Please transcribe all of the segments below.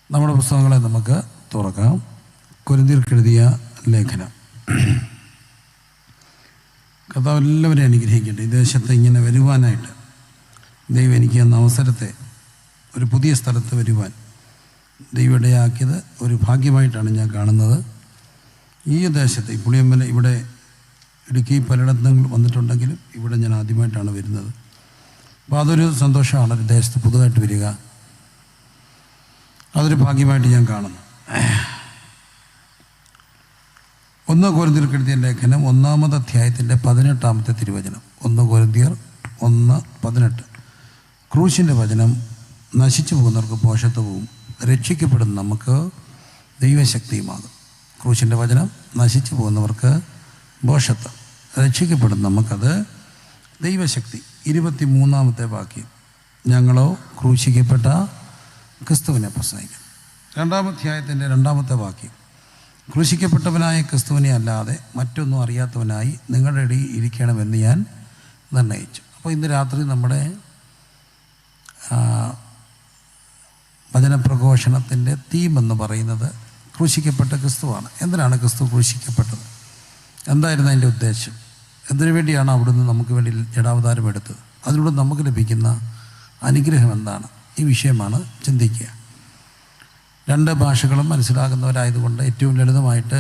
നമ്മുടെ പുസ്തകങ്ങളെ നമുക്ക് തുറക്കാം. കൊരിന്ത്യർക്കെഴുതിയ ലേഖനം. കർത്താവ് എല്ലാവരെയും അനുഗ്രഹിക്കട്ടെ. ഈ ദേശത്ത് ഇങ്ങനെ വരുവാനായിട്ട് ദൈവം എനിക്ക് എന്ന അവസരത്തെ, ഒരു പുതിയ സ്ഥലത്ത് വരുവാൻ ദൈവം ഇടയാക്കിയത് ഒരു ഭാഗ്യമായിട്ടാണ് ഞാൻ കാണുന്നത്. ഈ ദേശത്ത് ഈ പുളിയമ്പല, ഇവിടെ ഇടുക്കി പലയിടത്തും വന്നിട്ടുണ്ടെങ്കിലും ഇവിടെ ഞാൻ ആദ്യമായിട്ടാണ് വരുന്നത്. അപ്പോൾ അതൊരു സന്തോഷമാണ്. ഒരു ദേശത്ത് പുതുതായിട്ട് വരിക, അതൊരു ഭാഗ്യമായിട്ട് ഞാൻ കാണുന്നു. 1 കൊരിന്ത്യർക്കെഴുതിയ ലേഖനം 1-ാമത് അധ്യായത്തിൻ്റെ 18-ാമത്തെ തിരുവചനം. 1 കൊരിന്ത്യർ 1:18. ക്രൂശിൻ്റെ വചനം നശിച്ചു പോകുന്നവർക്ക് പോഷത്വവും രക്ഷിക്കപ്പെടുന്ന നമുക്ക് ദൈവശക്തിയുമാകും. ക്രൂശിൻ്റെ വചനം നശിച്ചു പോകുന്നവർക്ക് പോഷത്വം, രക്ഷിക്കപ്പെടുന്ന നമുക്കത് ദൈവശക്തി. 23-ാമത്തെ വാക്യം, ഞങ്ങളോ ക്രൂശിക്കപ്പെട്ട ക്രിസ്തുവിനെ പ്രസംഗിക്കും. 2-ാം അധ്യായത്തിൻ്റെ 2-ാമത്തെ വാക്യം, ക്രൂശിക്കപ്പെട്ടവനായ ക്രിസ്തുവിനെ അല്ലാതെ മറ്റൊന്നും അറിയാത്തവനായി നിങ്ങളുടെ ഇടയിൽ ഇരിക്കണമെന്ന് ഞാൻ നിർണയിച്ചു. അപ്പോൾ ഇന്ന് രാത്രി നമ്മുടെ വചനപ്രഘോഷണത്തിൻ്റെ തീം എന്ന് പറയുന്നത് ക്രൂശിക്കപ്പെട്ട ക്രിസ്തുവാണ്. എന്തിനാണ് ക്രിസ്തു ക്രൂശിക്കപ്പെട്ടത്? എന്തായിരുന്നു അതിൻ്റെ ഉദ്ദേശം? എന്തിനു വേണ്ടിയാണ് അവിടുന്ന് നമുക്ക് വേണ്ടി ജഡാവതാരം എടുത്തത്? അതിലൂടെ നമുക്ക് ലഭിക്കുന്ന അനുഗ്രഹം എന്താണ്? ഈ വിഷയമാണ് ചിന്തിക്കുക. 2 ഭാഷകളും മനസ്സിലാകുന്നവരായതുകൊണ്ട് ഏറ്റവും ലളിതമായിട്ട്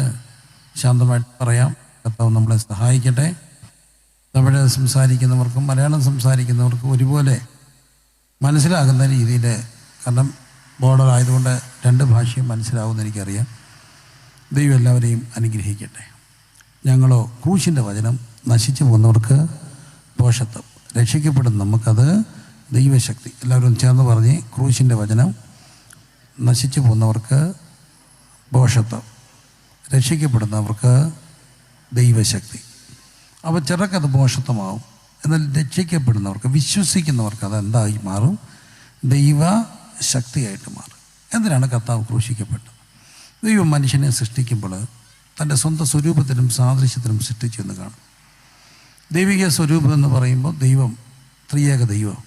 ശാന്തമായിട്ട് പറയാം. കർത്താവ് നമ്മളെ സഹായിക്കട്ടെ. തമിഴ് സംസാരിക്കുന്നവർക്കും മലയാളം സംസാരിക്കുന്നവർക്കും ഒരുപോലെ മനസ്സിലാകുന്ന രീതിയിൽ, കാരണം ബോർഡർ ആയതുകൊണ്ട് 2 ഭാഷയും മനസ്സിലാവുമെന്ന് എനിക്കറിയാം. ദൈവം എല്ലാവരെയും അനുഗ്രഹിക്കട്ടെ. ഞങ്ങളോ ക്രൂശിൻ്റെ വചനം നശിച്ചു പോകുന്നവർക്ക് പോഷത്വം, രക്ഷിക്കപ്പെടുന്ന നമുക്കത് ദൈവശക്തി. എല്ലാവരും ചേർന്ന് പറഞ്ഞ്, ക്രൂശിൻ്റെ വചനം നശിച്ചു പോകുന്നവർക്ക് പോഷത്വം, രക്ഷിക്കപ്പെടുന്നവർക്ക് ദൈവശക്തി. അപ്പോൾ ചിലർക്കത് പോഷത്വമാവും, എന്നാൽ രക്ഷിക്കപ്പെടുന്നവർക്ക്, വിശ്വസിക്കുന്നവർക്ക് അത് എന്തായി മാറും? ദൈവശക്തിയായിട്ട് മാറും. എന്തിനാണ് കർത്താവ് ക്രൂശിക്കപ്പെട്ടത്? ദൈവം മനുഷ്യനെ സൃഷ്ടിക്കുമ്പോൾ തൻ്റെ സ്വന്തം സ്വരൂപത്തിലും സാദൃശ്യത്തിലും സൃഷ്ടിച്ചു എന്ന് കാണും. ദൈവിക സ്വരൂപം എന്ന് പറയുമ്പോൾ ദൈവം, ത്രിയേക ദൈവം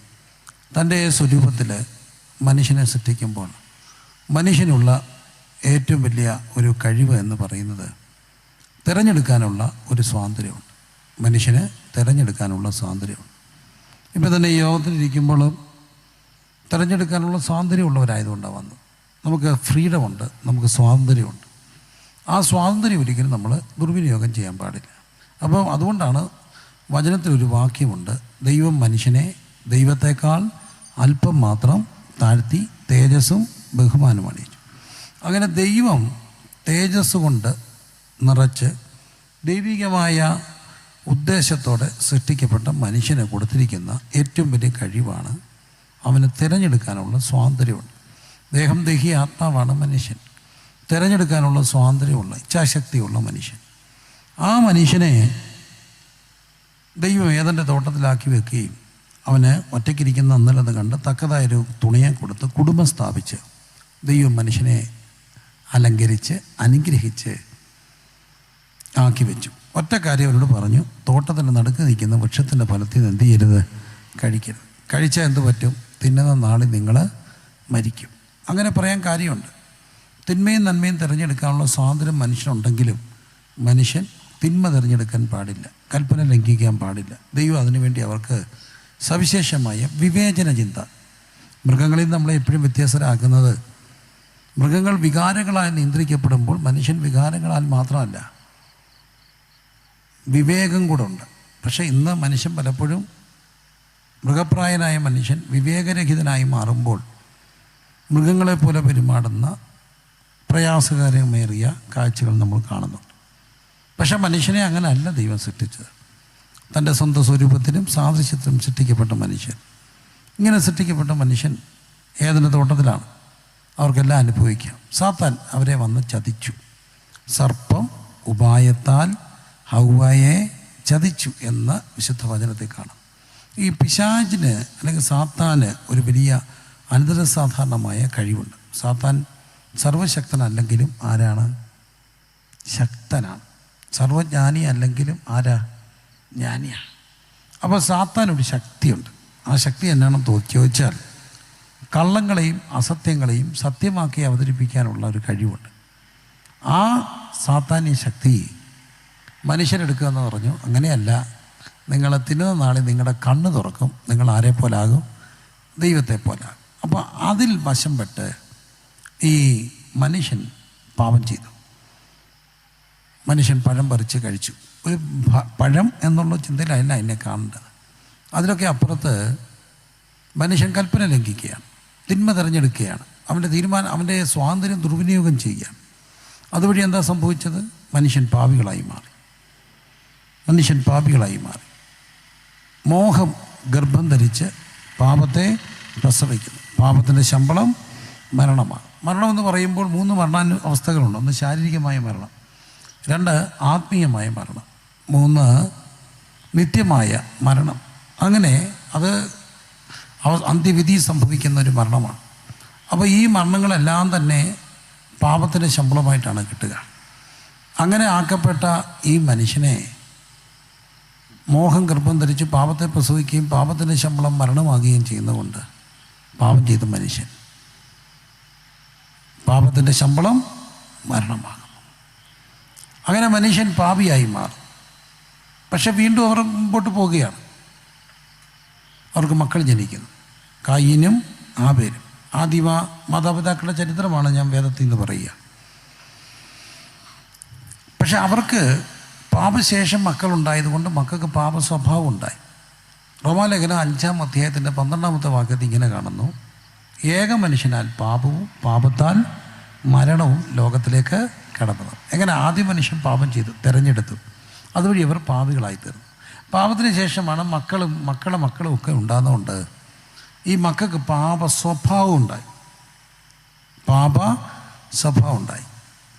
തൻ്റെ സ്വരൂപത്തിൽ മനുഷ്യനെ സൃഷ്ടിക്കുമ്പോൾ മനുഷ്യനുള്ള ഏറ്റവും വലിയ ഒരു കഴിവ് എന്ന് പറയുന്നത് തിരഞ്ഞെടുക്കാനുള്ള ഒരു സ്വാതന്ത്ര്യമുണ്ട്. മനുഷ്യന് തിരഞ്ഞെടുക്കാനുള്ള സ്വാതന്ത്ര്യമുണ്ട്. ഇപ്പം തന്നെ ഈ യോഗത്തിലിരിക്കുമ്പോൾ തിരഞ്ഞെടുക്കാനുള്ള സ്വാതന്ത്ര്യമുള്ളവരായതുകൊണ്ടാണ് വന്നത്. നമുക്ക് ഫ്രീഡമുണ്ട്, നമുക്ക് സ്വാതന്ത്ര്യമുണ്ട്. ആ സ്വാതന്ത്ര്യം ഒരിക്കലും നമ്മൾ ദുർവിനിയോഗം ചെയ്യാൻ പാടില്ല. അപ്പോൾ അതുകൊണ്ടാണ് വചനത്തിലൊരു വാക്യമുണ്ട്, ദൈവം മനുഷ്യനെ ദൈവത്തെക്കാൾ അല്പം മാത്രം താഴ്ത്തി തേജസ്സും ബഹുമാനവും അണിയിച്ചു. അങ്ങനെ ദൈവം തേജസ് കൊണ്ട് നിറച്ച് ദൈവികമായ ഉദ്ദേശത്തോടെ സൃഷ്ടിക്കപ്പെട്ട മനുഷ്യനെ കൊടുത്തിരിക്കുന്ന ഏറ്റവും വലിയ കഴിവാണ് അവന് തിരഞ്ഞെടുക്കാനുള്ള സ്വാതന്ത്ര്യമുണ്ട്. ദേഹം, ദേഹി, ആത്മാവാണ് മനുഷ്യൻ. തിരഞ്ഞെടുക്കാനുള്ള സ്വാതന്ത്ര്യമുള്ള, ഇച്ഛാശക്തിയുള്ള മനുഷ്യൻ. ആ മനുഷ്യനെ ദൈവം ഏദൻ്റെ തോട്ടത്തിലാക്കി വെക്കുകയും അവന് ഒറ്റയ്ക്കിരിക്കുന്ന അന്നലത് കണ്ട് തക്കതായൊരു തുണിയെ കൊടുത്ത് കുടുംബം സ്ഥാപിച്ച് ദൈവം മനുഷ്യനെ അലങ്കരിച്ച് അനുഗ്രഹിച്ച് ആക്കി വെച്ചു. ഒറ്റ കാര്യം അവരോട് പറഞ്ഞു, തോട്ടത്തിൻ്റെ നടുക്ക് നിൽക്കുന്ന വൃക്ഷത്തിൻ്റെ ഫലത്തിൽ നിന്ന് എന്ത് ചെയ്യരുത്? കഴിക്കരുത്. കഴിച്ചാൽ എന്ത് പറ്റും? തിന്നുന്ന നാളിൽ നിങ്ങൾ മരിക്കും. അങ്ങനെ പറയാൻ കാര്യമുണ്ട്. തിന്മയും നന്മയും തിരഞ്ഞെടുക്കാനുള്ള സ്വാതന്ത്ര്യം മനുഷ്യനുണ്ടെങ്കിലും മനുഷ്യൻ തിന്മ തിരഞ്ഞെടുക്കാൻ പാടില്ല, കൽപ്പന ലംഘിക്കാൻ പാടില്ല. ദൈവം അതിനുവേണ്ടി അവർക്ക് സവിശേഷമായ വിവേചന ചിന്ത. മൃഗങ്ങളിൽ നമ്മളെ എപ്പോഴും വ്യത്യാസരാക്കുന്നത്, മൃഗങ്ങൾ വികാരങ്ങളാൽ നിയന്ത്രിക്കപ്പെടുമ്പോൾ മനുഷ്യൻ വികാരങ്ങളാൽ മാത്രമല്ല, വിവേകം കൂടെ ഉണ്ട്. പക്ഷേ ഇന്ന് മനുഷ്യൻ പലപ്പോഴും, മൃഗപ്രായനായ മനുഷ്യൻ വിവേകരഹിതനായി മാറുമ്പോൾ മൃഗങ്ങളെപ്പോലെ പെരുമാറുന്ന പ്രയാസകരമേറിയ കാഴ്ചകൾ നമ്മൾ കാണുന്നുണ്ട്. പക്ഷെ മനുഷ്യനെ അങ്ങനെ അല്ല ദൈവം സൃഷ്ടിച്ചത്. തൻ്റെ സ്വന്തം സ്വരൂപത്തിലും സാദൃശ്യത്തിലും സൃഷ്ടിക്കപ്പെട്ട മനുഷ്യൻ, ഇങ്ങനെ സൃഷ്ടിക്കപ്പെട്ട മനുഷ്യൻ ഏദൻ്റെ തോട്ടത്തിലാണ്. അവർക്കെല്ലാം അനുഭവിക്കാം. സാത്താൻ അവരെ വന്ന് ചതിച്ചു. സർപ്പം ഉപായത്താൽ ഹൗവയെ ചതിച്ചു എന്ന വിശുദ്ധ വചനത്തിൽ കാണാം. ഈ പിശാചിന് അല്ലെങ്കിൽ സാത്താന് ഒരു വലിയ അനന്തരസാധാരണമായ കഴിവുണ്ട്. സാത്താൻ സർവശക്തനല്ലെങ്കിലും ആരാണ്? ശക്തനാണ്. സർവജ്ഞാനി അല്ലെങ്കിലും ആരാ? ജ്ഞാനിയാണ്. അപ്പോൾ സാത്താനൊരു ശക്തിയുണ്ട്. ആ ശക്തി എന്നാണെന്ന് ചോദിച്ചാൽ കള്ളങ്ങളെയും അസത്യങ്ങളെയും സത്യമാക്കി അവതരിപ്പിക്കാനുള്ള ഒരു കഴിവുണ്ട്. ആ സാത്താന്യ ശക്തി മനുഷ്യരെടുക്കുക എന്ന് പറഞ്ഞു. അങ്ങനെയല്ല, നിങ്ങൾ തിന്നുന്ന നാളിൽ നിങ്ങളുടെ കണ്ണ് തുറക്കും, നിങ്ങൾ ആരെ പോലാകും? ദൈവത്തെ പോലാകും. അപ്പോൾ അതിൽ വശം പെട്ട് ഈ മനുഷ്യൻ പാപം ചെയ്തു. മനുഷ്യൻ പഴം പറിച്ച് കഴിച്ചു. ഒരു പഴം എന്നുള്ള ചിന്തയിലല്ല എന്നെ കാണേണ്ടത്. അതിലൊക്കെ അപ്പുറത്ത് മനുഷ്യൻ കൽപ്പന ലംഘിക്കുകയാണ്, തിന്മ തിരഞ്ഞെടുക്കുകയാണ്, അവൻ്റെ സ്വാതന്ത്ര്യം ദുർവിനിയോഗം ചെയ്യുകയാണ്. അതുവഴി എന്താ സംഭവിച്ചത്? മനുഷ്യൻ പാപികളായി മാറി. മോഹം ഗർഭം ധരിച്ച് പാപത്തെ പ്രസവിക്കുന്നു. പാപത്തിൻ്റെ ശമ്പളം മരണമാണ്. മരണമെന്ന് പറയുമ്പോൾ 3 മരണാവസ്ഥകളുണ്ട്. 1 ശാരീരികമായ മരണം, 2 ആത്മീയമായ മരണം, 3 നിത്യമായ മരണം. അങ്ങനെ അത് അന്ത്യവിധി സംഭവിക്കുന്ന ഒരു മരണമാണ്. അപ്പോൾ ഈ മരണങ്ങളെല്ലാം തന്നെ പാപത്തിൻ്റെ ശമ്പളമായിട്ടാണ് കിട്ടുക. അങ്ങനെ ആക്കപ്പെട്ട ഈ മനുഷ്യനെ മോഹം ഗർഭം ധരിച്ച് പാപത്തെ പ്രസവിക്കുകയും പാപത്തിൻ്റെ ശമ്പളം മരണമാകുകയും ചെയ്യുന്നതുകൊണ്ട് പാപം ചെയ്ത മനുഷ്യൻ പാപത്തിൻ്റെ ശമ്പളം മരണമാകും. അങ്ങനെ മനുഷ്യൻ പാപിയായി മാറും. പക്ഷെ വീണ്ടും അവർ മുമ്പോട്ട് പോവുകയാണ്. അവർക്ക് മക്കൾ ജനിക്കുന്നു, കായീനും ആബേലും. ആദിമ മാതാപിതാക്കളുടെ ചരിത്രമാണ് ഞാൻ വേദത്തിൽ നിന്ന് പറയുക. പക്ഷെ അവർക്ക് പാപശേഷം മക്കളുണ്ടായതുകൊണ്ട് മക്കൾക്ക് പാപ സ്വഭാവം ഉണ്ടായി. റോമാലേഖനം 5-ാം അധ്യായത്തിൻ്റെ 12-ാമത്തെ വാക്യത്തിൽ ഇങ്ങനെ കാണുന്നു: ഏക മനുഷ്യനാൽ പാപവും പാപത്താൽ മരണവും ലോകത്തിലേക്ക് കടന്നു. എങ്ങനെ? ആദ്യ മനുഷ്യൻ പാപം ചെയ്തു, തിരഞ്ഞെടുത്തു, അതുവഴി അവർ പാപികളായിത്തീർന്നു. പാപത്തിന് ശേഷമാണ് മക്കളും ഒക്കെ ഉണ്ടാകുന്നതുകൊണ്ട് ഈ മക്കൾക്ക് പാപ സ്വഭാവം ഉണ്ടായി.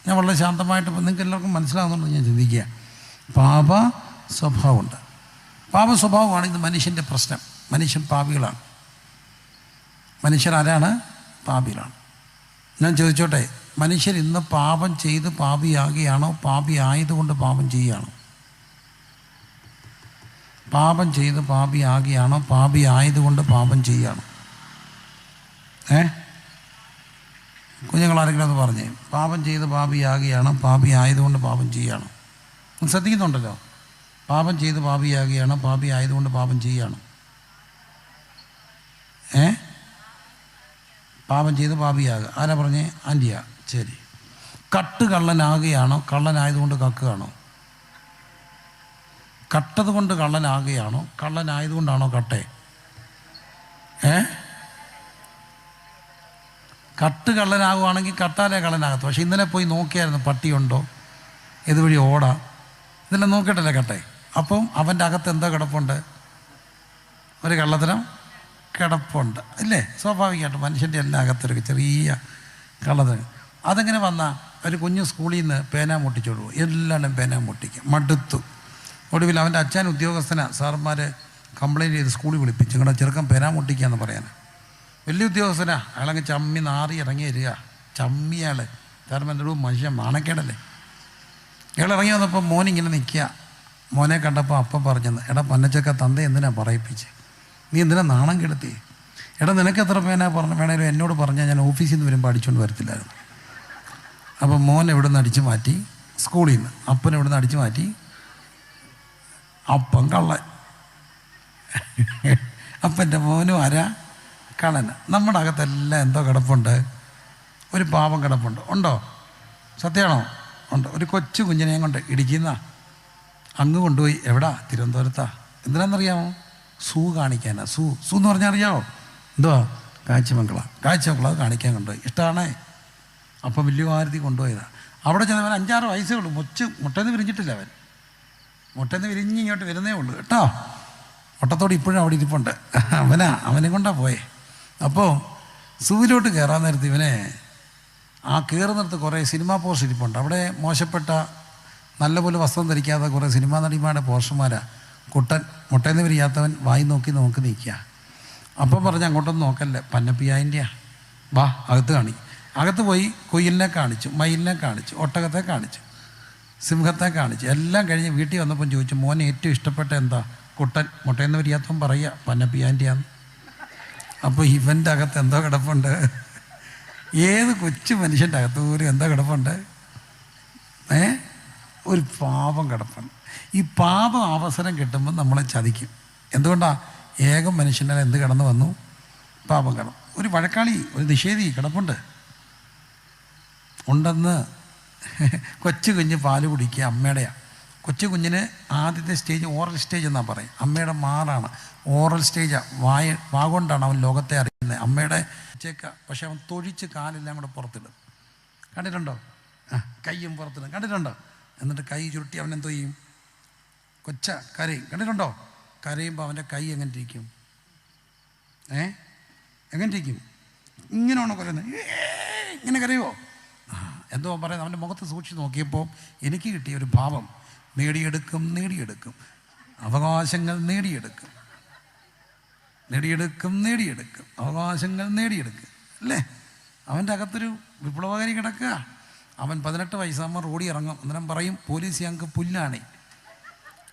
ഞാൻ വളരെ ശാന്തമായിട്ട് നിങ്ങൾക്ക് എല്ലാവർക്കും മനസ്സിലാകുന്നുണ്ട് ഞാൻ ചിന്തിക്കുക. പാപ സ്വഭാവമുണ്ട്. പാപ സ്വഭാവമാണ് ഇത് മനുഷ്യൻ്റെ പ്രശ്നം. മനുഷ്യൻ പാപികളാണ്. മനുഷ്യരാരാണ്? പാപികളാണ്. ഞാൻ ചോദിച്ചോട്ടെ, മനുഷ്യർ ഇന്ന് പാപം ചെയ്ത് പാപിയാകുകയാണോ, പാപി ആയതുകൊണ്ട് പാപം ചെയ്യുകയാണോ? പാപം ചെയ്ത് പാപിയാകുകയാണോ, പാപി ആയതുകൊണ്ട് പാപം ചെയ്യുകയാണോ? കുഞ്ഞുങ്ങളാരെങ്കിലും അത് പറഞ്ഞേ. പാപം ചെയ്ത് പാപിയാകുകയാണോ, പാപി ആയതുകൊണ്ട് പാപം ചെയ്യുകയാണോ? ശ്രദ്ധിക്കുന്നുണ്ടല്ലോ. പാപം ചെയ്ത് പാപിയാകുകയാണോ, പാപി ആയതുകൊണ്ട് പാപം ചെയ്യുകയാണോ? പാപം ചെയ്ത് പാപിയാകുക. ആരാ പറഞ്ഞേ? ആൻറ്റിയാ. ശരി. കട്ട് കള്ളനാകുകയാണോ, കള്ളനായതുകൊണ്ട് കക്കുകയാണോ? കട്ടത് കൊണ്ട് കള്ളനാകുകയാണോ, കള്ളനായതുകൊണ്ടാണോ കട്ടെ? കട്ട് കള്ളനാകുവാണെങ്കിൽ കട്ടാലേ കള്ളനാകത്തു. പക്ഷെ ഇന്നലെ പോയി നോക്കിയായിരുന്നു പട്ടിയുണ്ടോ, ഇതുവഴി ഓടാ, ഇതെല്ലാം നോക്കിയിട്ടല്ലേ കട്ടെ. അപ്പം അവൻ്റെ അകത്ത് എന്താ കിടപ്പുണ്ട്? ഒരു കള്ളത്തരം കിടപ്പുണ്ട്, ഇല്ലേ? സ്വാഭാവികമായിട്ട് മനുഷ്യൻ്റെ എല്ലാ അകത്തൊരു ചെറിയ കള്ളത്തരം. അതെങ്ങനെ വന്നാൽ? ഒരു കുഞ്ഞ് സ്കൂളിൽ നിന്ന് പേന മുട്ടിച്ചോളൂ, എല്ലാവരും പേന മുട്ടിക്കും, മടുത്തു. ഒടുവിൽ അവൻ്റെ അച്ഛൻ ഉദ്യോഗസ്ഥനാ, സാറന്മാർ കംപ്ലയിൻറ്റ് ചെയ്ത് സ്കൂളിൽ വിളിപ്പിച്ചു, നിങ്ങളുടെ ചെറുക്കൻ പേന മുട്ടിക്കാന്ന് പറയാൻ. വലിയ ഉദ്യോഗസ്ഥനാ, അയാളങ്ങ് ചമ്മി നാറി ഇറങ്ങി വരിക. ചമ്മിയാൾ സാറന്മാർ മനുഷ്യൻ നാണക്കേടല്ലേ. ഇയാൾ ഇറങ്ങി വന്നപ്പോൾ മോനിങ്ങനെ നിൽക്കുക. മോനെ കണ്ടപ്പോൾ അപ്പം പറഞ്ഞെന്ന്, എടാ പന്നച്ചക്ക തന്ത എന്തിനാ പറയിപ്പിച്ച്, നീ എന്തിനാ നാണം കെടുത്തി? എടാ നിനക്ക് എത്ര പേന വേണേലും എന്നോട് പറഞ്ഞാൽ ഞാൻ ഓഫീസിൽ നിന്ന് വരുമ്പോൾ അടിച്ചുകൊണ്ട് വരത്തില്ലായിരുന്നു. അപ്പം മോൻ എവിടുന്ന് അടിച്ചു മാറ്റി? സ്കൂളിൽ നിന്ന്. അപ്പൻ എവിടുന്ന് അടിച്ചു മാറ്റി? അപ്പം കള്ളൻ. അപ്പൻ്റെ മോനും ആരാ? കള്ളന്. നമ്മുടെ അകത്തെല്ലാം എന്തോ കിടപ്പുണ്ട്? ഒരു പാപം കിടപ്പുണ്ട്. ഉണ്ടോ? സത്യമാണോ? ഉണ്ട്. ഒരു കൊച്ചു കുഞ്ഞിനെ കൊണ്ട് ഇടിക്കുന്ന അങ്ങ് കൊണ്ടുപോയി. എവിടാ? തിരുവനന്തപുരത്താ. എന്തിനാണെന്നറിയാമോ? സൂ കാണിക്കാനാ. സൂ എന്ന് പറഞ്ഞാൽ അറിയാമോ? എന്തുവാ? കാഴ്ചമംഗള അത് കാണിക്കാൻ കൊണ്ടുപോയി. ഇഷ്ടമാണേ. അപ്പം വലിയ ഭാരതി കൊണ്ടുപോയതാണ്. അവിടെ ചെന്നവൻ 5-6 വയസ്സേ ഉള്ളൂ. മുട്ടേന്ന് വിരിഞ്ഞിട്ടില്ല. മുട്ടേന്ന് വിരിഞ്ഞ് ഇങ്ങോട്ട് വരുന്നേ ഉള്ളൂ കേട്ടോ. മുട്ടത്തോട് ഇപ്പോഴും അവിടെ ഇരിപ്പുണ്ട്. അവനെ കൊണ്ടാ പോയേ. അപ്പോൾ സൂവിലോട്ട് കയറാൻ നേരത്ത് ഇവനെ ആ കയറുന്നിടത്ത് കുറേ സിനിമാ പോസ്റ്റർ ഇരിപ്പുണ്ട്. അവിടെ മോശപ്പെട്ട നല്ലപോലെ വസ്ത്രം ധരിക്കാത്ത കുറേ സിനിമാ നടിമാരുടെ പോസ്റ്റർമാരാ. കുട്ടൻ മുട്ടേന്ന് വിരിയാത്തവൻ വായി നോക്കി നിൽക്കുക. അപ്പം പറഞ്ഞ് അങ്ങോട്ടൊന്നും നോക്കല്ലേ, പന്നപ്പിയായിൻ്റെയാ, വാ അകത്ത് കാണിക്കും. അകത്ത് പോയി കുയിലിനെ കാണിച്ചു, മയിലിനെ കാണിച്ചു, ഒട്ടകത്തെ കാണിച്ചു, സിംഹത്തെ കാണിച്ചു. എല്ലാം കഴിഞ്ഞ് വീട്ടിൽ വന്നപ്പം ചോദിച്ചു, മോനെ ഏറ്റവും ഇഷ്ടപ്പെട്ട എന്താ? കുട്ടൻ. മുട്ടേന്ന് വിരിയാത്തവൻ പറയുക പന്നപ്പിയാൻ്റെയാന്ന്. അപ്പോൾ ഇവൻ്റെ അകത്ത് എന്തോ കിടപ്പുണ്ട്, ഏത് കൊച്ചു മനുഷ്യൻ്റെ അകത്ത് പോലും എന്തോ കിടപ്പുണ്ട്, ഒരു പാപം കിടപ്പുണ്ട്. ഈ പാപം അവസരം കിട്ടുമ്പോൾ നമ്മളെ ചതിക്കും. എന്തുകൊണ്ടാണ്? ഏകം മനുഷ്യനാൽ എന്ത് കടന്നു വന്നു? പാപം കടന്നു. ഒരു വഴക്കാളി, ഒരു നിഷേധി കിടപ്പുണ്ട്. ഉണ്ടെന്ന് കൊച്ചു കുഞ്ഞ് പാല് കുടിക്കുക അമ്മയുടെയാണ്. കൊച്ചു കുഞ്ഞിന് ആദ്യത്തെ സ്റ്റേജ് ഓറൽ സ്റ്റേജ് എന്നാണ് പറയും. അമ്മയുടെ മാറാണ് ഓറൽ സ്റ്റേജാണ്. വാ കൊണ്ടാണ് അവൻ ലോകത്തെ അറിയുന്നത്. അമ്മയുടെ ചേക്ക, പക്ഷെ അവൻ തൊഴിച്ച് കാലെല്ലാം കൂടെ പുറത്തിടും. കണ്ടിട്ടുണ്ടോ? കയ്യും പുറത്തിടും. കണ്ടിട്ടുണ്ടോ? എന്നിട്ട് കൈ ചുരുട്ടി അവൻ എന്തോ ചെയ്യും? കൊച്ച കരയും. കണ്ടിട്ടുണ്ടോ? കരയുമ്പോൾ അവൻ്റെ കൈ എങ്ങനെ ഇരിക്കും? എങ്ങനെ ഇരിക്കും? ഇങ്ങനെയാണോ കരയുന്നത്? ഇങ്ങനെ കരയുമോ? എന്തോ പറയുന്നത്. അവൻ്റെ മുഖത്ത് സൂക്ഷിച്ച് നോക്കിയപ്പോൾ എനിക്ക് കിട്ടിയ ഒരു ഭാവം, നേടിയെടുക്കും, അവകാശങ്ങൾ നേടിയെടുക്കും, അവകാശങ്ങൾ നേടിയെടുക്കും അല്ലേ? അവൻ്റെ അകത്തൊരു വിപ്ലവകാരി കിടക്കുക. അവൻ 18 വയസ്സാകുമ്പോൾ റോഡിൽ ഇറങ്ങും. അന്നേരം പറയും, പോലീസ് ഞങ്ങൾക്ക് പുല്ലാണേ,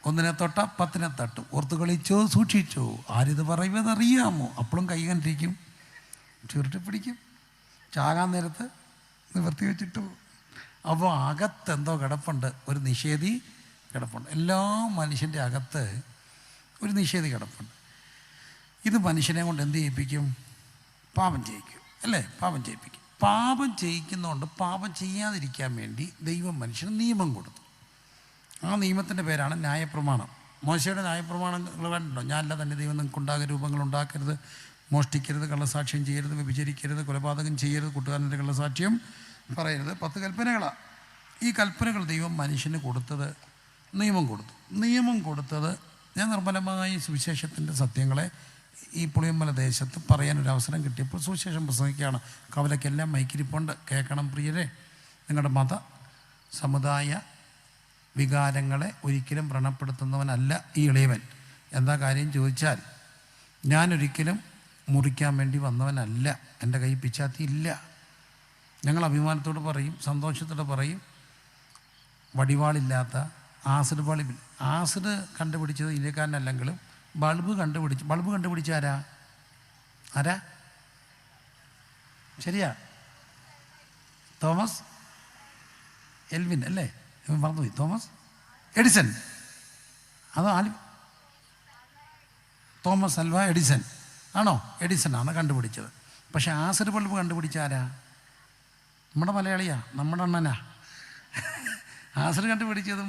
1 തൊട്ട 10 തട്ടും, ഓർത്ത് കളിച്ചോ സൂക്ഷിച്ചോ, ആരിത് പറയുന്നതറിയാമോ? അപ്പോഴും കൈ കണ്ടിരിക്കും, ചുരുട്ടി പിടിക്കും, ചാകാൻ നേരത്ത് നിവർത്തി വെച്ചിട്ടു. അപ്പോൾ അകത്തെന്തോ കിടപ്പുണ്ട്, ഒരു നിഷേധി കിടപ്പുണ്ട്. എല്ലാ മനുഷ്യൻ്റെ അകത്ത് ഒരു നിഷേധി കിടപ്പുണ്ട്. ഇത് മനുഷ്യനെ കൊണ്ട് എന്ത് ചെയ്യിപ്പിക്കും? പാപം ചെയ്യിക്കും അല്ലേ? പാപം ചെയ്യിപ്പിക്കും. പാപം ചെയ്യിക്കുന്നതുകൊണ്ട് പാപം ചെയ്യാതിരിക്കാൻ വേണ്ടി ദൈവം മനുഷ്യന് നിയമം കൊടുത്തു. ആ നിയമത്തിൻ്റെ പേരാണ് ന്യായപ്രമാണം. മോശയുടെ ന്യായപ്രമാണങ്ങൾ കണ്ടോ? ഞാനല്ല തന്നെ ദൈവം നിങ്ങൾക്കുണ്ടാകുന്ന രൂപങ്ങൾ ഉണ്ടാക്കരുത്, മോഷ്ടിക്കരുത്, കള്ളസാക്ഷ്യം ചെയ്യരുത്, വ്യഭിചരിക്കരുത്, കൊലപാതകം ചെയ്യരുത്, കൂട്ടുകാരൻ്റെ കള്ളസാക്ഷ്യം പറയരുത്. 10 കൽപ്പനകളാണ്. ഈ കൽപ്പനകൾ ദൈവം മനുഷ്യന് കൊടുത്തത്, നിയമം കൊടുത്തത് ഞാൻ നിർമ്മലമായ സുവിശേഷത്തിൻ്റെ സത്യങ്ങളെ ഈ പുളിയമ്പല ദേശത്ത് പറയാനൊരവസരം കിട്ടിയപ്പോൾ സുവിശേഷം പ്രസംഗിക്കുകയാണ്. കവലയ്ക്കെല്ലാം മൈക്കിരിപ്പുണ്ട്, കേൾക്കണം പ്രിയരെ. നിങ്ങളുടെ മത സമുദായ വികാരങ്ങളെ ഒരിക്കലും വ്രണപ്പെടുത്തുന്നവനല്ല ഈ ഇളയവൻ. എന്താ കാര്യം ചോദിച്ചാൽ, ഞാനൊരിക്കലും മുറിക്കാൻ വേണ്ടി വന്നവനല്ല, എൻ്റെ കൈ പിച്ചാത്തി ഇല്ല. ഞങ്ങൾ അഭിമാനത്തോട് പറയും, സന്തോഷത്തോടെ പറയും, വടിവാളില്ലാത്ത ആസിഡ് ബൾബ്. ആസിഡ് കണ്ടുപിടിച്ചത് ഇന്ത്യക്കാരനല്ലെങ്കിലും ബൾബ് കണ്ടുപിടിച്ച ആരാ? ശരിയാ? തോമസ് എൽവിൻ അല്ലേ? മറന്നുപോയി. Thomas Edison. അതോ തോമസ് അൽവ എഡിസൺ ആണോ? എഡിസൺ ആണ് കണ്ടുപിടിച്ചത്. പക്ഷെ ആസിഡ് ബൾബ് കണ്ടുപിടിച്ച ആരാ? നമ്മുടെ മലയാളിയാ, നമ്മുടെ അണ്ണനാ. ആസിഡ് കണ്ടുപിടിച്ചതും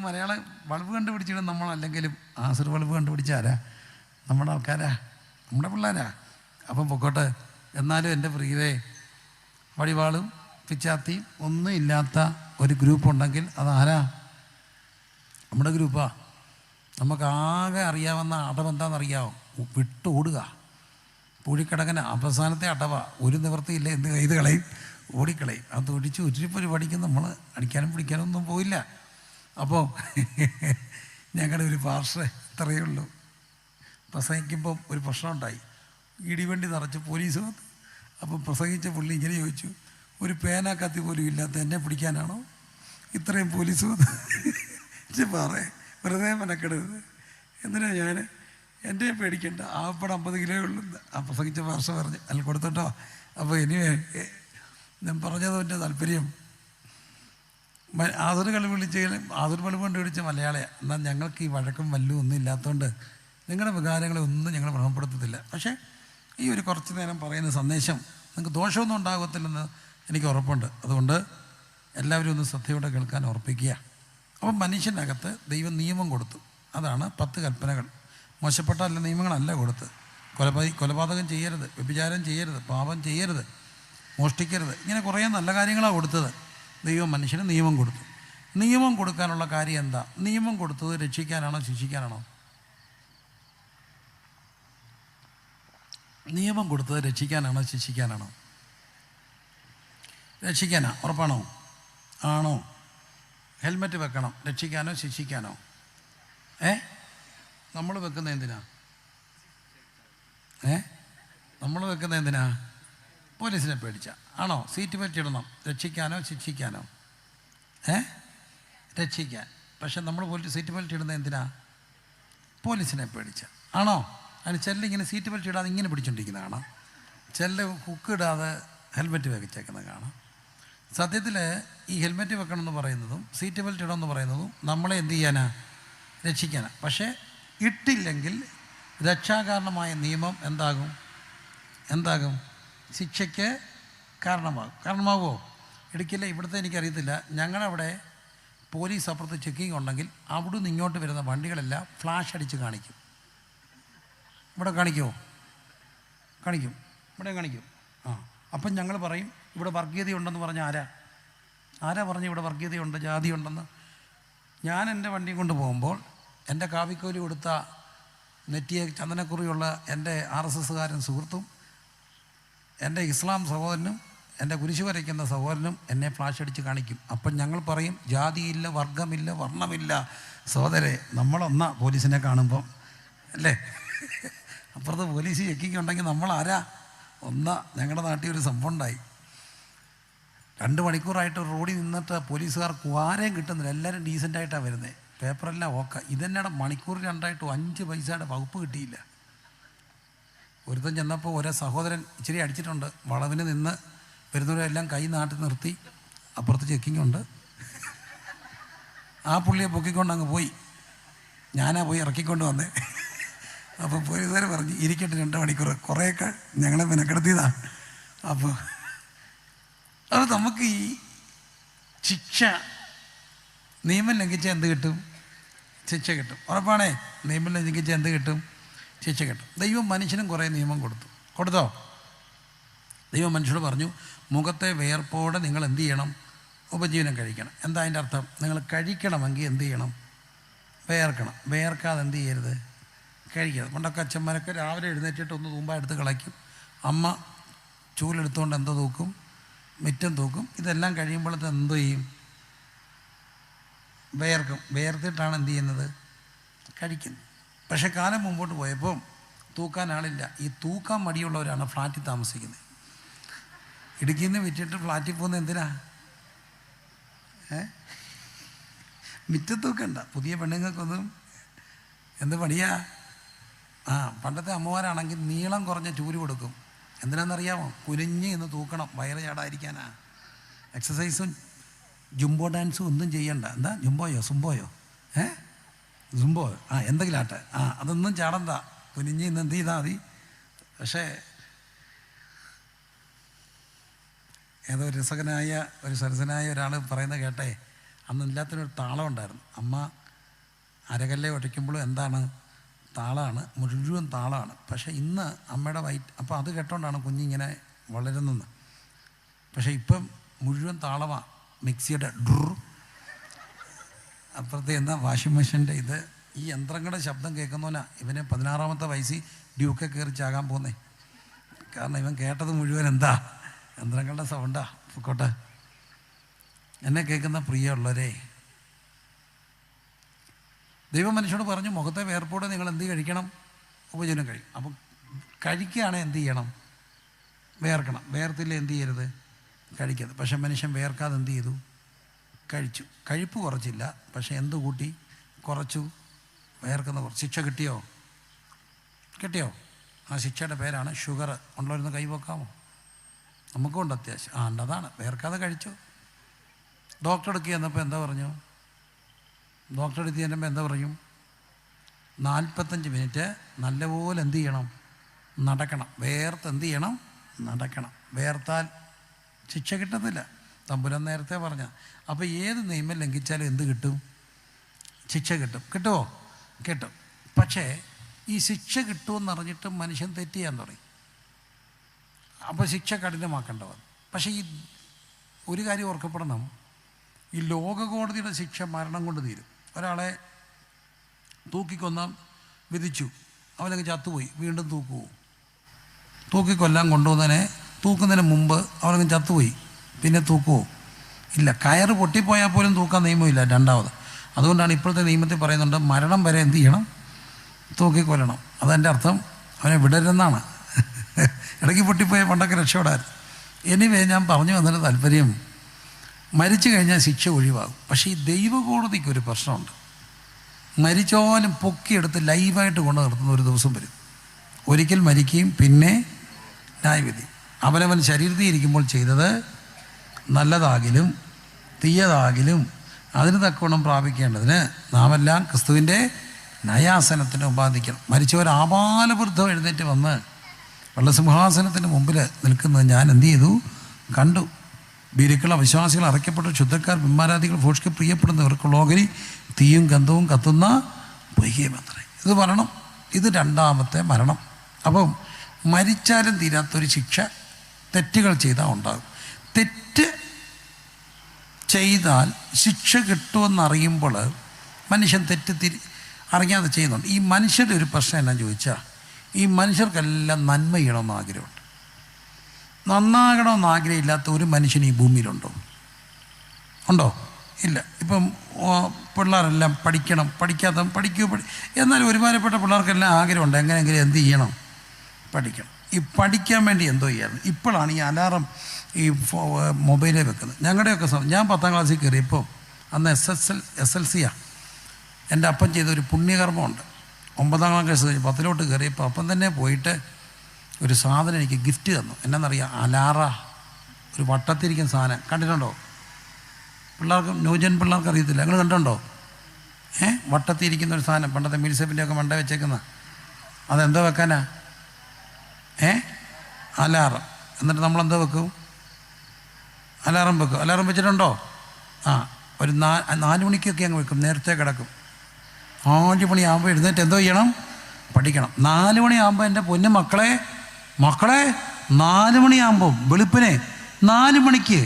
ബൾബ് കണ്ടുപിടിച്ചതും നമ്മളല്ലെങ്കിലും ആസിഡ് ബൾബ് കണ്ടുപിടിച്ച ആരാ? നമ്മുടെ ആൾക്കാരാ, നമ്മുടെ പിള്ളേരാ. അപ്പം പൊക്കോട്ടെ. എന്നാലും എൻ്റെ പ്രിയരെ, വടിവാളും പിച്ചാത്തിയും ഒന്നും ഇല്ലാത്ത ഒരു ഗ്രൂപ്പുണ്ടെങ്കിൽ അതാരാ? നമ്മുടെ ഗ്രൂപ്പാ. നമുക്കാകെ അറിയാവുന്ന അടവെന്താണെന്നറിയാമോ? വിട്ടോടുക. പൂഴിക്കിടക്കന അവസാനത്തെ അടവ. ഒരു നിവൃത്തിയില്ല, എന്ത് ചെയ്ത് കളയും? ഓടിക്കളയും. അത് ഒടിച്ച് ഉരുപ്പരിപാടിക്ക് നമ്മൾ അടിക്കാനും പിടിക്കാനും ഒന്നും പോയില്ല. അപ്പോൾ ഞങ്ങളുടെ ഒരു പാർശ്വ ഇത്രയേ ഉള്ളൂ. പ്രസംഗിക്കുമ്പം ഒരു പ്രശ്നമുണ്ടായി. ഇടിവണ്ടി നിറച്ച് പോലീസ് വന്നു. അപ്പം പ്രസംഗിച്ച പുള്ളി ഇങ്ങനെ ചോദിച്ചു, ഒരു പേന കത്തി പോലും ഇല്ലാത്ത എന്നെ പിടിക്കാനാണോ ഇത്രയും പോലീസ് വന്ന്? പറയേ, വെറുതെ മെനക്കെടരുത്. എന്തിനാ ഞാൻ എൻ്റെ പേടിക്കണ്ട, ആവപ്പെടെ 50 കിലോ ഉള്ളൂ. ആ പ്രസംഗിച്ച ഭാഷ പറഞ്ഞ് അതിൽ കൊടുത്തിട്ടോ. അപ്പോൾ ഇനി ഞാൻ പറഞ്ഞതിൻ്റെ താല്പര്യം, ആതൊരു കളി വിളിച്ചാലും ആതൊരു ബൾബ് കണ്ടുപിടിച്ച മലയാളിയാണ്. എന്നാൽ ഞങ്ങൾക്ക് ഈ വഴക്കും വല്ലും ഒന്നും ഇല്ലാത്തതുകൊണ്ട് നിങ്ങളുടെ വികാരങ്ങളെ ഒന്നും ഞങ്ങൾ ഭ്രമപ്പെടുത്തത്തില്ല. പക്ഷേ ഈ ഒരു കുറച്ച് നേരം പറയുന്ന സന്ദേശം നിങ്ങൾക്ക് ദോഷമൊന്നും ഉണ്ടാകത്തില്ലെന്ന് എനിക്ക് ഉറപ്പുണ്ട്. അതുകൊണ്ട് എല്ലാവരും ഒന്ന് ശ്രദ്ധയോടെ കേൾക്കാൻ ഉറപ്പിക്കുക. അപ്പം മനുഷ്യനകത്ത് ദൈവം നിയമം കൊടുത്തു. അതാണ് 10 കൽപ്പനകൾ. മോശപ്പെട്ട അല്ല നിയമങ്ങളല്ല കൊടുത്ത്. കൊലപാതകം ചെയ്യരുത്, വ്യഭിചാരം ചെയ്യരുത്, പാപം ചെയ്യരുത്, മോഷ്ടിക്കരുത്, ഇങ്ങനെ കുറേ നല്ല കാര്യങ്ങളാണ് കൊടുത്തത്. ദൈവം മനുഷ്യന് നിയമം കൊടുത്തു. നിയമം കൊടുക്കാനുള്ള കാര്യം എന്താ? നിയമം കൊടുത്തത് രക്ഷിക്കാനാണോ ശിക്ഷിക്കാനാണോ? നിയമം കൊടുത്തത് രക്ഷിക്കാനാണോ ശിക്ഷിക്കാനാണോ? രക്ഷിക്കാനാ. ഉറപ്പാണോ? ആണോ? ഹെൽമെറ്റ് വെക്കണം, രക്ഷിക്കാനോ ശിക്ഷിക്കാനോ? നമ്മൾ വെക്കുന്ന എന്തിനാ? നമ്മൾ വെക്കുന്ന എന്തിനാ? പോലീസിനെ പേടിച്ച ആണോ? സീറ്റ് ബെൽറ്റ് ഇടണം, രക്ഷിക്കാനോ ശിക്ഷിക്കാനോ? രക്ഷിക്കാൻ. പക്ഷെ നമ്മൾ സീറ്റ് ബെൽറ്റ് ഇടുന്നത് എന്തിനാ? പോലീസിനെ പേടിച്ച ആണോ? അതിന് ചെല്ലിങ്ങനെ സീറ്റ് ബെൽറ്റ് ഇടാതെ ഇങ്ങനെ പിടിച്ചോണ്ടിരിക്കുന്നതാണ്. ചില ഹുക്ക് ഇടാതെ ഹെൽമെറ്റ് വെച്ചേക്കുന്നത് കാണാം. സത്യത്തിൽ ഈ ഹെൽമെറ്റ് വെക്കണം എന്ന് പറയുന്നതും സീറ്റ് ബെൽറ്റ് ഇടണമെന്ന് പറയുന്നതും നമ്മളെ എന്ത് ചെയ്യാനാ? രക്ഷിക്കാനാണ്. പക്ഷേ ഇട്ടില്ലെങ്കിൽ രക്ഷാകാരണമായ നിയമം എന്താകും? ശിക്ഷയ്ക്ക് കാരണമാകുമോ? ഇടുക്കിയില്ല, ഇവിടുത്തെ എനിക്കറിയത്തില്ല. ഞങ്ങളവിടെ പോലീസ് അപ്പുറത്ത് ചെക്കിങ് ഉണ്ടെങ്കിൽ അവിടുന്ന് ഇങ്ങോട്ട് വരുന്ന വണ്ടികളെല്ലാം ഫ്ലാഷ് അടിച്ച് കാണിക്കും. ഇവിടെ കാണിക്കുമോ? കാണിക്കും, ഇവിടെ കാണിക്കും. അപ്പം ഞങ്ങൾ പറയും ഇവിടെ വർഗീയതയുണ്ടെന്ന് പറഞ്ഞാൽ ആരാ പറഞ്ഞു ഇവിടെ വർഗീയതയുണ്ട്, ജാതിയുണ്ടെന്ന്? ഞാൻ എൻ്റെ വണ്ടി കൊണ്ട് പോകുമ്പോൾ എൻ്റെ കാവിക്കോലി കൊടുത്ത നെറ്റിയെ ചന്ദനക്കുറിയുള്ള എൻ്റെ RSSകാരൻ സുഹൃത്തും എൻ്റെ ഇസ്ലാം സഹോദരനും എൻ്റെ കുരിശ് വരയ്ക്കുന്ന സഹോദരനും എന്നെ ഫ്ലാഷ് അടിച്ച് കാണിക്കും. അപ്പം ഞങ്ങൾ പറയും ജാതിയില്ല, വർഗമില്ല, വർണ്ണമില്ല സഹോദരെ, നമ്മളൊന്നാ പോലീസിനെ കാണുമ്പം അല്ലേ? അപ്പുറത്ത് പോലീസ് ചെക്കിങ് ഉണ്ടെങ്കിൽ നമ്മളാരാ? ഞങ്ങളുടെ നാട്ടിൽ ഒരു സംഭവം ഉണ്ടായി. 2 മണിക്കൂറായിട്ട് റോഡിൽ നിന്നിട്ട് പോലീസുകാർക്ക് ആരെയും കിട്ടുന്നില്ല, എല്ലാവരും ഡീസൻ്റായിട്ടാണ് വരുന്നത്, പേപ്പറെല്ലാം ഓക്കെ. ഇതെന്നാടെ മണിക്കൂറിൽ 2 5 പൈസയുടെ വകുപ്പ് കിട്ടിയില്ല. ഒരുത്തൻ ചെന്നപ്പോൾ ഒരേ സഹോദരൻ ഇച്ചിരി അടിച്ചിട്ടുണ്ട്, വളവിന് നിന്ന് വരുന്നവരെല്ലാം കൈ നാട്ടി നിർത്തി, അപ്പുറത്ത് ചെക്കിങ് ഉണ്ട്. ആ പുള്ളിയെ പൊക്കിക്കൊണ്ട് അങ്ങ് പോയി, ഞാനാ പോയി ഇറക്കിക്കൊണ്ട് വന്നേ. അപ്പോൾ പോലീസുകാർ പറഞ്ഞു ഇരിക്കട്ടെ 2 മണിക്കൂർ, കുറേയൊക്കെ ഞങ്ങളെ മെനക്കെടുത്തിയതാണ്. അപ്പോൾ അത് നമുക്ക് ഈ ശിക്ഷ, നിയമം ലംഘിച്ചാൽ എന്ത് കിട്ടും? ശിക്ഷ കിട്ടും. ഉറപ്പാണേ, നിയമം ലംഘിച്ചാൽ എന്ത് കിട്ടും? ശിക്ഷ കിട്ടും. ദൈവം മനുഷ്യനും കുറേ നിയമം കൊടുത്തോ? ദൈവം മനുഷ്യനോട് പറഞ്ഞു മുഖത്തെ വിയർപ്പോടെ നിങ്ങൾ എന്ത് ചെയ്യണം? ഉപജീവനം കഴിക്കണം. എന്താ അതിൻ്റെ അർത്ഥം? നിങ്ങൾ കഴിക്കണമെങ്കിൽ എന്ത് ചെയ്യണം? വിയർക്കണം. വിയർക്കാതെ എന്ത് ചെയ്യരുത്? കഴിക്കരുത്. പണ്ടൊക്കെ അച്ഛന്മാരൊക്കെ രാവിലെ എഴുന്നേറ്റിട്ട് ഒന്ന് തൂമ്പ എടുത്ത് കളയ്ക്കും, അമ്മ ചൂലെടുത്തുകൊണ്ട് എന്തോ തൂക്കും, മിറ്റം തൂക്കും. ഇതെല്ലാം കഴിയുമ്പോഴത്തെ എന്തു ചെയ്യും? വിയർക്കും. വിയർത്തിട്ടാണ് എന്ത് ചെയ്യുന്നത്? കഴിക്കുന്നത്. പക്ഷേ കാലം മുമ്പോട്ട് പോയപ്പോൾ തൂക്കാൻ ആളില്ല. ഈ തൂക്കാൻ മടിയുള്ളവരാണ് ഫ്ലാറ്റിൽ താമസിക്കുന്നത്. ഇടുക്കിയിൽ നിന്ന് വിറ്റിട്ട് ഫ്ലാറ്റിൽ പോകുന്നത് എന്തിനാ? മിറ്റം തൂക്കണ്ട. പുതിയ പെണ്ണുങ്ങൾക്കൊന്നും എന്ത് പണിയാ? പണ്ടത്തെ അമ്മമാരാണെങ്കിൽ നീളം കുറഞ്ഞ ചൂല് കൊടുക്കും. എന്തിനാണെന്നറിയാമോ? കുനിഞ്ഞ് ഇന്ന് തൂക്കണം, വയറ് ചാടാതിരിക്കാനാ. എക്സസൈസും ജുംബോ ഡാൻസും ഒന്നും ചെയ്യണ്ട. എന്താ ജുംബോയോ സുംബോയോ സുംബോ എന്തെങ്കിലും ആട്ടെ, അതൊന്നും ചാടണ്ട, കുനിഞ്ഞ് ഇന്ന് എന്ത് ചെയ്താൽ മതി. പക്ഷേ ഏതോ രസകനായ ഒരു സരസനായ ഒരാൾ പറയുന്നത് കേട്ടേ, അന്ന് എല്ലാത്തിനൊരു താളം ഉണ്ടായിരുന്നു. അമ്മ അരകല്ലെ ഒറ്റയ്ക്കുമ്പോഴും എന്താണ്? താളമാണ്, മുഴുവൻ താളമാണ്. പക്ഷേ ഇന്ന് അമ്മയുടെ വയറ്റ്, അപ്പോൾ അത് കേട്ടോണ്ടാണ് കുഞ്ഞിങ്ങനെ വളരുന്നത്. പക്ഷേ ഇപ്പം മുഴുവൻ താളമാണ്. മിക്സിയുടെ ഡ്രൂ, അപ്പുറത്തെ എന്താ വാഷിംഗ് മെഷീൻ്റെ ഇത്, ഈ യന്ത്രങ്ങളുടെ ശബ്ദം കേൾക്കുന്നവനാ ഇവന് 16ാമത്തെ വയസ്സിൽ ഡ്യൂക്കെ കയറി ചാകാൻ പോകുന്നേ. കാരണം ഇവൻ കേട്ടത് മുഴുവൻ എന്താ? യന്ത്രങ്ങളുടെ സൗണ്ടാ. പൊക്കോട്ടെ. എന്നെ കേൾക്കുന്ന പ്രിയമുള്ളവരെ, ദൈവം മനുഷ്യനോട് പറഞ്ഞു മുഖത്തെ വിയർപ്പോടെ നിങ്ങൾ എന്ത് കഴിക്കണം? ഉപജീവനം കഴിക്കും. അപ്പം കഴിക്കുകയാണെങ്കിൽ എന്ത് ചെയ്യണം? വിയർക്കണം. വിയർത്തില്ല എന്ത് ചെയ്യരുത്? കഴിക്കരുത്. പക്ഷെ മനുഷ്യൻ വിയർക്കാതെ എന്ത് ചെയ്തു? കഴിച്ചു. കഴിപ്പ് കുറച്ചില്ല, പക്ഷെ എന്ത് കൂട്ടി? കുറച്ചു. വിയർക്കുന്ന കുറച്ച്. ശിക്ഷ കിട്ടിയോ? ആ ശിക്ഷയുടെ പേരാണ് ഷുഗർ. ഉള്ളവരുന്ന് കൈവെക്കാമോ? നമുക്കുണ്ട് അത്യാവശ്യം. ഉണ്ട്. അതാണ് വിയർക്കാതെ കഴിച്ചു. ഡോക്ടർ എടുക്കുക എന്നപ്പോൾ എന്താ പറഞ്ഞു? ഡോക്ടർ എടുത്ത് ചെല്ലുമ്പോൾ എന്താ പറയും? 45 മിനിറ്റ് നല്ലപോലെ എന്ത് ചെയ്യണം? നടക്കണം. വേർത്ത് എന്ത് ചെയ്യണം? നടക്കണം. വേർത്താൽ ശിക്ഷ കിട്ടത്തില്ല. തമ്പുരാൻ നേരത്തെ പറഞ്ഞ. അപ്പോൾ ഏത് നിയമം ലംഘിച്ചാലും എന്ത് കിട്ടും? ശിക്ഷ കിട്ടും. കിട്ടുമോ? കിട്ടും. പക്ഷേ ഈ ശിക്ഷ കിട്ടുമെന്ന് അറിഞ്ഞിട്ട് മനുഷ്യൻ തെറ്റ് ചെയ്യാൻ തുടങ്ങി. അപ്പോൾ ശിക്ഷ കഠിനമാക്കേണ്ടവർ. പക്ഷേ ഈ ഒരു കാര്യം ഓർക്കപ്പെടണം, ഈ ലോക കോടതിയുടെ ശിക്ഷ മരണം കൊണ്ട് തീരും. ഒരാളെ തൂക്കിക്കൊന്നാൻ വിധിച്ചു, അവനങ്ങ് ചത്തുപോയി, വീണ്ടും തൂക്കുമോ? തൂക്കിക്കൊല്ലാൻ കൊണ്ടുവന്നതിനെ തൂക്കുന്നതിന് മുമ്പ് അവനങ്ങ് ചത്തുപോയി, പിന്നെ തൂക്കുമോ? ഇല്ല. കയറ് പൊട്ടിപ്പോയാൽ പോലും തൂക്കാൻ നിയമമില്ല രണ്ടാമത്. അതുകൊണ്ടാണ് ഇപ്പോഴത്തെ നിയമത്തിൽ പറയുന്നുണ്ട് മരണം വരെ എന്ത് ചെയ്യണം? തൂക്കിക്കൊല്ലണം. അതെൻ്റെ അർത്ഥം അവനെ വിടരുതെന്നാണ്. ഇടയ്ക്ക് പൊട്ടിപ്പോയ പണ്ടൊക്കെ രക്ഷപ്പെടായിരുന്നു. എനിവേ, ഞാൻ പറഞ്ഞു വന്നതിൻ്റെ താല്പര്യം, മരിച്ചു കഴിഞ്ഞാൽ ശിക്ഷ ഒഴിവാകും. പക്ഷേ ഈ ദൈവകോടതിക്കൊരു പ്രശ്നമുണ്ട്. മരിച്ചാലും പൊക്കിയെടുത്ത് ലൈവായിട്ട് കൊണ്ട് നിർത്തുന്ന ഒരു ദിവസം വരും. ഒരിക്കൽ മരിക്കുകയും പിന്നെ ന്യായവിധി. അവനവൻ ശരീരത്തിൽ ഇരിക്കുമ്പോൾ ചെയ്തത് നല്ലതാകിലും തീയതാകിലും അതിന് തക്കവണ്ണം പ്രാപിക്കേണ്ടതിന് നാം എല്ലാം ക്രിസ്തുവിൻ്റെ ന്യായാസനത്തിന് ഉപാദിക്കണം. മരിച്ചവർ ആപാലവൃദ്ധം എഴുന്നേറ്റ് വന്ന് വെള്ളസിംഹാസനത്തിന് മുമ്പിൽ നിൽക്കുന്നത് ഞാൻ എന്ത് ചെയ്തു? കണ്ടു. ബീരുക്കൾ അവിശ്വാസികൾ അറയ്ക്കപ്പെട്ടു, ശുദ്ധക്കാർ ബിംബാരാധികൾ ഭോഷിക്ക് പ്രിയപ്പെടുന്നവർക്കുള്ള ഓഹരി തീയും ഗന്ധവും കത്തുന്ന പൊയ്കയും അത്രേ. ഇത് മരണം, ഇത് രണ്ടാമത്തെ മരണം. അപ്പം മരിച്ചാലും തീരാത്തൊരു ശിക്ഷ തെറ്റുകൾ ചെയ്താൽ ഉണ്ടാകും. തെറ്റ് ചെയ്താൽ ശിക്ഷ കിട്ടുമെന്നറിയുമ്പോൾ മനുഷ്യൻ അറിയാതെ ചെയ്യുന്നുണ്ട്. ഈ മനുഷ്യരുടെ ഒരു പ്രശ്നം എന്നാന്ന് ചോദിച്ചാൽ, ഈ മനുഷ്യർക്കെല്ലാം നന്മ ചെയ്യണമെന്ന് ആഗ്രഹമുണ്ട്. നന്നാകണമെന്ന് ആഗ്രഹമില്ലാത്ത ഒരു മനുഷ്യൻ ഈ ഭൂമിയിലുണ്ടോ? ഉണ്ടോ? ഇല്ല. ഇപ്പം പിള്ളേരെല്ലാം പഠിക്കണം, എന്നാലും ഒരുമാതിരിപ്പെട്ട പിള്ളേർക്കെല്ലാം ആഗ്രഹമുണ്ട് എങ്ങനെയെങ്കിലും എന്ത് ചെയ്യണം? പഠിക്കണം. ഈ പഠിക്കാൻ വേണ്ടി എന്തോ ചെയ്യണം. ഇപ്പോഴാണ് ഈ അലാറം ഈ മൊബൈലിൽ വെക്കുന്നത്. ഞങ്ങളുടെയൊക്കെ ഞാൻ 10ാം ക്ലാസ്സിൽ കയറിയപ്പോൾ അന്ന് SSLC എൻ്റെ അപ്പൻ ചെയ്തൊരു പുണ്യകർമ്മമുണ്ട്. 9ാം ക്ലാസ് കഴിഞ്ഞ് 10ലോട്ട് കയറിയപ്പോൾ അപ്പം തന്നെ പോയിട്ട് ഒരു സാധനം എനിക്ക് ഗിഫ്റ്റ് തന്നു. എന്നാന്നറിയാം? അലാറ, ഒരു വട്ടത്തിരിക്കുന്ന സാധനം. കണ്ടിട്ടുണ്ടോ? പിള്ളേർക്ക്, ന്യൂജൻ പിള്ളേർക്ക് അറിയത്തില്ല. നിങ്ങൾ കണ്ടിട്ടുണ്ടോ? വട്ടത്തിരിക്കുന്ന ഒരു സാധനം, പണ്ടത്തെ മിൽസെപ്പിൻ്റെ ഒക്കെ മണ്ട വെച്ചേക്കുന്ന. അതെന്തോ വെക്കാനാ? അലാറം. എന്നിട്ട് നമ്മളെന്തോ വെക്കും? അലാറം വെക്കും. അലാറം വെച്ചിട്ടുണ്ടോ? ഒരു 4 മണിക്കൊക്കെ അങ്ങ് വെക്കും. നേരത്തെ കിടക്കും. 5 മണിയാകുമ്പോൾ എഴുന്നേറ്റ് എന്തോ ചെയ്യണം? പഠിക്കണം. 4 മണിയാകുമ്പോൾ എൻ്റെ പൊന്നു മക്കളെ 4 മണിയാകുമ്പോൾ വെളുപ്പിനെ 4 മണിക്ക്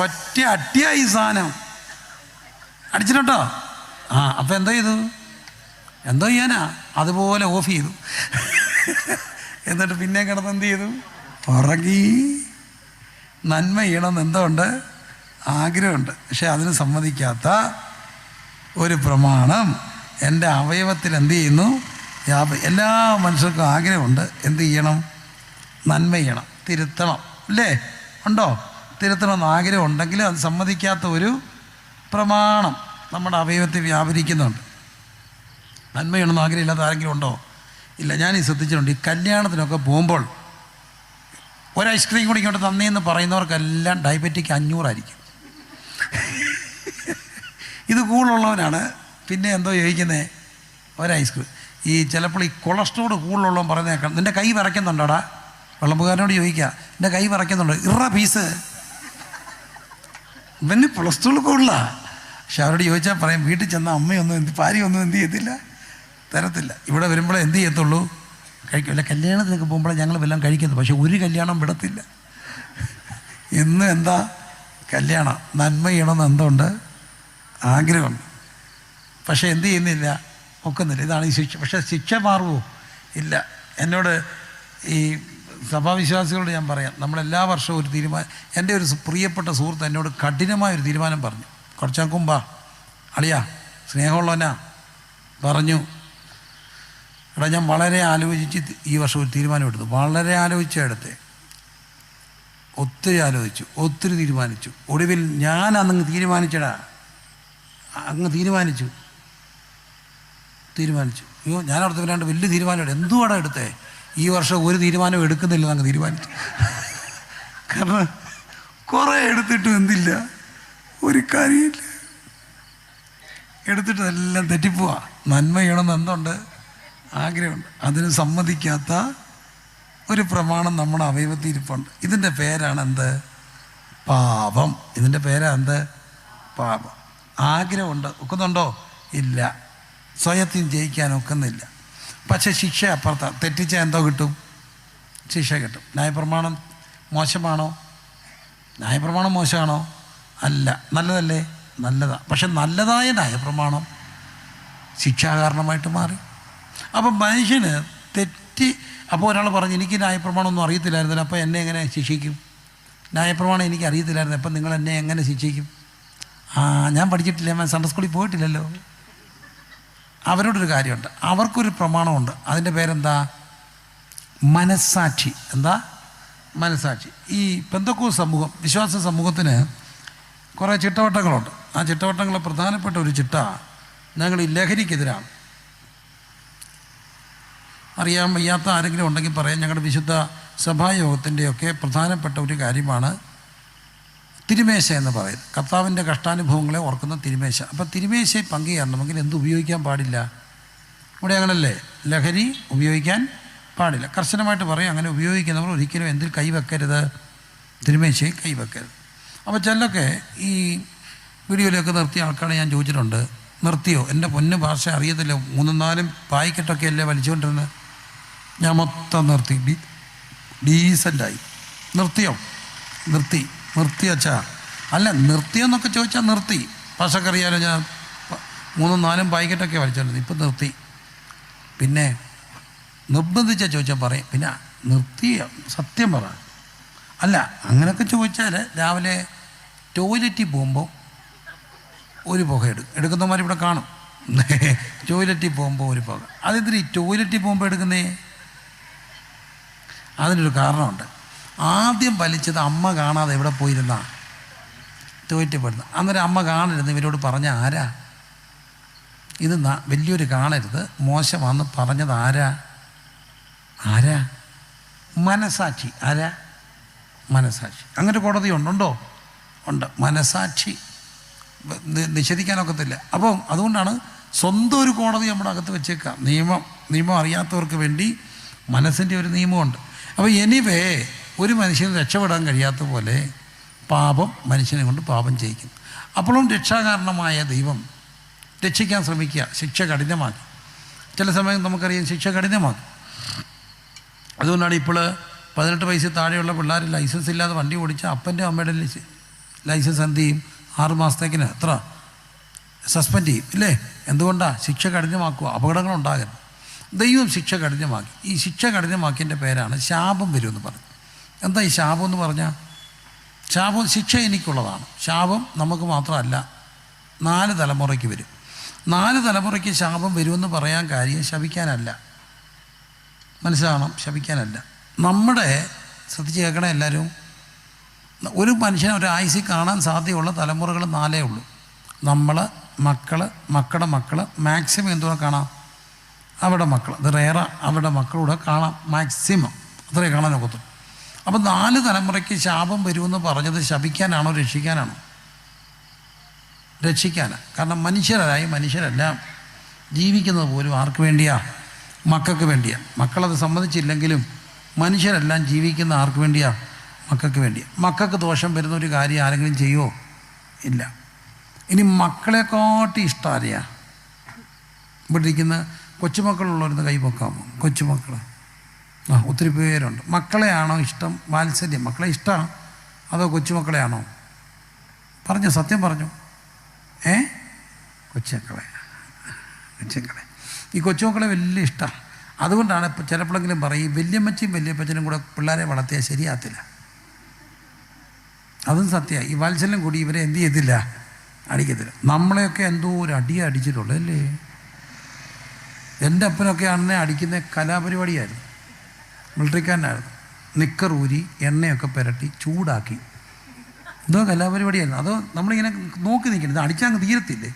ഒറ്റ അട്ടിയായി സാധനം അടിച്ചിട്ടോ. അപ്പം എന്തോ ചെയ്തു? എന്തോ ചെയ്യാനാ? അതുപോലെ ഓഫ് ചെയ്തു. എന്നിട്ട് പിന്നെ കിടന്ന് എന്ത് ചെയ്തു? ഉറങ്ങി. നന്മ ചെയ്യണമെന്ന് എന്തോ ഉണ്ട്? ആഗ്രഹമുണ്ട്. പക്ഷെ അതിന് സമ്മതിക്കാത്ത ഒരു പ്രമാണം എൻ്റെ അവയവത്തിൽ എന്ത് ചെയ്യുന്നു? എല്ലാ മനുഷ്യർക്കും ആഗ്രഹമുണ്ട്. എന്ത് ചെയ്യണം? നന്മ ചെയ്യണം, തിരുത്തണം. അല്ലേ? ഉണ്ടോ? തിരുത്തണമെന്ന് ആഗ്രഹം ഉണ്ടെങ്കിൽ അത് സമ്മതിക്കാത്ത ഒരു പ്രമാണം നമ്മുടെ അവയവത്തിൽ വ്യാപരിക്കുന്നുണ്ട്. നന്മ ചെയ്യണമെന്ന് ആഗ്രഹമില്ലാത്ത ആരെങ്കിലും ഉണ്ടോ? ഇല്ല. ഞാൻ ഈ ശ്രദ്ധിച്ചിട്ടുണ്ട്. ഈ കല്യാണത്തിനൊക്കെ പോകുമ്പോൾ ഒരു ഐസ്ക്രീം കൂടി ഇങ്ങോട്ട് തന്നേന്ന് പറയുന്നവർക്കെല്ലാം ഡയബറ്റിക് 500 ആയിരിക്കും. ഇത് കൂടുതലുള്ളവനാണ് പിന്നെ എന്തോ ചോദിക്കുന്നത്? ഒരു ഐസ്ക്രീം. ഈ ചിലപ്പോൾ ഈ കൊളസ്ട്രോൾ കൂടുതലുള്ളവൻ പറയുന്നേക്കാം, നിൻ്റെ കൈ വിറയ്ക്കുന്നുണ്ടോടാ? വിളമ്പുകാരനോട് ചോദിക്കുക, എൻ്റെ കൈ വിറയ്ക്കുന്നുണ്ടോ? പീസ് ഇവന് കൊളസ്ട്രോൾ കൂടുതലാണ്. പക്ഷെ അവരോട് ചോദിച്ചാൽ പറയും, വീട്ടിൽ ചെന്ന അമ്മയൊന്നും ഭാര്യയൊന്നും എന്ത് ചെയ്യത്തില്ല, തരത്തില്ല. ഇവിടെ വരുമ്പോഴേ എന്ത് ചെയ്യത്തുള്ളൂ? കഴിക്കില്ല. കല്യാണത്തിനൊക്കെ പോകുമ്പോഴേ ഞങ്ങൾ വല്ലതും കഴിക്കുന്നത്. പക്ഷെ ഒരു കല്യാണം വിടത്തില്ല. ഇന്ന് എന്താ കല്യാണം? നന്മ ചെയ്യണമെന്ന് എന്തുണ്ട്? ആഗ്രഹമുണ്ട്. പക്ഷെ എന്ത് ചെയ്യുന്നില്ല? ഒക്കുന്നില്ല. ഇതാണ് ഈ ശിക്ഷ. പക്ഷെ ശിക്ഷ മാറുമോ? ഇല്ല. എന്നോട് ഈ സഭാവിശ്വാസികളോട് ഞാൻ പറയാം, നമ്മളെല്ലാ വർഷവും ഒരു തീരുമാനം, എൻ്റെ ഒരു പ്രിയപ്പെട്ട സുഹൃത്ത് എന്നോട് കഠിനമായൊരു തീരുമാനം പറഞ്ഞു. കുറച്ചാൽ മുമ്പാ അളിയാ സ്നേഹമുള്ളവനാ പറഞ്ഞു, എടാ ഞാൻ വളരെ ആലോചിച്ച് ഈ വർഷം ഒരു തീരുമാനം എടുത്തു. വളരെ ആലോചിച്ചെടുത്തേ, ഒത്തിരി ആലോചിച്ചു, ഒത്തിരി തീരുമാനിച്ചു. ഒടുവിൽ ഞാൻ അന്നങ്ങ് തീരുമാനിച്ചടാ, അങ്ങ് തീരുമാനിച്ചു. അയ്യോ ഞാൻ അവിടുത്തെ വരാണ്ട് വലിയ തീരുമാനം എന്തുവാടാ എടുത്തേ? ഈ വർഷം ഒരു തീരുമാനം എടുക്കുന്നില്ല അങ്ങ് തീരുമാനിച്ചു. കാരണം കുറേ എടുത്തിട്ടും എന്തില്ല, ഒരു കാര്യമില്ല. എടുത്തിട്ട് എല്ലാം തെറ്റിപ്പോവാ. നന്മ ചെയ്യണമെന്ന് എന്തുണ്ട്? ആഗ്രഹമുണ്ട്. അതിന് സമ്മതിക്കാത്ത ഒരു പ്രമാണം നമ്മുടെ അവയവത്തിൽ ഇരിപ്പുണ്ട്. ഇതിൻ്റെ പേരാണ് എന്ത്? പാപം. ഇതിൻ്റെ പേരാ എന്ത്? പാപം. ആഗ്രഹമുണ്ട്, ഒക്കുന്നുണ്ടോ? ഇല്ല. സ്വയത്തിൽ ജയിക്കാൻ ഒക്കുന്നില്ല. പക്ഷെ ശിക്ഷ അപ്പുറത്താണ്. തെറ്റിച്ചാൽ എന്തോ കിട്ടും? ശിക്ഷ കിട്ടും. ന്യായപ്രമാണം മോശമാണോ? ന്യായപ്രമാണം മോശമാണോ? അല്ല. നല്ലതല്ലേ? നല്ലതാണ്. പക്ഷെ നല്ലതായ ന്യായപ്രമാണം ശിക്ഷാകാരണമായിട്ട് മാറി. അപ്പം മനുഷ്യന് തെറ്റി. അപ്പോൾ ഒരാൾ പറഞ്ഞു, എനിക്ക് ന്യായപ്രമാണമൊന്നും അറിയത്തില്ലായിരുന്നല്ലോ, അപ്പോൾ എന്നെ എങ്ങനെ ശിക്ഷിക്കും? ന്യായപ്രമാണം എനിക്ക് അറിയത്തില്ലായിരുന്നു, അപ്പം നിങ്ങൾ എന്നെ എങ്ങനെ ശിക്ഷിക്കും? ഞാൻ പഠിച്ചിട്ടില്ല, ഞാൻ സൺഡേ സ്കൂളിൽ പോയിട്ടില്ലല്ലോ. അവരോടൊരു കാര്യമുണ്ട്, അവർക്കൊരു പ്രമാണമുണ്ട്. അതിൻ്റെ പേരെന്താ? മനസ്സാക്ഷി. എന്താ? മനസ്സാക്ഷി. ഈ പെന്തക്കോസ്ത് സമൂഹം, വിശ്വാസ സമൂഹത്തിന് കുറേ ചിട്ടവട്ടങ്ങളുണ്ട്. ആ ചിട്ടവട്ടങ്ങളിൽ പ്രധാനപ്പെട്ട ഒരു ചിട്ട, ഞങ്ങൾ ഈ ലഹരിക്കെതിരാണ്. അറിയാൻ വയ്യാത്ത ആരെങ്കിലും ഉണ്ടെങ്കിൽ പറയാം. ഞങ്ങളുടെ വിശുദ്ധ സഭായോഗത്തിൻ്റെയൊക്കെ പ്രധാനപ്പെട്ട ഒരു കാര്യമാണ് തിരുമേശ എന്ന് പറയുന്നത്. കർത്താവിൻ്റെ കഷ്ടാനുഭവങ്ങളെ ഓർക്കുന്ന തിരുമേശ. അപ്പോൾ തിരുമേശയെ പങ്കുചേരണമെങ്കിൽ എന്ത് ഉപയോഗിക്കാൻ പാടില്ല? ഇവിടെ അങ്ങനല്ലേ, ലഹരി ഉപയോഗിക്കാൻ പാടില്ല. കർശനമായിട്ട് പറയും, അങ്ങനെ ഉപയോഗിക്കുന്നവർ ഒരിക്കലും എന്തിൽ കൈവെക്കരുത്? തിരുമേശയിൽ കൈവെക്കരുത്. അപ്പോൾ ചിലരൊക്കെ ഈ വീഡിയോയിലൊക്കെ നിർത്തിയ ആൾക്കാരെ ഞാൻ ചോദിച്ചിട്ടുണ്ട്, നിർത്തിയോ? എൻ്റെ പൊന്നു ഭാഷ അറിയത്തില്ല, 3-4 പായ്ക്കറ്റൊക്കെ അല്ലേ വലിച്ചുകൊണ്ടിരുന്നത്. ഞാൻ മൊത്തം നിർത്തി, ഡീസൻ്റായി. നിർത്തിയോ? നിർത്തി അച്ഛാ. അല്ല, നിർത്തിയെന്നൊക്കെ ചോദിച്ചാൽ നിർത്തി. ഭാഷക്കറിയാലോ, ഞാൻ 3-4 പായ്ക്കറ്റൊക്കെ വലിച്ചോണ്ടിരുന്നത്, ഇപ്പം നിർത്തി. പിന്നെ നിർബന്ധിച്ചാൽ ചോദിച്ചാൽ പറയും, പിന്നെ നിർത്തിയ സത്യം പറ. അല്ല, അങ്ങനെയൊക്കെ ചോദിച്ചാൽ രാവിലെ ടോയ്ലറ്റിൽ പോകുമ്പോൾ ഒരു പുക എടുക്കുന്നവന്മാർ ഇവിടെ കാണും. ടോയ്ലറ്റിൽ പോകുമ്പോൾ ഒരു പുക. അതെന്തിനാ ഈ ടോയ്ലറ്റിൽ പോകുമ്പോൾ എടുക്കുന്നേ? അതിനൊരു കാരണമുണ്ട്. ആദ്യം വലിച്ചത് അമ്മ കാണാതെ എവിടെ പോയിരുന്ന ടോയ്ലറ്റിൽ പോയിരുന്ന. അന്നേരം അമ്മ കാണരുത് ഇവരോട് പറഞ്ഞ ആരാ? ഇത് വലിയൊരു കാണരുത്, മോശമാണെന്ന് പറഞ്ഞത് ആരാ? മനസാക്ഷി. ആരാ? മനസാക്ഷി. അങ്ങനെ കോടതി ഉണ്ടോ? ഉണ്ട്. മനസാക്ഷി നിഷേധിക്കാനൊക്കത്തില്ല. അപ്പം അതുകൊണ്ടാണ് സ്വന്തം ഒരു കോടതി നമ്മുടെ അകത്ത് വെച്ചേക്കാം. നിയമം അറിയാത്തവർക്ക് വേണ്ടി മനസ്സിൻ്റെ ഒരു നിയമമുണ്ട്. അപ്പോൾ എനിവേ, ഒരു മനുഷ്യന് രക്ഷപ്പെടാൻ കഴിയാത്ത പോലെ പാപം മനുഷ്യനെ കൊണ്ട് പാപം ചെയ്യിക്കും. അപ്പോഴും രക്ഷാകാരണമായ ദൈവം രക്ഷിക്കാൻ ശ്രമിക്കുക, ശിക്ഷ കഠിനമാക്കി. ചില സമയം നമുക്കറിയാം ശിക്ഷ കഠിനമാക്കി. അതുകൊണ്ടാണ് ഇപ്പോൾ 18 വയസ്സിൽ താഴെയുള്ള പിള്ളേർ ലൈസൻസ് ഇല്ലാതെ വണ്ടി ഓടിച്ചാൽ അപ്പൻ്റെ അമ്മയുടെ ലൈസൻസ് എന്ത് ചെയ്യും? 6 മാസത്തേക്കിന് എത്ര സസ്പെൻഡ് ചെയ്യും, ഇല്ലേ? എന്തുകൊണ്ടാണ്? ശിക്ഷ കഠിനമാക്കുക, അപകടങ്ങളുണ്ടാകരുത്. ദൈവം ശിക്ഷ കഠിനമാക്കി. ഈ ശിക്ഷ കഠിനമാക്കിയതിൻ്റെ പേരാണ് ശാപം വരുമെന്ന് പറഞ്ഞു. എന്താ ഈ ശാപം എന്ന് പറഞ്ഞാൽ? ശിക്ഷ എനിക്കുള്ളതാണ്. ശാപം നമുക്ക് മാത്രമല്ല, 4 തലമുറയ്ക്ക് വരും. 4 തലമുറയ്ക്ക് ശാപം വരുമെന്ന് പറയാൻ കാര്യം ശപിക്കാനല്ല, മനസ്സിലാവണം, ശപിക്കാനല്ല. നമ്മുടെ ശ്രദ്ധിച്ച് കേൾക്കണേ എല്ലാവരും. ഒരു മനുഷ്യനെ ഒരു ആയുസ്സിൽ കാണാൻ സാധ്യതയുള്ള തലമുറകൾ 4 ഉള്ളൂ. നമ്മൾ, മക്കളുടെ മക്കൾ, മാക്സിമം എന്തോടെ കാണാം? അവിടെ മക്കൾ. ഇത് റേറ, അവിടെ മക്കളൂടെ കാണാം, മാക്സിമം അത്രേ കാണാൻ ഒക്കത്തുള്ളൂ. അപ്പം 4 തലമുറയ്ക്ക് ശാപം വരുമെന്ന് പറഞ്ഞത് ശപിക്കാനാണോ രക്ഷിക്കാനാണോ? രക്ഷിക്കാനാണ്. കാരണം മനുഷ്യരെല്ലാം ജീവിക്കുന്നത് പോലും ആർക്ക് വേണ്ടിയാ? മക്കൾക്ക് വേണ്ടിയാ. മക്കളത് സമ്മതിച്ചില്ലെങ്കിലും മനുഷ്യരെല്ലാം ജീവിക്കുന്ന ആർക്ക് വേണ്ടിയാ? മക്കൾക്ക് വേണ്ടിയാ. മക്കൾക്ക് ദോഷം വരുന്ന ഒരു കാര്യം ആരെങ്കിലും ചെയ്യുമോ? ഇല്ല. ഇനി മക്കളെക്കാട്ടി ഇഷ്ടം ആരെയാ? ഇവിടെ ഇരിക്കുന്ന കൊച്ചുമക്കളുള്ളവരുന്ന് കൈ പൊക്കാമോ? കൊച്ചുമക്കൾ ഒത്തിരി പേരുണ്ട്. മക്കളെയാണോ ഇഷ്ടം? വാത്സല്യം മക്കളെ ഇഷ്ടമാണ് അതോ കൊച്ചുമക്കളെയാണോ? പറഞ്ഞു, സത്യം പറഞ്ഞു. കൊച്ചുമക്കളെ. ഈ കൊച്ചുമക്കളെ വലിയ ഇഷ്ടമാണ്. അതുകൊണ്ടാണ് ഇപ്പോൾ ചിലപ്പോഴെങ്കിലും പറയും, വല്യമ്മച്ചിയും വല്യപ്പച്ചനും കൂടെ പിള്ളേരെ വളർത്തിയാൽ ശരിയാകത്തില്ല. അതും സത്യമാണ്. ഈ വാത്സല്യം കൂടി ഇവരെ എന്ത് ചെയ്തില്ല? അടിക്കത്തില്ല. നമ്മളെയൊക്കെ എന്തോ ഒരു അടിച്ചിട്ടുള്ളൂ അല്ലേ? എൻ്റെ അപ്പനൊക്കെ അണ്ണനെ അടിക്കുന്ന കലാപരിപാടിയായിരുന്നു. മിലിറ്ററിക്കാരനായിരുന്നു. നിക്കറൂരി എണ്ണയൊക്കെ പുരട്ടി ചൂടാക്കി, എന്തോ കലാപരിപാടിയായിരുന്നു. അതോ നമ്മളിങ്ങനെ നോക്കി നിൽക്കണം, ഇത് അടിച്ചാൽ അങ്ങ് തീരത്തില്ലേ?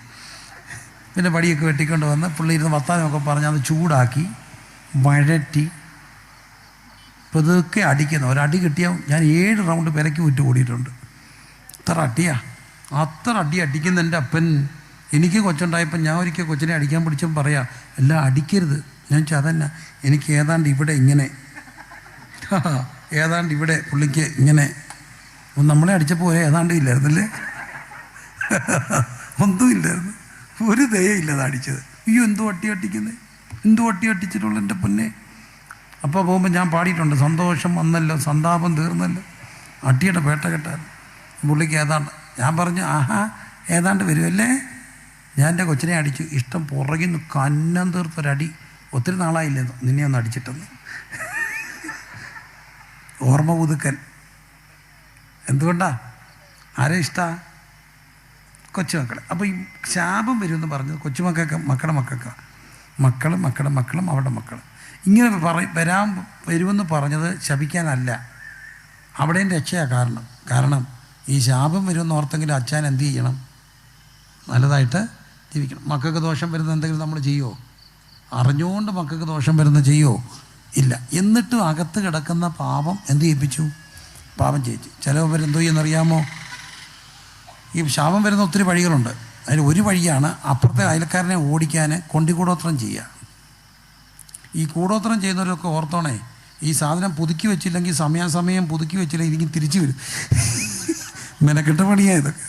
പിന്നെ പടിയൊക്കെ വെട്ടിക്കൊണ്ട് വന്ന് പുള്ളി ഇരുന്ന് വർത്താനമൊക്കെ പറഞ്ഞ് അത് ചൂടാക്കി വഴറ്റി പതുക്കെ അടിക്കുന്ന. ഒരടി കിട്ടിയാൽ ഞാൻ 7 റൗണ്ട് പെരക്കി വിറ്റ് ഓടിയിട്ടുണ്ട്. അത്ര അടി അടിക്കുന്ന എൻ്റെ അപ്പൻ. എനിക്ക് കൊച്ചുണ്ടായപ്പോൾ ഞാൻ ഒരിക്കൽ കൊച്ചിനെ അടിക്കാൻ പിടിച്ചപ്പോൾ പറയാം, എല്ലാം അടിക്കരുത്. ഞാൻ വെച്ചാൽ അതന്നെ, എനിക്ക് ഏതാണ്ട് ഇവിടെ ഇങ്ങനെ, ഏതാണ്ട് ഇവിടെ പുള്ളിക്ക് ഇങ്ങനെ. നമ്മളെ അടിച്ചപ്പോൾ ഏതാണ്ട് ഇല്ലായിരുന്നല്ലേ? ഒന്നുമില്ലായിരുന്നു, ഒരു ദയയില്ലത് അടിച്ചത്. അയ്യോ എന്തോ അട്ടി അട്ടിച്ചിട്ടുള്ളൂ എൻ്റെ പൊന്നെ. അപ്പോൾ പോകുമ്പോൾ ഞാൻ പാടിയിട്ടുണ്ട്, സന്തോഷം വന്നല്ലോ സന്താപം തീർന്നല്ലോ, അട്ടിയുടെ പേട്ട കെട്ടാൻ. പുള്ളിക്ക് ഏതാണ്ട്. ഞാൻ പറഞ്ഞു, ആഹാ ഏതാണ്ട് വരുമല്ലേ. ഞാൻ എൻ്റെ കൊച്ചിനെ അടിച്ചു. ഇഷ്ടം പുറകിൽ നിന്ന് കന്നം തീർത്തൊരടി. ഒത്തിരി നാളായില്ലെന്ന് നിന്നെ ഒന്ന് അടിച്ചിട്ടെന്ന്. ഓർമ്മ പുതുക്കൽ. എന്തുകൊണ്ടാ? ആരെ ഇഷ്ടമാണ്? കൊച്ചുമക്കളെ. അപ്പോൾ ഈ ശാപം വരുമെന്ന് പറഞ്ഞത് കൊച്ചുമക്കൾക്ക്, മക്കളും അവരുടെ മക്കൾ. ഇങ്ങനെ വരുമെന്ന് പറഞ്ഞത് ശപിക്കാനല്ല, അവിടെയും രക്ഷയാണ്. കാരണം ഈ ശാപം വരുമെന്ന് ഓർത്തെങ്കിലും അച്ഛൻ എന്ത് ചെയ്യണം? നല്ലതായിട്ട് ജീവിക്കണം. മക്കൾക്ക് ദോഷം വരുന്ന എന്തെങ്കിലും നമ്മൾ ചെയ്യുമോ? അറിഞ്ഞുകൊണ്ട് മക്കൾക്ക് ദോഷം വരുന്ന ചെയ്യോ? ഇല്ല. എന്നിട്ടും അകത്ത് കിടക്കുന്ന പാപം എന്ത് ചെയ്യിപ്പിച്ചു? പാപം ചെയ്യിച്ചു. ചിലവരെന്തോ ചെയ്യുന്നറിയാമോ? ഈ ശാപം വരുന്ന ഒത്തിരി വഴികളുണ്ട്. അതിൽ ഒരു വഴിയാണ് അപ്പുറത്തെ അയൽക്കാരനെ ഓടിക്കാൻ കൊണ്ടിക്കൂടോത്രം ചെയ്യുക. ഈ കൂടോത്രം ചെയ്യുന്നവരൊക്കെ ഓർത്തോണേ, ഈ സാധനം പുതുക്കി വെച്ചില്ലെങ്കിൽ സമയാസമയം പുതുക്കി വെച്ചില്ലെങ്കിൽ എനിക്ക് തിരിച്ചു വരും. മെനക്കെട്ട പണിയാണ് ഇതൊക്കെ.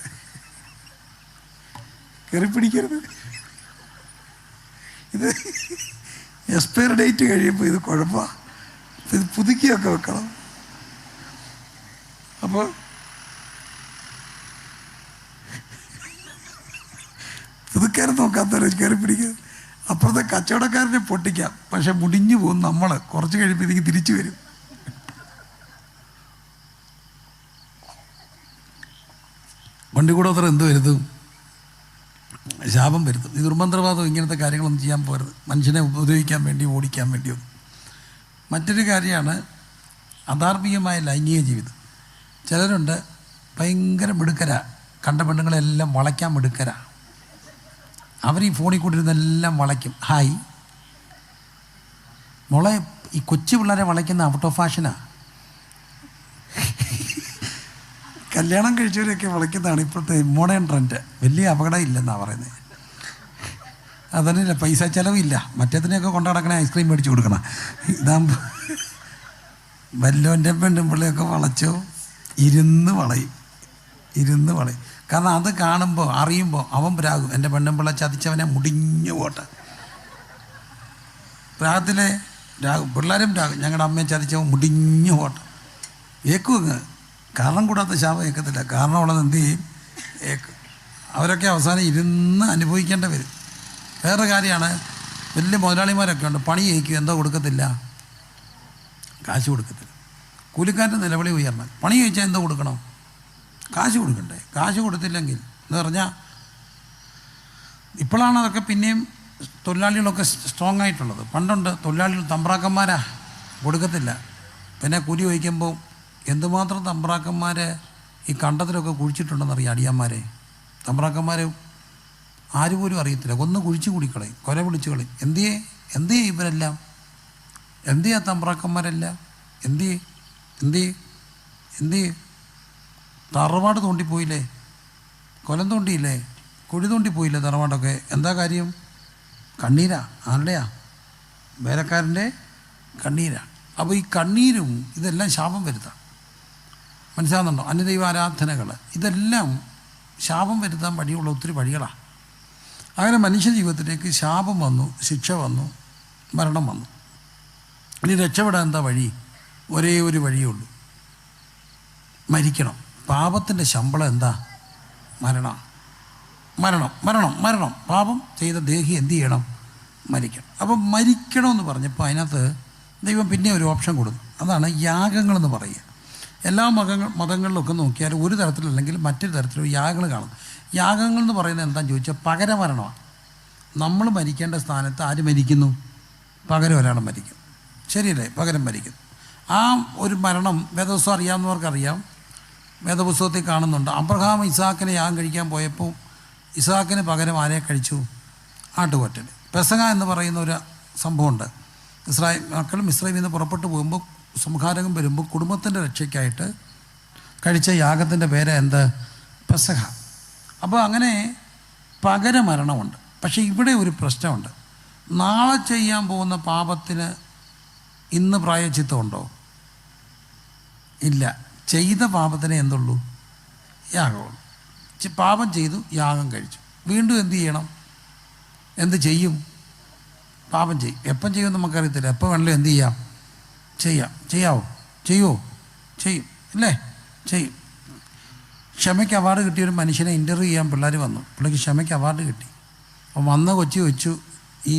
കയറി പിടിക്കരുത്. ഇത് എക്സ്പയർ ഡേറ്റ് കഴിയുമ്പോൾ ഇത് കുഴപ്പമാണ്. ഇത് പുതുക്കിയൊക്കെ വെക്കണം. അപ്പോൾ പുതുക്കാരെ നോക്കാത്തവരെ കയറി പിടിക്കുക. അപ്പുറത്തെ കച്ചവടക്കാരനെ പൊട്ടിക്കാം, പക്ഷെ മുടിഞ്ഞു പോകും. നമ്മൾ കുറച്ച് കഴിയുമ്പോൾ ഇതിക്ക് തിരിച്ചു വരും. വണ്ടിക്കൂടോത്രം എന്ത് വരുത്തും? ശാപം വരുത്തും. ഈ ദുർമന്ത്രവാദം ഇങ്ങനത്തെ കാര്യങ്ങളൊന്നും ചെയ്യാൻ പോകരുത്. മനുഷ്യനെ ഉപദ്രവിക്കാൻ വേണ്ടി, ഓടിക്കാൻ വേണ്ടിയൊന്നും. മറ്റൊരു കാര്യമാണ് അധാർമികമായ ലൈംഗിക ജീവിതം. ചിലരുണ്ട് ഭയങ്കര മിടുക്കര, കണ്ട പെണ്ണുങ്ങളെല്ലാം വളയ്ക്കാൻ മിടുക്കര. അവർ ഈ ഫോണിൽ കൂട്ടിരുന്നെല്ലാം വളയ്ക്കും. ഹായ് മോളെ, ഈ കൊച്ചു പിള്ളേരെ വളയ്ക്കുന്ന ഔട്ട് ഓഫ് ഫാഷനാണ്. കല്യാണം കഴിച്ചവരെയൊക്കെ വളയ്ക്കുന്നതാണ് ഇപ്പോഴത്തെ മോഡേൺ ട്രെൻഡ്. വലിയ അപകടം ഇല്ലെന്നാണ് പറയുന്നത്. അതല്ല, പൈസ ചിലവില്ല. മറ്റേതിനെയൊക്കെ കൊണ്ടു നടക്കണേ ഐസ്ക്രീം മേടിച്ച് കൊടുക്കണം. ഇതാകുമ്പോൾ വല്ലോൻ്റെ പെണ്ണും പിള്ളയൊക്കെ വളച്ചോ, ഇരുന്ന് വളയും. കാരണം അത് കാണുമ്പോൾ അറിയുമ്പോൾ അവൻ പ്രാകും. എൻ്റെ പെണ്ണും പിള്ള ചതിച്ചവനെ മുടിഞ്ഞു പോട്ടെ. പ്രാകത്തിലെ രാഗും, പിള്ളേരും രാഗും. ഞങ്ങളുടെ അമ്മയെ ചതിച്ചവൻ മുടിഞ്ഞു പോട്ടെ. ഏക്കുവങ്ങ്. കാരണം കൂടാത്ത ശാപം ഏക്കത്തില്ല. കാരണം ഉള്ളത് എന്ത് ചെയ്യും? ഏക്കും. അവരൊക്കെ അവസാനം ഇരുന്ന് അനുഭവിക്കേണ്ടി വരും. വേറെ കാര്യമാണ്, വലിയ മുതലാളിമാരൊക്കെ ഉണ്ട്, പണി ചെയ്യിക്കും, എന്തോ കൊടുക്കത്തില്ല, കാശ് കൊടുക്കത്തില്ല. കൂലിക്കാരൻ്റെ നിലവിളി ഉയർന്നാൽ പണി ചോദിച്ചാൽ എന്തോ കൊടുക്കണം? കാശ് കൊടുക്കണ്ടേ? കാശ് കൊടുത്തില്ലെങ്കിൽ എന്ന് പറഞ്ഞാൽ ഇപ്പോഴാണ് അതൊക്കെ പിന്നെയും തൊഴിലാളികളൊക്കെ സ്ട്രോങ് ആയിട്ടുള്ളത്. പണ്ടുണ്ട് തൊഴിലാളികൾ തമ്പ്രാക്കന്മാരാ, കൊടുക്കത്തില്ല. പിന്നെ കൂലി വഹിക്കുമ്പോൾ എന്തുമാത്രം തമ്പ്രാക്കന്മാർ ഈ കണ്ടത്തിലൊക്കെ കുഴിച്ചിട്ടുണ്ടെന്നറിയാം. അടിയന്മാരെ തമ്പ്രാക്കന്മാർ ആരുപോലും അറിയത്തില്ല. ഒന്ന് കുഴിച്ച് കുടിക്കളയും, കൊല വിളിച്ച് കളയും. എന്തിയേ ഇവരെല്ലാം? എന്തിയാ തമ്പ്രാക്കന്മാരെല്ലാം? എന്തിയേ തറവാട് തോണ്ടിപ്പോയില്ലേ? കൊലം തോണ്ടിയില്ലേ? കുഴി തോണ്ടിപ്പോയില്ലേ തറവാടൊക്കെ? എന്താ കാര്യം? കണ്ണീരാ. ആരുടെയാ? വേലക്കാരൻ്റെ കണ്ണീരാ. അപ്പോൾ ഈ കണ്ണീരും ഇതെല്ലാം ശാപം വരുത്താം. മനസ്സിലാകുന്നുണ്ടോ? അന്യദൈവ ആരാധനകൾ ഇതെല്ലാം ശാപം വരുത്താൻ വഴിയുള്ള ഒത്തിരി വഴികളാണ്. അങ്ങനെ മനുഷ്യ ജീവിതത്തിലേക്ക് ശാപം വന്നു, ശിക്ഷ വന്നു, മരണം വന്നു. ഇനി രക്ഷപ്പെടാൻ എന്താ വഴി? ഒരേ ഒരു വഴിയേ ഉള്ളൂ, മരിക്കണം. പാപത്തിൻ്റെ ശമ്പളം എന്താ? മരണം. പാപം ചെയ്ത ദേഹി എന്ത് ചെയ്യണം? മരിക്കണം. അപ്പം മരിക്കണമെന്ന് പറഞ്ഞപ്പോൾ അതിനകത്ത് ദൈവം പിന്നെ ഒരു ഓപ്ഷൻ കൊടുത്തു. അതാണ് യാഗങ്ങളെന്ന് പറയുക. എല്ലാ മതങ്ങളിലൊക്കെ നോക്കിയാൽ ഒരു തരത്തിലല്ലെങ്കിൽ മറ്റൊരു തരത്തിലും യാഗങ്ങൾ കാണും. യാഗങ്ങൾ എന്ന് പറയുന്നത് എന്താണെന്ന് ചോദിച്ചാൽ പകരമരണമാണ്. നമ്മൾ മരിക്കേണ്ട സ്ഥാനത്ത് ആര് മരിക്കുന്നു? പകരം ഒരാൾ മരിക്കും. ശരിയല്ലേ? പകരം മരിക്കുന്നു. ആ ഒരു മരണം വേദപുസ്തകം അറിയാവുന്നവർക്കറിയാം. വേദപുസ്തകത്തിൽ കാണുന്നുണ്ട്. അബ്രഹാം ഇസാക്കിനെ യാഗം കഴിക്കാൻ പോയപ്പോൾ ഇസാക്കിന് പകരം ആരെ കഴിച്ചു? ആട്ടുകൊറ്റൻ. പെസഹ എന്ന് പറയുന്ന ഒരു സംഭവമുണ്ട്. മക്കളും ഇസ്രായേലിൽ നിന്ന് പുറപ്പെട്ടു പോകുമ്പോൾ സംഹാരകം വരുമ്പോൾ കുടുംബത്തിൻ്റെ രക്ഷയ്ക്കായിട്ട് കഴിച്ച യാഗത്തിൻ്റെ പേര് എന്ത്? പെസഹ. അപ്പോൾ അങ്ങനെ പകരമരണമുണ്ട്. പക്ഷേ ഇവിടെ ഒരു പ്രശ്നമുണ്ട്. നാളെ ചെയ്യാൻ പോകുന്ന പാപത്തിന് ഇന്ന് പ്രായശ്ചിത്തമുണ്ടോ? ഇല്ല. ചെയ്ത പാപത്തിന് എന്തുള്ളൂ? യാഗമുള്ളൂ. പാപം ചെയ്തു, യാഗം കഴിച്ചു, വീണ്ടും എന്ത് ചെയ്യണം? എന്ത് ചെയ്യും? പാപം ചെയ്യും. എപ്പം ചെയ്യുമെന്ന് നമുക്കറിയത്തില്ല. എപ്പോൾ വേണമെങ്കിലും എന്ത് ചെയ്യാമോ? ചെയ്യുമോ? ചെയ്യും അല്ലേ? ചെയ്യും. ക്ഷമയ്ക്ക് അവാർഡ് കിട്ടിയൊരു മനുഷ്യനെ ഇൻ്റർവ്യൂ ചെയ്യാൻ പിള്ളേർ വന്നു. പിള്ളേർക്ക് ക്ഷമയ്ക്ക് അവാർഡ് കിട്ടി. അപ്പോൾ വന്ന കൊച്ചി വെച്ചു. ഈ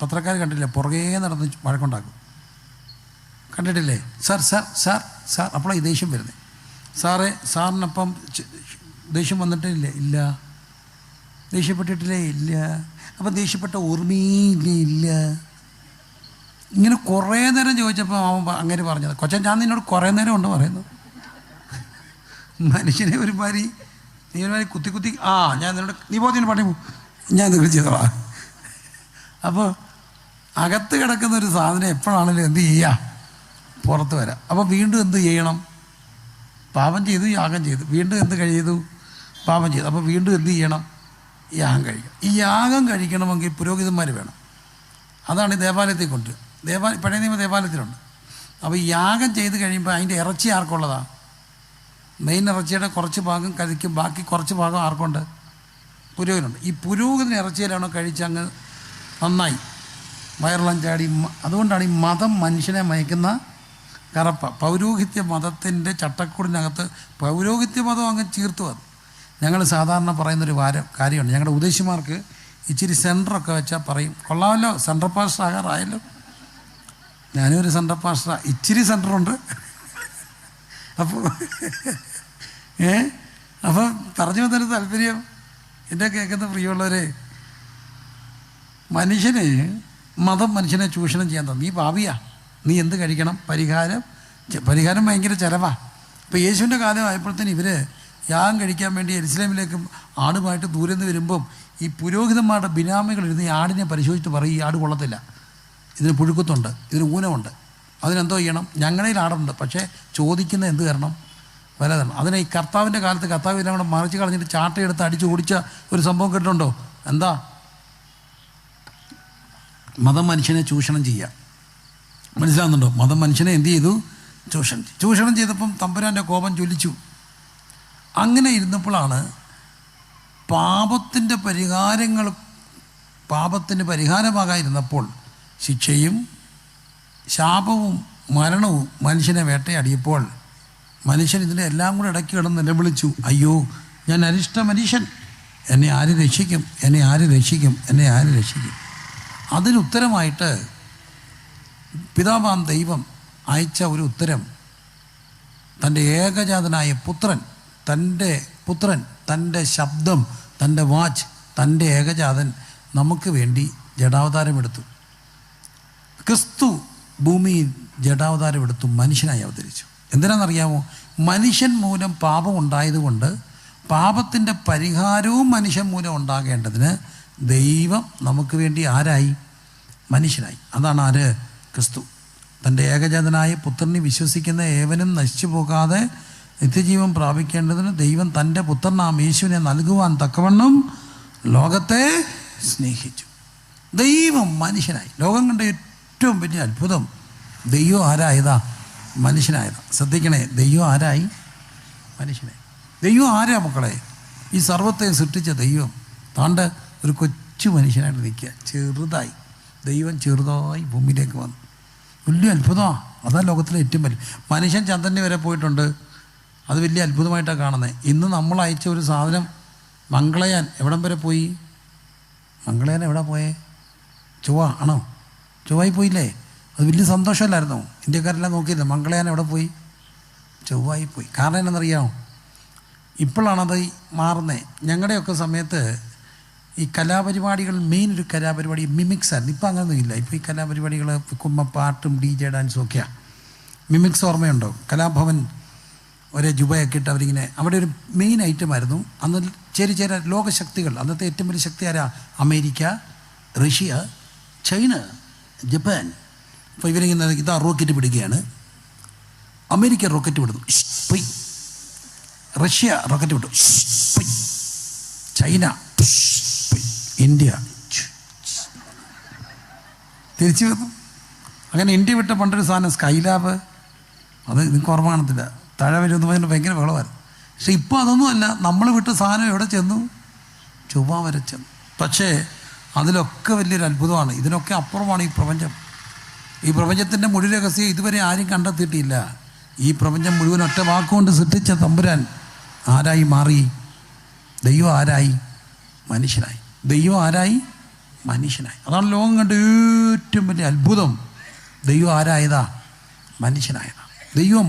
പത്രക്കാർ കണ്ടില്ലേ, പുറകേ നടന്ന് വഴക്കുണ്ടാക്കും. കണ്ടിട്ടില്ലേ? സാർ. അപ്പോഴാണ് ഈ ദേഷ്യം വരുന്നത്. സാറിനപ്പം ദേഷ്യം വന്നിട്ടില്ലേ? ഇല്ല. ദേഷ്യപ്പെട്ടിട്ടില്ലേ? ഇല്ല. അപ്പം ദേഷ്യപ്പെട്ട ഓർമ്മയില്ലേ? ഇല്ല. ഇങ്ങനെ കുറേ നേരം ചോദിച്ചപ്പോൾ അവൻ അങ്ങനെ പറഞ്ഞത്, കൊച്ചൻ ഞാൻ നിന്നോട് കുറേ നേരം ഉണ്ട് പറയുന്നു. മനുഷ്യനെ ഒരുമാതിരി കുത്തി ഞാൻ നിന്നോട് നീ പോകുന്നതിന് പാട്ടി ഞാൻ നിങ്ങൾ ചെയ്തോളാം. അപ്പോൾ അകത്ത് കിടക്കുന്ന ഒരു സാധനം എപ്പോഴാണെങ്കിലും എന്ത് ചെയ്യുക, പുറത്ത് വരാം. അപ്പോൾ വീണ്ടും എന്ത് ചെയ്യണം? പാപം ചെയ്തു, യാഗം ചെയ്തു. വീണ്ടും എന്ത് ചെയ്തു? പാപം ചെയ്തു. അപ്പോൾ വീണ്ടും എന്ത് ചെയ്യണം? യാഗം കഴിക്കണം. ഈ യാഗം കഴിക്കണമെങ്കിൽ പുരോഹിതന്മാർ വേണം. അതാണ് ഈ ദേവാലയത്തിൽ കൊണ്ട് പഴയ നിയമ ദേവാലയത്തിലുണ്ട്. അപ്പോൾ ഈ യാഗം ചെയ്ത് കഴിയുമ്പോൾ അതിൻ്റെ ഇറച്ചി ആർക്കുള്ളതാണ്? മെയിൻ ഇറച്ചിയുടെ കുറച്ച് ഭാഗം കഴിക്കും, ബാക്കി കുറച്ച് ഭാഗം ആർക്കുണ്ട്? പുരോഹിതനുണ്ട്. ഈ പുരോഹിതൻ ഇറച്ചിയിലാണോ കഴിച്ചങ്ങ് നന്നായി വയറെല്ലാം ചാടി. അതുകൊണ്ടാണ് ഈ മതം മനുഷ്യനെ മയക്കുന്ന കറപ്പ. പൗരോഹിത്യ മതത്തിൻ്റെ ചട്ടക്കൂടിനകത്ത് പൗരോഹിത്യ മതം അങ്ങ് ചീർത്തു വന്നു. ഞങ്ങൾ സാധാരണ പറയുന്നൊരു കാര്യമുണ്ട്. ഞങ്ങളുടെ ഉദ്ദേശിമാർക്ക് ഇച്ചിരി സെൻറ്ററൊക്കെ വെച്ചാൽ പറയും, കൊള്ളാമല്ലോ സെൻട്രൽ പാസ്റ്റർ ആകാറായല്ലോ. ഞാനും ഒരു സെൻട്രൽ പാസ്റ്റർ, ഇച്ചിരി സെൻറ്ററുണ്ട്. അപ്പോൾ അപ്പം പറഞ്ഞു വന്നൊരു താല്പര്യം എൻ്റെ കേൾക്കുന്ന പ്രിയമുള്ളവരെ, മതം മനുഷ്യനെ ചൂഷണം ചെയ്യാൻ തന്നെ. നീ പാപിയാ, നീ എന്ത് കഴിക്കണം? പരിഹാരം ഭയങ്കര ചിലവാണ്. ഇപ്പോൾ യേശുവിൻ്റെ കാലമായപ്പോഴത്തേന് ഇവർ യാഗം കഴിക്കാൻ വേണ്ടി യെരുശലേമിലേക്ക് ആടുമായിട്ട് ദൂരെ നിന്ന് വരുമ്പം ഈ പുരോഹിതന്മാരുടെ ബിനാമികളിരുന്ന് ഈ ആടിനെ പരിശോധിച്ചിട്ട് പറയും, ഈ ആട് കൊള്ളത്തില്ല, ഇതിന് പുഴുക്കത്തുണ്ട്, ഇതിന് ഊനമുണ്ട്, അതിനെന്തോ ചെയ്യണം? ഞങ്ങളുടെ ആടുണ്ട്, പക്ഷേ ചോദിക്കുന്ന എന്ത് തരണം? വില തരണം. അതിനെ ഈ കർത്താവിൻ്റെ കാലത്ത് കർത്താവ് എല്ലാം കൂടെ മറിച്ച് കളഞ്ഞിട്ട് ചാട്ടയെടുത്ത് അടിച്ച് ഓടിച്ച ഒരു സംഭവം കേട്ടിട്ടുണ്ടോ? എന്താ? മതം മനുഷ്യനെ ചൂഷണം ചെയ്യുക. മനസ്സിലാകുന്നുണ്ടോ? മതം മനുഷ്യനെ എന്ത് ചെയ്തു? ചൂഷണം ചെയ്തപ്പം തമ്പുരാൻ്റെ കോപം ജ്വലിച്ചു. അങ്ങനെ ഇരുന്നപ്പോഴാണ് പാപത്തിന് പരിഹാരമാകാതിരുന്നപ്പോൾ ശിക്ഷയും ശാപവും മരണവും മനുഷ്യനെ വേട്ടയാടിയപ്പോൾ മനുഷ്യൻ ഇതിൻ്റെ എല്ലാം കൂടെ ഇടയ്ക്ക് കിടന്ന് നിലവിളിച്ചു, അയ്യോ ഞാൻ അരിഷ്ട മനുഷ്യൻ, എന്നെ ആര് രക്ഷിക്കും, എന്നെ ആര് രക്ഷിക്കും, എന്നെ ആര് രക്ഷിക്കും? അതിനുത്തരമായിട്ട് പിതാവാം ദൈവം അയച്ച ഒരു ഉത്തരം, തൻ്റെ ഏകജാതനായ പുത്രൻ, തൻ്റെ ശബ്ദം, തൻ്റെ വാച്ച്, തൻ്റെ ഏകജാതൻ നമുക്ക് വേണ്ടി ജഡാവതാരമെടുത്തു. ക്രിസ്തു ഭൂമിയിൽ ജഡാവതാരമെടുത്തു മനുഷ്യനായി അവതരിച്ചു. എന്തിനാണെന്നറിയാമോ? മനുഷ്യൻ മൂലം പാപം ഉണ്ടായതുകൊണ്ട് പാപത്തിൻ്റെ പരിഹാരവും മനുഷ്യൻ മൂലം ഉണ്ടാകേണ്ടതിന് ദൈവം നമുക്ക് വേണ്ടി ആരായി? മനുഷ്യനായി. അതാണ് ആര്? ക്രിസ്തു. തൻ്റെ ഏകജാതനായ പുത്രനെ വിശ്വസിക്കുന്ന ഏവനും നശിച്ചു പോകാതെ നിത്യജീവൻ പ്രാപിക്കേണ്ടതിന് ദൈവം തൻ്റെ പുത്രനാം യേശുവിനെ നൽകുവാൻ തക്കവണ്ണം ലോകത്തെ സ്നേഹിച്ചു. ദൈവം മനുഷ്യനായി. ലോകം കണ്ട ഏറ്റവും വലിയ അത്ഭുതം, ദൈവം ആരായതാ? മനുഷ്യനായതാ. ശ്രദ്ധിക്കണേ, ദൈവം ആരായി? മനുഷ്യനായി. ദൈവം ആരാ മക്കളെ? ഈ സർവത്തെ സൃഷ്ടിച്ച ദൈവം താണ്ട് ഒരു കൊച്ചു മനുഷ്യനായിട്ട് നിൽക്കുക, ചെറുതായി. ദൈവം ചെറുതായി ഭൂമിയിലേക്ക് വന്നു. വലിയ അത്ഭുതമാണ്. അതാണ് ലോകത്തിലെ ഏറ്റവും വലിയ. മനുഷ്യൻ ചന്ദ്രന് വരെ പോയിട്ടുണ്ട്, അത് വലിയ അത്ഭുതമായിട്ടാണ് കാണുന്നത്. ഇന്ന് നമ്മൾ അയച്ച ഒരു സാധനം മംഗളയാൻ എവിടം വരെ പോയി? മംഗളയാൻ എവിടെ പോയേ? ചൊവ്വ ആണോ? ചൊവ്വായി പോയില്ലേ? അത് വലിയ സന്തോഷമല്ലായിരുന്നോ? ഇന്ത്യക്കാരെല്ലാം നോക്കിയില്ല, മംഗളയാൻ എവിടെ പോയി? ചൊവ്വായി പോയി. കാരണം എന്നറിയാമോ? ഇപ്പോഴാണത് മാറുന്നത്. ഞങ്ങളുടെയൊക്കെ സമയത്ത് ഈ കലാപരിപാടികൾ, മെയിൻ ഒരു കലാപരിപാടി മിമിക്സ് ആയിരുന്നു. ഇപ്പം അങ്ങനെയൊന്നും ഇല്ല. ഇപ്പോൾ ഈ കലാപരിപാടികൾ പാട്ടും DJ ഡാൻസും ഒക്കെയാണ്. മിമിക്സ് ഓർമ്മയുണ്ടോ? കലാഭവൻ ഒരേ ജുബയൊക്കെ ഇട്ട് അവരിങ്ങനെ, അവിടെ ഒരു മെയിൻ ഐറ്റമായിരുന്നു അന്ന്. ചെറിയ ലോകശക്തികൾ, അന്നത്തെ ഏറ്റവും വലിയ ശക്തി ആരാ? America, Russia, China, Japan. അപ്പോൾ ഇവരിങ്ങനെ ഇതാ റോക്കറ്റ് പിടിക്കുകയാണ്. അമേരിക്ക റോക്കറ്റ് വിടുന്നു, പൊയ്. റഷ്യ റോക്കറ്റ് വിട്ടു, പൊയ്. ചൈന, പൊയ്. ഇന്ത്യ തിരിച്ചു വന്നു. അങ്ങനെ ഇന്ത്യ വിട്ട പണ്ടൊരു സാധനം സ്കൈലാബ്, അത് നിങ്ങൾക്ക് ഓർമ്മ കാണത്തില്ല, താഴെ വരുമെന്ന് പറഞ്ഞാൽ ഭയങ്കര ബഹളമായിരുന്നു. പക്ഷെ ഇപ്പോൾ അതൊന്നുമല്ല. നമ്മൾ വിട്ട സാധനം എവിടെ ചെന്നു? ചൊവ്വ വരെ ചെന്നു. പക്ഷേ അതിലൊക്കെ വലിയൊരു അത്ഭുതമാണ്. ഇതിനൊക്കെ അപ്പുറമാണ് ഈ പ്രപഞ്ചം. ഈ പ്രപഞ്ചത്തിൻ്റെ മുഴുവൻ രഹസ്യം ഇതുവരെ ആരും കണ്ടെത്തിയിട്ടില്ല. ഈ പ്രപഞ്ചം മുഴുവൻ ഒറ്റ വാക്കുകൊണ്ട് സൃഷ്ടിച്ച തമ്പുരാൻ ആരായി മാറി? ദൈവം ആരായി? മനുഷ്യനായി. ദൈവം ആരായി? മനുഷ്യനായി. അതാണ് ലോകം കണ്ട ഏറ്റവും വലിയ അത്ഭുതം. ദൈവം ആരായതാ? മനുഷ്യനായതാ. ദൈവം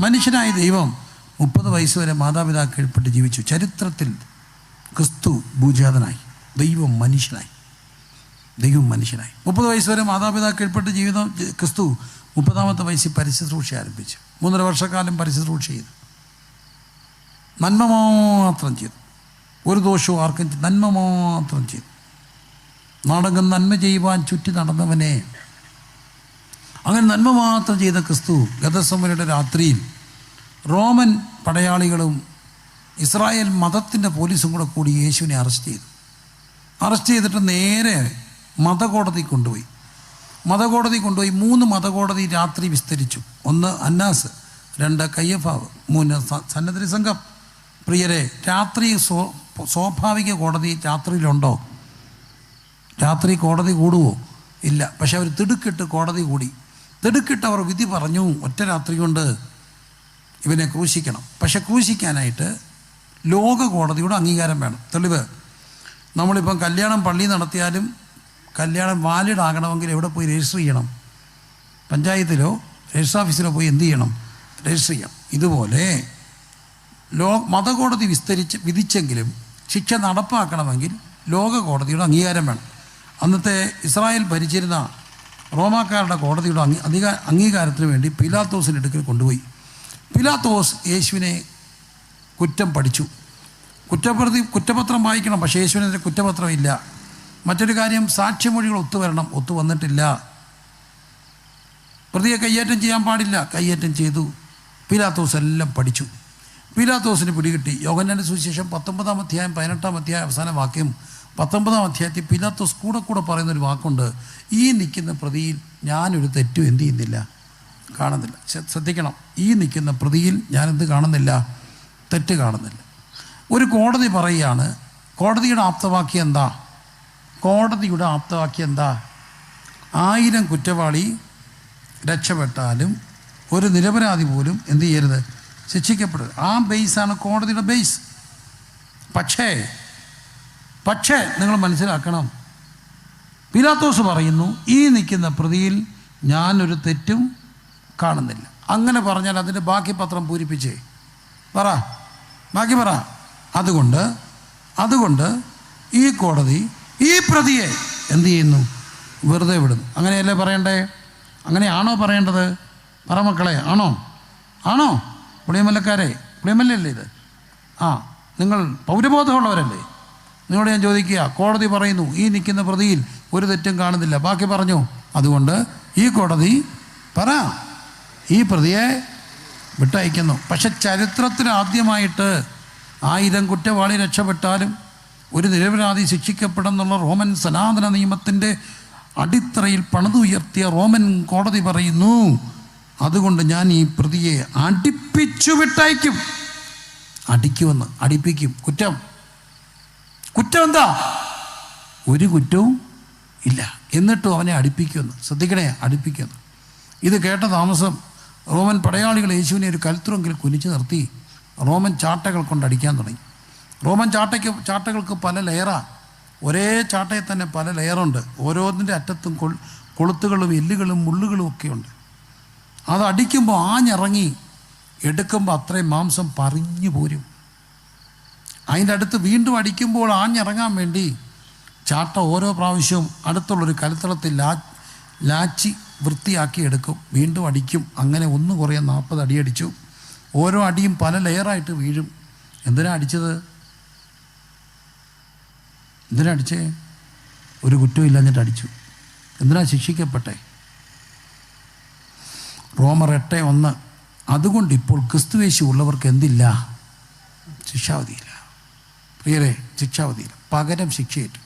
മനുഷ്യനായ ദൈവം 30 വയസ്സ് വരെ മാതാപിതാക്കൾ കീഴ്പ്പെട്ട് ജീവിച്ചു. ചരിത്രത്തിൽ ക്രിസ്തു ഭൂജാതനായി. ദൈവം മനുഷ്യനായി. 30 വയസ്സ് വരെ മാതാപിതാക്കൾ കീഴ്പ്പെട്ട് ജീവിതം ക്രിസ്തു 30ാമത്തെ വയസ്സിൽ പരിശുശ്രൂഷ ആരംഭിച്ചു. 3.5 വർഷക്കാലം പരിശുശ്രൂഷ ചെയ്തു. നന്മ മാത്രം ചെയ്തു. ഒരു ദോഷവും ആർക്കും നന്മ മാത്രം ചെയ്തു. നാടകം നന്മ ചെയ്യുവാൻ ചുറ്റി നടന്നവനെ. അങ്ങനെ നന്മ മാത്രം ചെയ്ത ക്രിസ്തു ഗതസമനയുടെ രാത്രിയിൽ റോമൻ പടയാളികളും ഇസ്രായേൽ മതത്തിൻ്റെ പോലീസും കൂടെ കൂടി യേശുവിനെ അറസ്റ്റ് ചെയ്തിട്ട് നേരെ മതകോടതി കൊണ്ടുപോയി. 3 മതകോടതി രാത്രി വിസ്തരിച്ചു. 1 അന്നാസ്, 2 കയ്യഫാവ്, 3 സന്നദ്ധ സംഘം. പ്രിയരെ, രാത്രി സ്വാഭാവിക കോടതി രാത്രിയിലുണ്ടോ? രാത്രി കോടതി കൂടുവോ? ഇല്ല. പക്ഷെ അവർ തിടുക്കിട്ട് കോടതി കൂടി. തിടുക്കിട്ട് അവർ വിധി പറഞ്ഞു, ഒറ്റ രാത്രി കൊണ്ട് ഇവനെ ക്രൂശിക്കണം. പക്ഷെ ക്രൂശിക്കാനായിട്ട് ലോക കോടതിയുടെ അംഗീകാരം വേണം. തെളിവ്, നമ്മളിപ്പം കല്യാണം പള്ളി നടത്തിയാലും കല്യാണം വാലിഡ് ആകണമെങ്കിൽ എവിടെ പോയി രജിസ്റ്റർ ചെയ്യണം? പഞ്ചായത്തിലോ രജിസ്റ്റർ ഓഫീസിലോ പോയി എന്ത് ചെയ്യണം? രജിസ്റ്റർ ചെയ്യണം. ഇതുപോലെ മതകോടതി വിധിച്ചെങ്കിലും ശിക്ഷ നടപ്പാക്കണമെങ്കിൽ ലോക കോടതിയുടെ അംഗീകാരം വേണം. അന്നത്തെ ഇസ്രായേൽ ഭരിച്ചിരുന്ന റോമാക്കാരുടെ കോടതിയുടെ അംഗീകാരത്തിന് വേണ്ടി പീലാത്തോസിൻ്റെ അടുക്കൽ കൊണ്ടുപോയി. പീലാത്തോസ് യേശുവിനെ കുറ്റം പഠിച്ചു. കുറ്റപത്രം വായിക്കണം, പക്ഷേ യേശുവിനെതിരെ കുറ്റപത്രം ഇല്ല. മറ്റൊരു കാര്യം, സാക്ഷിമൊഴികൾ ഒത്തുവന്നിട്ടില്ല. പ്രതിയെ കയ്യേറ്റം ചെയ്യാൻ പാടില്ല, കയ്യേറ്റം ചെയ്തു. പീലാത്തോസ് എല്ലാം പഠിച്ചു. പീലാത്തോസിന് പിടികിട്ടി. യോഹന്നാന്റെ സുവിശേഷം 19-ാം അധ്യായം 18-ാം അധ്യായം അവസാന വാക്യം 19-ാം അധ്യായത്തിൽ പീലാത്തോസ് കൂടെ പറയുന്നൊരു വാക്കുണ്ട്, ഈ നിൽക്കുന്ന പ്രതിയിൽ ഞാനൊരു തെറ്റും എന്ത് ചെയ്യുന്നില്ല, കാണുന്നില്ല. ശ്രദ്ധിക്കണം, ഈ നിൽക്കുന്ന പ്രതിയിൽ ഞാനെന്ത് കാണുന്നില്ല? തെറ്റ് കാണുന്നില്ല. ഒരു കോടതി പറയുകയാണ്, കോടതിയുടെ ആപ്തവാക്യം എന്താ? 1000 കുറ്റവാളി രക്ഷപ്പെട്ടാലും ഒരു നിരപരാധി പോലും എന്ത് ചെയ്യരുത്? ശിക്ഷിക്കപ്പെടുക. ആ ബേസാണ് കോടതിയുടെ ബേസ്. പക്ഷേ നിങ്ങൾ മനസ്സിലാക്കണം, പീലാത്തോസ് പറയുന്നു, ഈ നിൽക്കുന്ന പ്രതിയിൽ ഞാനൊരു തെറ്റും കാണുന്നില്ല. അങ്ങനെ പറഞ്ഞാൽ അതിൻ്റെ ബാക്കി പത്രം പൂരിപ്പിച്ചേ ബാക്കി പറ. അതുകൊണ്ട് ഈ കോടതി ഈ പ്രതിയെ എന്ത് ചെയ്യുന്നു? വെറുതെ വിടുന്നു. അങ്ങനെയല്ലേ പറയണ്ടേ? അങ്ങനെയാണോ പറയേണ്ടത്? പറ മക്കളെ, ആണോ? പുളിയമല്ലക്കാരെ, പുളിയമല്ലല്ലേ ഇത്? നിങ്ങൾ പൗരബോധമുള്ളവരല്ലേ? നിങ്ങളോട് ഞാൻ ചോദിക്കുക, കോടതി പറയുന്നു ഈ നിൽക്കുന്ന പ്രതിയിൽ ഒരു തെറ്റും കാണുന്നില്ല, ബാക്കി പറഞ്ഞു. അതുകൊണ്ട് ഈ കോടതി ഈ പ്രതിയെ വിട്ടയക്കുന്നു. പക്ഷെ ചരിത്രത്തിൽ ആദ്യമായിട്ട് 1000 കുറ്റവാളി രക്ഷപ്പെട്ടാലും ഒരു നിരപരാധി ശിക്ഷിക്കപ്പെടുന്നുള്ള റോമൻ സനാതന നിയമത്തിൻ്റെ അടിത്തറയിൽ പണിതുയർത്തിയ റോമൻ കോടതി പറയുന്നു, അതുകൊണ്ട് ഞാൻ ഈ പ്രതിയെ അടിപ്പിച്ചു വിട്ടയക്കും. അടിപ്പിക്കും. കുറ്റം എന്താ? ഒരു കുറ്റവും ഇല്ല. എന്നിട്ടും അവനെ അടിപ്പിക്കുമെന്ന്. ശ്രദ്ധിക്കണേ, അടിപ്പിക്കുമെന്ന്. ഇത് കേട്ട താമസം റോമൻ പടയാളികൾ യേശുവിനെ ഒരു കൽത്തുറങ്കിൽ കുനിച്ചു നിർത്തി റോമൻ ചാട്ടകൾ കൊണ്ട് അടിക്കാൻ തുടങ്ങി. റോമൻ ചാട്ടകൾക്ക് പല ലെയറാണ്. ഒരേ ചാട്ടയിൽ തന്നെ പല ലെയറുണ്ട്. ഓരോന്നിൻ്റെ അറ്റത്തും കൊളുത്തുകളും എല്ലുകളും മുള്ളുകളും ഒക്കെയുണ്ട്. അത് അടിക്കുമ്പോൾ ആഞ്ഞിറങ്ങി എടുക്കുമ്പോൾ അത്രയും മാംസം പറഞ്ഞു പോരും. അതിൻ്റെ അടുത്ത് വീണ്ടും അടിക്കുമ്പോൾ ആഞ്ഞിറങ്ങാൻ വേണ്ടി ചാട്ട ഓരോ പ്രാവശ്യവും അടുത്തുള്ളൊരു കൽത്തളത്തിൽ ലാച്ചി വൃത്തിയാക്കി എടുക്കും. വീണ്ടും അടിക്കും. അങ്ങനെ 1 കുറേ 40 അടിയടിച്ചു. ഓരോ അടിയും പല ലെയറായിട്ട് വീഴും. എന്തിനാ അടിച്ചേ? ഒരു കുറ്റവും ഇല്ലാഞ്ഞിട്ട് അടിച്ചു. എന്തിനാ ശിക്ഷിക്കപ്പെട്ടെ? റോമർ 8:1. അതുകൊണ്ട് ഇപ്പോൾ ക്രിസ്തുയേശു ഉള്ളവർക്ക് എന്തില്ല? ശിക്ഷാവധിയില്ല. പ്രിയരെ, ശിക്ഷാവധിയില്ല, പകരം ശിക്ഷയേറ്റു.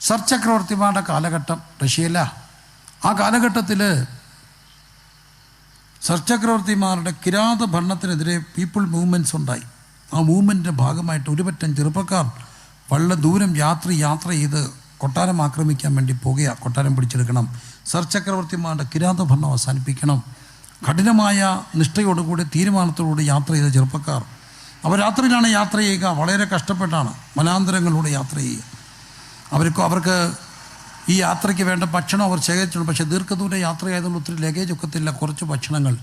സർ ചക്രവർത്തിമാരുടെ കാലഘട്ടം റഷ്യയില. ആ കാലഘട്ടത്തിൽ സർ ചക്രവർത്തിമാരുടെ കിരാത ഭരണത്തിനെതിരെ പീപ്പിൾ മൂവ്മെൻറ്റ്സ് ഉണ്ടായി. ആ മൂവ്മെൻറ്റിൻ്റെ ഭാഗമായിട്ട് ഒരുപറ്റം ചെറുപ്പക്കാർ വളരെ ദൂരം യാത്ര ചെയ്ത് കൊട്ടാരം ആക്രമിക്കാൻ വേണ്ടി പോകുക. കൊട്ടാരം പിടിച്ചെടുക്കണം, സർ ചക്രവർത്തിമാരുടെ കിരാത ഭരണം അവസാനിപ്പിക്കണം. കഠിനമായ നിഷ്ഠയോടുകൂടി തീരുമാനത്തോടുകൂടി യാത്ര ചെയ്ത ചെറുപ്പക്കാർ അവർ രാത്രിയിലാണ് യാത്ര ചെയ്യുക. വളരെ കഷ്ടപ്പെട്ടാണ് വനാന്തരങ്ങളിലൂടെ യാത്ര ചെയ്യുക. അവർക്ക് ഈ യാത്രയ്ക്ക് വേണ്ട ഭക്ഷണം അവർ ശേഖരിച്ചിട്ടുണ്ട്. പക്ഷേ ദീർഘദൂര യാത്രയായതുകൊണ്ട് ഒത്തിരി ലഗേജ് ഒക്കത്തില്ല. കുറച്ച് ഭക്ഷണങ്ങൾ.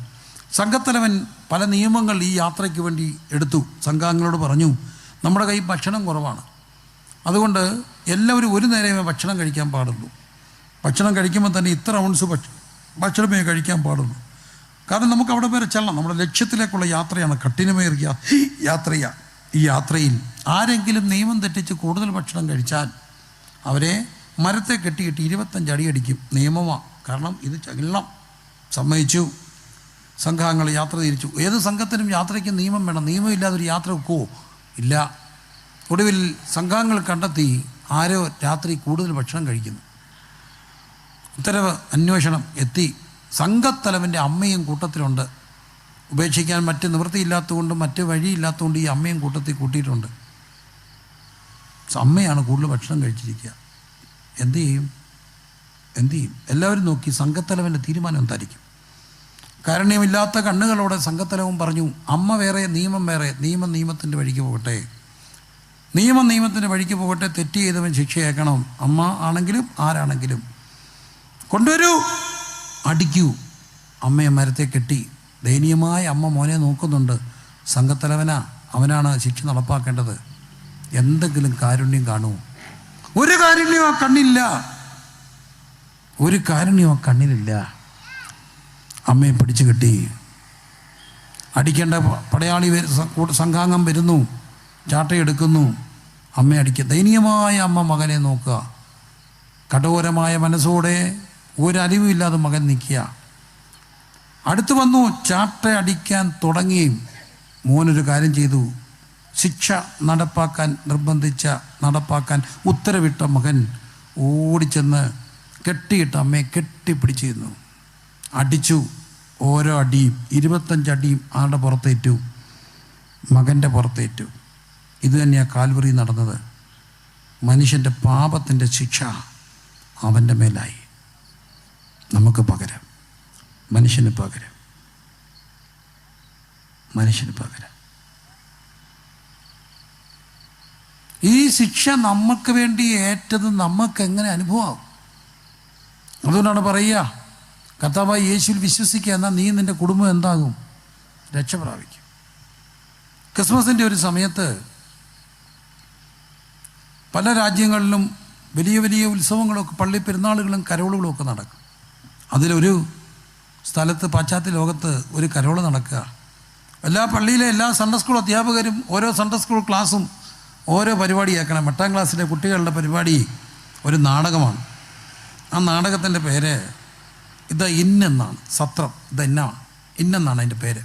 സംഘത്തലവൻ പല നിയമങ്ങൾ ഈ യാത്രയ്ക്ക് വേണ്ടി എടുത്തു. സംഘാംഗങ്ങളോട് പറഞ്ഞു, നമ്മുടെ കയ്യിൽ ഭക്ഷണം കുറവാണ്, അതുകൊണ്ട് എല്ലാവരും ഒരു നേരമേ ഭക്ഷണം കഴിക്കാൻ പാടുള്ളൂ. ഭക്ഷണം കഴിക്കുമ്പോൾ തന്നെ ഇത്ര ഔൺസ് ഭക്ഷണമേ കഴിക്കാൻ പാടുള്ളൂ. കാരണം നമുക്ക് അവിടെ വരെ ചെല്ലണം. നമ്മുടെ ലക്ഷ്യത്തിലേക്കുള്ള യാത്രയാണ്, കഠിനമേറിയ യാത്രയാണ്. ഈ യാത്രയിൽ ആരെങ്കിലും നിയമം തെറ്റിച്ച് കൂടുതൽ ഭക്ഷണം കഴിച്ചാൽ അവരെ മരത്തെ കെട്ടിയിട്ട് 25 അടി അടിക്കും. നിയമമാണ്. കാരണം ഇത് എല്ലാം സമ്മതിച്ചു. സംഘങ്ങൾ യാത്ര തിരിച്ചു. ഏത് സംഘത്തിനും യാത്രയ്ക്ക് നിയമം വേണം. നിയമമില്ലാതെ ഒരു യാത്ര വെക്കുമോ? ഇല്ല. ഒടുവിൽ സംഘങ്ങൾ കണ്ടെത്തി ആരോ രാത്രി കൂടുതൽ ഭക്ഷണം കഴിക്കുന്നു. ഉത്തരവ് അന്വേഷണം എത്തി. സംഘത്തലവൻ്റെ അമ്മയും കൂട്ടത്തിലുണ്ട്. ഉപേക്ഷിക്കാൻ മറ്റ് നിവൃത്തിയില്ലാത്തതുകൊണ്ട്, മറ്റ് വഴിയില്ലാത്തതുകൊണ്ട് ഈ അമ്മയും കൂട്ടത്തിൽ കൂട്ടിയിട്ടുണ്ട്. അമ്മയാണ് കൂടുതൽ ഭക്ഷണം കഴിച്ചിരിക്കുക. എന്തു ചെയ്യും? എല്ലാവരും നോക്കി. സംഘത്തലവൻ്റെ തീരുമാനം എന്തായിരിക്കും? കാരുണ്യമില്ലാത്ത കണ്ണുകളോടെ സംഘത്തലവൻ പറഞ്ഞു, അമ്മ വേറെ, നിയമം വേറെ. നിയമം നിയമത്തിൻ്റെ വഴിക്ക് പോകട്ടെ. നിയമത്തിൻ്റെ വഴിക്ക് പോകട്ടെ. തെറ്റ് ചെയ്തവൻ ശിക്ഷയേക്കണം. അമ്മ ആണെങ്കിലും ആരാണെങ്കിലും കൊണ്ടുവരൂ, അടിക്കൂ. അമ്മയെ മരത്തെ കെട്ടി. ദയനീയമായ അമ്മ മോനെ നോക്കുന്നുണ്ട്. സംഘത്തലവനാ, അവനാണ് ശിക്ഷ നടപ്പാക്കേണ്ടത്. എന്തെങ്കിലും കാരുണ്യം കാണുമോ? ഒരു കാരുണ്യം ആ കണ്ണിലില്ല. അമ്മയെ പിടിച്ചു കെട്ടി. അടിക്കേണ്ട പടയാളി സംഘാംഗം വരുന്നു, ചാട്ടയെടുക്കുന്നു. അമ്മയെ അടിക്കുക. ദയനീയമായ അമ്മ മകനെ നോക്കുക. കഠോരമായ മനസ്സോടെ ഒരലിവുമില്ലാതെ മകൻ നിൽക്കുക. അടുത്ത് വന്നു, ചാട്ട അടിക്കാൻ തുടങ്ങി. മോനൊരു കാര്യം ചെയ്തു. ശിക്ഷ നടപ്പാക്കാൻ ഉത്തരവിട്ട മകൻ ഓടിച്ചെന്ന് കെട്ടിയിട്ട് അമ്മയെ കെട്ടിപ്പിടിച്ചിരുന്നു. അടിച്ചു. ഓരോ അടിയും 25 അടിയും ആളുടെ പുറത്തേറ്റു, മകൻ്റെ പുറത്തേറ്റു. ഇത് തന്നെയാണ് കാൽവറി നടന്നത്. മനുഷ്യൻ്റെ പാപത്തിൻ്റെ ശിക്ഷ അവൻ്റെ മേലായി. നമുക്ക് പകരം, മനുഷ്യന് പകരം. ഈ ശിക്ഷ നമുക്ക് വേണ്ടി ഏറ്റത് നമുക്കെങ്ങനെ അനുഭവമാകും? അതുകൊണ്ടാണ് പറയുക, കർത്താവായ യേശുവിൽ വിശ്വസിക്കുക, എന്നാൽ നീ നിൻ്റെ കുടുംബം എന്താകും? രക്ഷ പ്രാപിക്കും. ക്രിസ്മസിൻ്റെ ഒരു സമയത്ത് പല രാജ്യങ്ങളിലും വലിയ വലിയ ഉത്സവങ്ങളൊക്കെ, പള്ളി പെരുന്നാളുകളും കരോളുകളും ഒക്കെ നടക്കും. അതിലൊരു സ്ഥലത്ത്, പാശ്ചാത്യ ലോകത്ത് ഒരു കരോള് നടക്കുക. എല്ലാ പള്ളിയിലെ എല്ലാ സൺഡേ സ്കൂൾ അധ്യാപകരും ഓരോ സൺഡേ സ്കൂൾ ക്ലാസ്സും ഓരോ പരിപാടി കേൾക്കണം. 8ാം ക്ലാസ്സിലെ കുട്ടികളുടെ പരിപാടി ഒരു നാടകമാണ്. ആ നാടകത്തിൻ്റെ പേര് ഇത് ഇന്നെന്നാണ്. സത്രം ഇത് ഇന്നെന്നാണ് അതിൻ്റെ പേര്.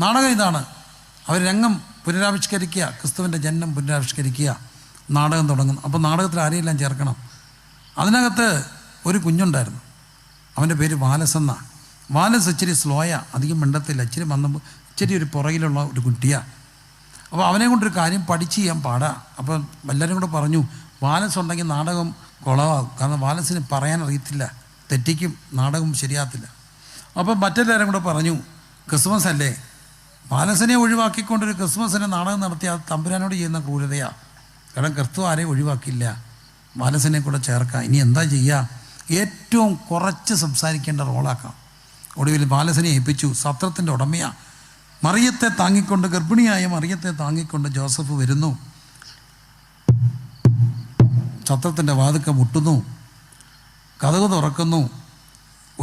നാടകം ഇതാണ്. അവർ രംഗം പുനരാവിഷ്കരിക്കുക, ക്രിസ്തുവിൻ്റെ ജനനം പുനരാവിഷ്കരിക്കുക. നാടകം തുടങ്ങുന്നു. അപ്പോൾ നാടകത്തിൽ ആരെയെല്ലാം ചേർക്കണം? അതിനകത്ത് ഒരു കുഞ്ഞുണ്ടായിരുന്നു. അവൻ്റെ പേര് വാലസെന്ന. വാലസ് ഇച്ചിരി സ്ലോയാ, അധികം മിണ്ടത്തില്ല. ഇച്ചിരി ഒരു പുറകിലുള്ള ഒരു കുട്ടിയാണ്. അപ്പോൾ അവനെ കൊണ്ടൊരു കാര്യം പഠിച്ച് ചെയ്യാൻ പാടാ. അപ്പം എല്ലാവരും കൂടെ പറഞ്ഞു, വാലസ് ഉണ്ടെങ്കിൽ നാടകം കുളമാകും. കാരണം വാലസിന് പറയാൻ അറിയത്തില്ല, തെറ്റിക്കും, നാടകം ശരിയാകത്തില്ല. അപ്പം മറ്റെല്ലാവരും കൂടെ പറഞ്ഞു, ക്രിസ്മസ് അല്ലേ, വാലസിനെ ഒഴിവാക്കിക്കൊണ്ടൊരു ക്രിസ്മസിനെ നാടകം നടത്തി അത് തമ്പുരാനോട് ചെയ്യുന്ന ക്രൂരതയാണ്. കാരണം ക്രിസ്തു ആരെയും ഒഴിവാക്കില്ല, വാലസിനെ കൂടെ ചേർക്കാം. ഇനി എന്താ ചെയ്യുക? ഏറ്റവും കുറച്ച് സംസാരിക്കേണ്ട റോളാക്കാം. ഒടുവിൽ വാലസിനെ ഏൽപ്പിച്ചു. സത്രത്തിൻ്റെ ഉടമയാണ്. മറിയത്തെ താങ്ങിക്കൊണ്ട്, ഗർഭിണിയായ മറിയത്തെ താങ്ങിക്കൊണ്ട് ജോസഫ് വരുന്നു. സത്രത്തിൻ്റെ വാതിൽക്ക മുട്ടുന്നു. കതക് തുറക്കുന്നു.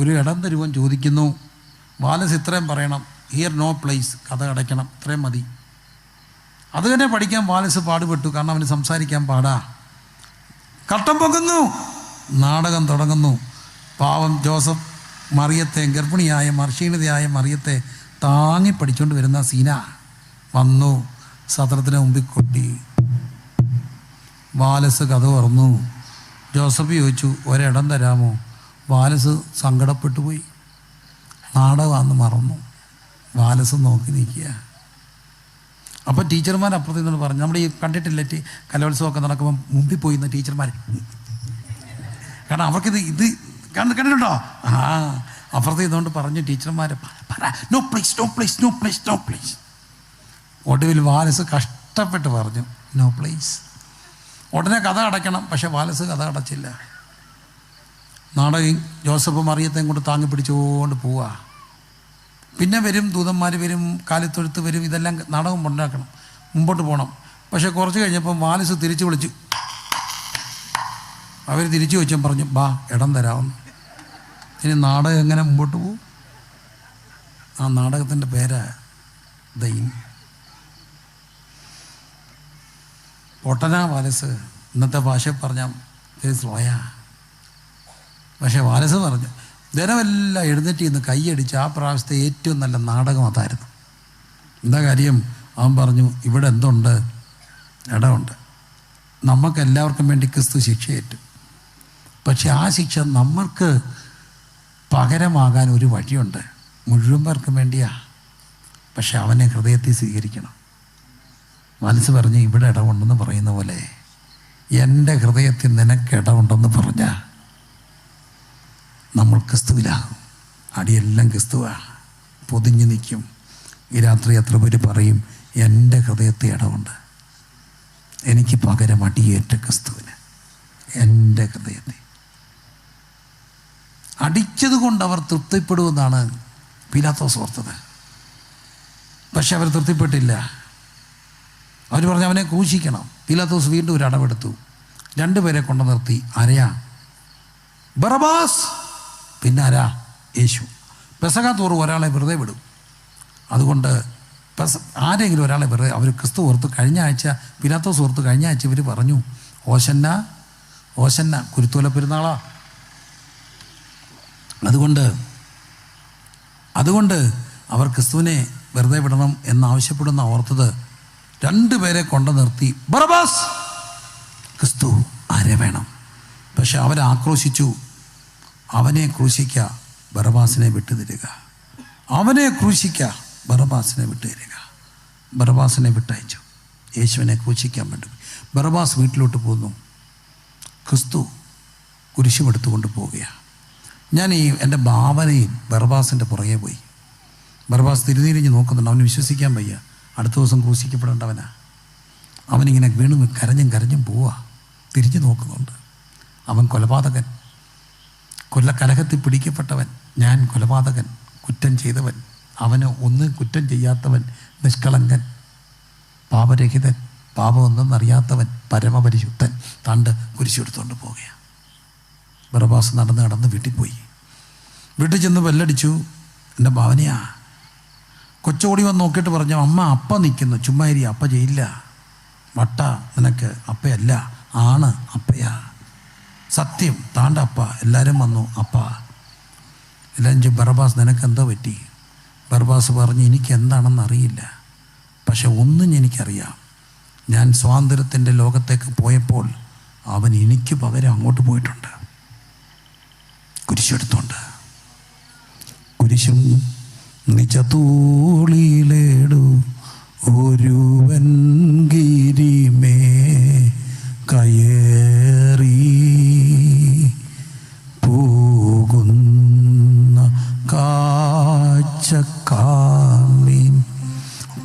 ഒരു ഇടം തരുവൻ ചോദിക്കുന്നു. വാലസ് ഇത്രയും പറയണം, ഹിയർ നോ പ്ലേസ്, കഥ അടയ്ക്കണം, ഇത്രയും മതി. അത് തന്നെ പഠിക്കാൻ വാലസ് പാടുപെട്ടു. കാരണം അവന് സംസാരിക്കാൻ പാടാ. കട്ടം പൊങ്ങുന്നു. നാടകം തുടങ്ങുന്നു. പാവം ജോസഫ് മറിയത്തെ, ഗർഭിണിയായ ക്ഷീണിതയായ മറിയത്തെ താങ്ങി പഠിച്ചുകൊണ്ട് വരുന്ന സീന വന്നു. സത്രത്തിന് മുമ്പിൽ കൊട്ടി. വാലസ് കഥ തുറന്നു. ജോസഫ് ചോദിച്ചു, ഒരിടം തരാമോ? വാലസ് സങ്കടപ്പെട്ടു പോയി. നാടകമാണെന്ന് മറന്നു. വാലസ് നോക്കി നിൽക്കുക. അപ്പോൾ ടീച്ചർമാർ അപ്പുറത്ത് നിന്നോട് പറഞ്ഞു, നമ്മുടെ ഈ കണ്ടിട്ടില്ലേ കലോത്സവമൊക്കെ നടക്കുമ്പോൾ മുമ്പിൽ പോയിരുന്ന ടീച്ചർമാർ, കാരണം അവർക്കിത് കണ്ടിട്ടുണ്ടോ? അപ്പുറത്ത് ഇതുകൊണ്ട് പറഞ്ഞു ടീച്ചർമാർ, no place, no place, no place, no place. ഒടുവിൽ വാലസ് കഷ്ടപ്പെട്ട് പറഞ്ഞു നോ പ്ലേസ്. ഉടനെ കഥ അടയ്ക്കണം. പക്ഷെ വാലസ് കഥ അടച്ചില്ല. നാടകം ജോസഫ് മറിയത്തെയും കൊണ്ട് താങ്ങി പിടിച്ചുകൊണ്ട് പോവുക. പിന്നെ വരും ദൂതന്മാർ വരും, കാലിത്തൊഴുത്ത് വരും, ഇതെല്ലാം നാടകം ഉണ്ടാക്കണം, മുമ്പോട്ട് പോകണം. പക്ഷെ കുറച്ച് കഴിഞ്ഞപ്പം വാലസ് തിരിച്ചു വിളിച്ചു. അവർ തിരിച്ചു വെച്ചാൽ പറഞ്ഞു, ബാ ഇടം തരാമെന്ന്. ഇനി നാടകം എങ്ങനെ മുമ്പോട്ട് പോകും? ആ നാടകത്തിൻ്റെ പേരാ ദൈൻ. പൊട്ടനാ വാലസ്. ഇന്നത്തെ ഭാഷയിൽ പറഞ്ഞാൽ സ്ലോയാ. പക്ഷെ വാലസ് പറഞ്ഞു, ജനമെല്ലാം എഴുന്നേറ്റ് ഇന്ന് കൈയടിച്ച് ആ പ്രാവശ്യത്തെ ഏറ്റവും നല്ല നാടകം അതായിരുന്നു. എന്താ കാര്യം? അവൻ പറഞ്ഞു, ഇവിടെ എന്തുണ്ട്? ഇടമുണ്ട്. നമുക്കെല്ലാവർക്കും വേണ്ടി ക്രിസ്തു ശിക്ഷയേറ്റു. പക്ഷെ ആ ശിക്ഷ നമ്മൾക്ക് പകരമാകാൻ ഒരു വഴിയുണ്ട്. മുഴുവൻ പേർക്കും വേണ്ടിയാ. പക്ഷെ അവനെ ഹൃദയത്തിൽ സ്വീകരിക്കണം. മനസ്സ് പറഞ്ഞ് ഇവിടെ ഇടമുണ്ടെന്ന് പറയുന്ന പോലെ എൻ്റെ ഹൃദയത്തിൽ നിനക്ക് ഇടമുണ്ടെന്ന് പറഞ്ഞാൽ നമ്മൾ ക്രിസ്തുവിലാകും. അടിയെല്ലാം ക്രിസ്തുവാണ്, പൊതിഞ്ഞു നിൽക്കും. ഈ രാത്രി എത്ര പേര് പറയും, എൻ്റെ ഹൃദയത്തിൽ ഇടമുണ്ട്, എനിക്ക് പകരം അടിയേറ്റ ക്രിസ്തുവിന് എൻ്റെ ഹൃദയത്തിൽ. അടിച്ചത് കൊണ്ട് അവർ തൃപ്തിപ്പെടുമെന്നാണ് പീലാത്തോസ് ഓർത്തത്. പക്ഷെ അവർ തൃപ്തിപ്പെട്ടില്ല. അവർ പറഞ്ഞു അവനെ ക്രൂശിക്കണം. പീലാത്തോസ് വീണ്ടും ഒരു അടവെടുത്തു. 2 പേരെ കൊണ്ടു നിർത്തി. ആരെയാ? ബറബാസ്, പിന്നെ ആരാ? യേശു. പെസഹ തോറും ഒരാളെ വെറുതെ വിടും. അതുകൊണ്ട് ആരെങ്കിലും ഒരാളെ വെറുതെ അവർ ക്രിസ്തു ഓർത്ത് കഴിഞ്ഞ ആഴ്ച പീലാത്തോസ് ഓർത്ത് കഴിഞ്ഞ ആഴ്ച ഇവർ പറഞ്ഞു, ഓശന്ന ഓശന്ന, കുരുത്തോല പെരുന്നാളാ. അതുകൊണ്ട് അവർ ക്രിസ്തുവിനെ വെറുതെ വിടണം എന്നാവശ്യപ്പെടുന്ന ഓർത്തത്. 2 പേരെ കൊണ്ടു നിർത്തി. ബറബാസ്, ക്രിസ്തു ആരെ വേണം? പക്ഷെ അവരെ ആക്രോശിച്ചു. അവനെ ക്രൂശിക്ക, ബറബാസിനെ വിട്ടുതരിക. അവനെ ക്രൂശിക്ക, ബറബാസിനെ വിട്ടുതരിക. ബറബാസിനെ വിട്ടയച്ചു. യേശുവിനെ ക്രൂശിക്കാൻ വേണ്ടി ബറബാസ് വീട്ടിലോട്ട് പോന്നു. ക്രിസ്തു കുരിശുമെടുത്തുകൊണ്ട് പോവുകയാണ്. ഞാൻ എൻ്റെ ഭാവനയിൽ ബറബാസിൻ്റെ പുറകെ പോയി. ബറബാസ് തിരിഞ്ഞ് നോക്കുന്നുണ്ട്. അവന് വിശ്വസിക്കാൻ വയ്യ. അടുത്ത ദിവസം ക്രൂശിക്കപ്പെടേണ്ടവനാ. അവനിങ്ങനെ വീണു കരഞ്ഞും പോവുക. തിരിഞ്ഞു നോക്കുന്നുണ്ട്. അവൻ കൊലപാതകൻ, കൊല്ലക്കലഹത്തിൽ പിടിക്കപ്പെട്ടവൻ. ഞാൻ കൊലപാതകൻ, കുറ്റം ചെയ്തവൻ. അവന് ഒന്നും കുറ്റം ചെയ്യാത്തവൻ, നിഷ്കളങ്കൻ, പാപരഹിതൻ, പാപമൊന്നെന്നറിയാത്തവൻ, പരമപരിശുദ്ധൻ. താണ്ട് കുരിശെടുത്തുകൊണ്ട് പോവുകയാണ്. ബറബാസ് നടന്ന് വീട്ടിൽ പോയി. വീട്ടിൽ ചെന്ന് ബെല്ലടിച്ചു. എൻ്റെ ഭാവനയാ. കൊച്ചോടി വന്ന് നോക്കിയിട്ട് പറഞ്ഞു, അമ്മ അപ്പ നിൽക്കുന്നു, ചുമ്മാ ഇരി, അപ്പ ചെയ്യില്ല. വട്ട നിനക്ക്, അപ്പയല്ല, ആണ് അപ്പയാ. സത്യം, താണ്ട അപ്പ. എല്ലാവരും വന്നു, അപ്പ. എല്ലാവരും ബറബാസ് നിനക്ക് എന്തോ പറ്റി? ബറബാസ് പറഞ്ഞു, എനിക്ക് എന്താണെന്ന് അറിയില്ല, പക്ഷെ ഒന്നും എനിക്കറിയാം. ഞാൻ സ്വാതന്ത്ര്യത്തിൻ്റെ ലോകത്തേക്ക് പോയപ്പോൾ അവൻ എനിക്ക് പകരം അങ്ങോട്ട് പോയിട്ടുണ്ട്. കുരിശെടുത്തോണ്ട്. കുരിശും നിജതൂളിലേടു ഒരുവൻ ഗിരിമേ കയറി പോകുന്ന കാഴ്ചക്കാമീൻ.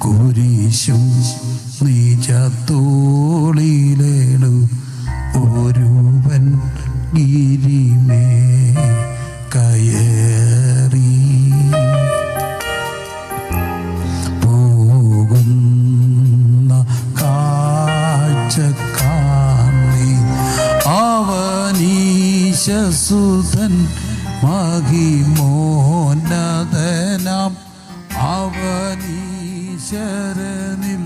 കുരിശും നിജതൂളിലേടു ഒരുവൻ ഗിരിമേ കയറി പോകുന്ന കാഴ്ചക്കാണി. അവനീശസുതൻ മഹിമോന്നതനാം അവനീശ്വരനിൽ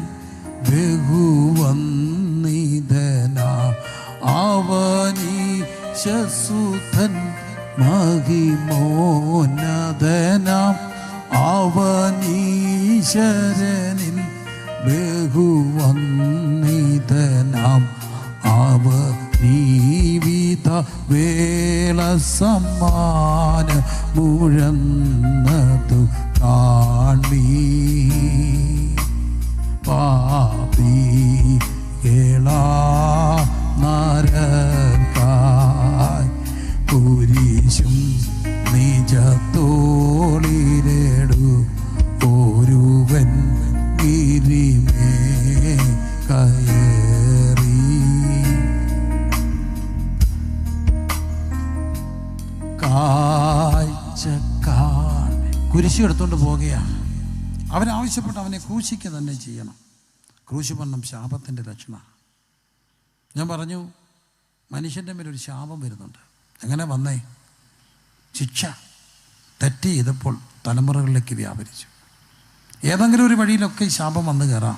ബഹുവന്നിധനാം അവനീശസുതൻ മഹിമോന്നതനാം അവനീശ്വരനിൽ ബഹുവന്നിധനാം അവനീവിധ വേള സമ്മാന മുഴന്നതു കാണി. പാപി കേളാ നരകായി കുരിശും നിജത്തോളിലേടു ഒരുവൻ ഗിരിമേ കയറി. കാഴ്ചക്കാർ കുരിശു എടുത്തുകൊണ്ട് പോകുകയാണ്. അവനാവശ്യപ്പെട്ട് അവനെ ക്രൂശിക്കുക തന്നെ ചെയ്യണം. ക്രൂശുമരണം ശാപത്തിൻ്റെ ലക്ഷണം. ഞാൻ പറഞ്ഞു, മനുഷ്യൻ്റെ മേലൊരു ശാപം വരുന്നുണ്ട്. എങ്ങനെ വന്നേ? ശിക്ഷ തെറ്റ് ചെയ്തപ്പോൾ തലമുറകളിലേക്ക് വ്യാപരിച്ചു. ഏതെങ്കിലും ഒരു വഴിയിലൊക്കെ ശാപം വന്ന് കയറാം.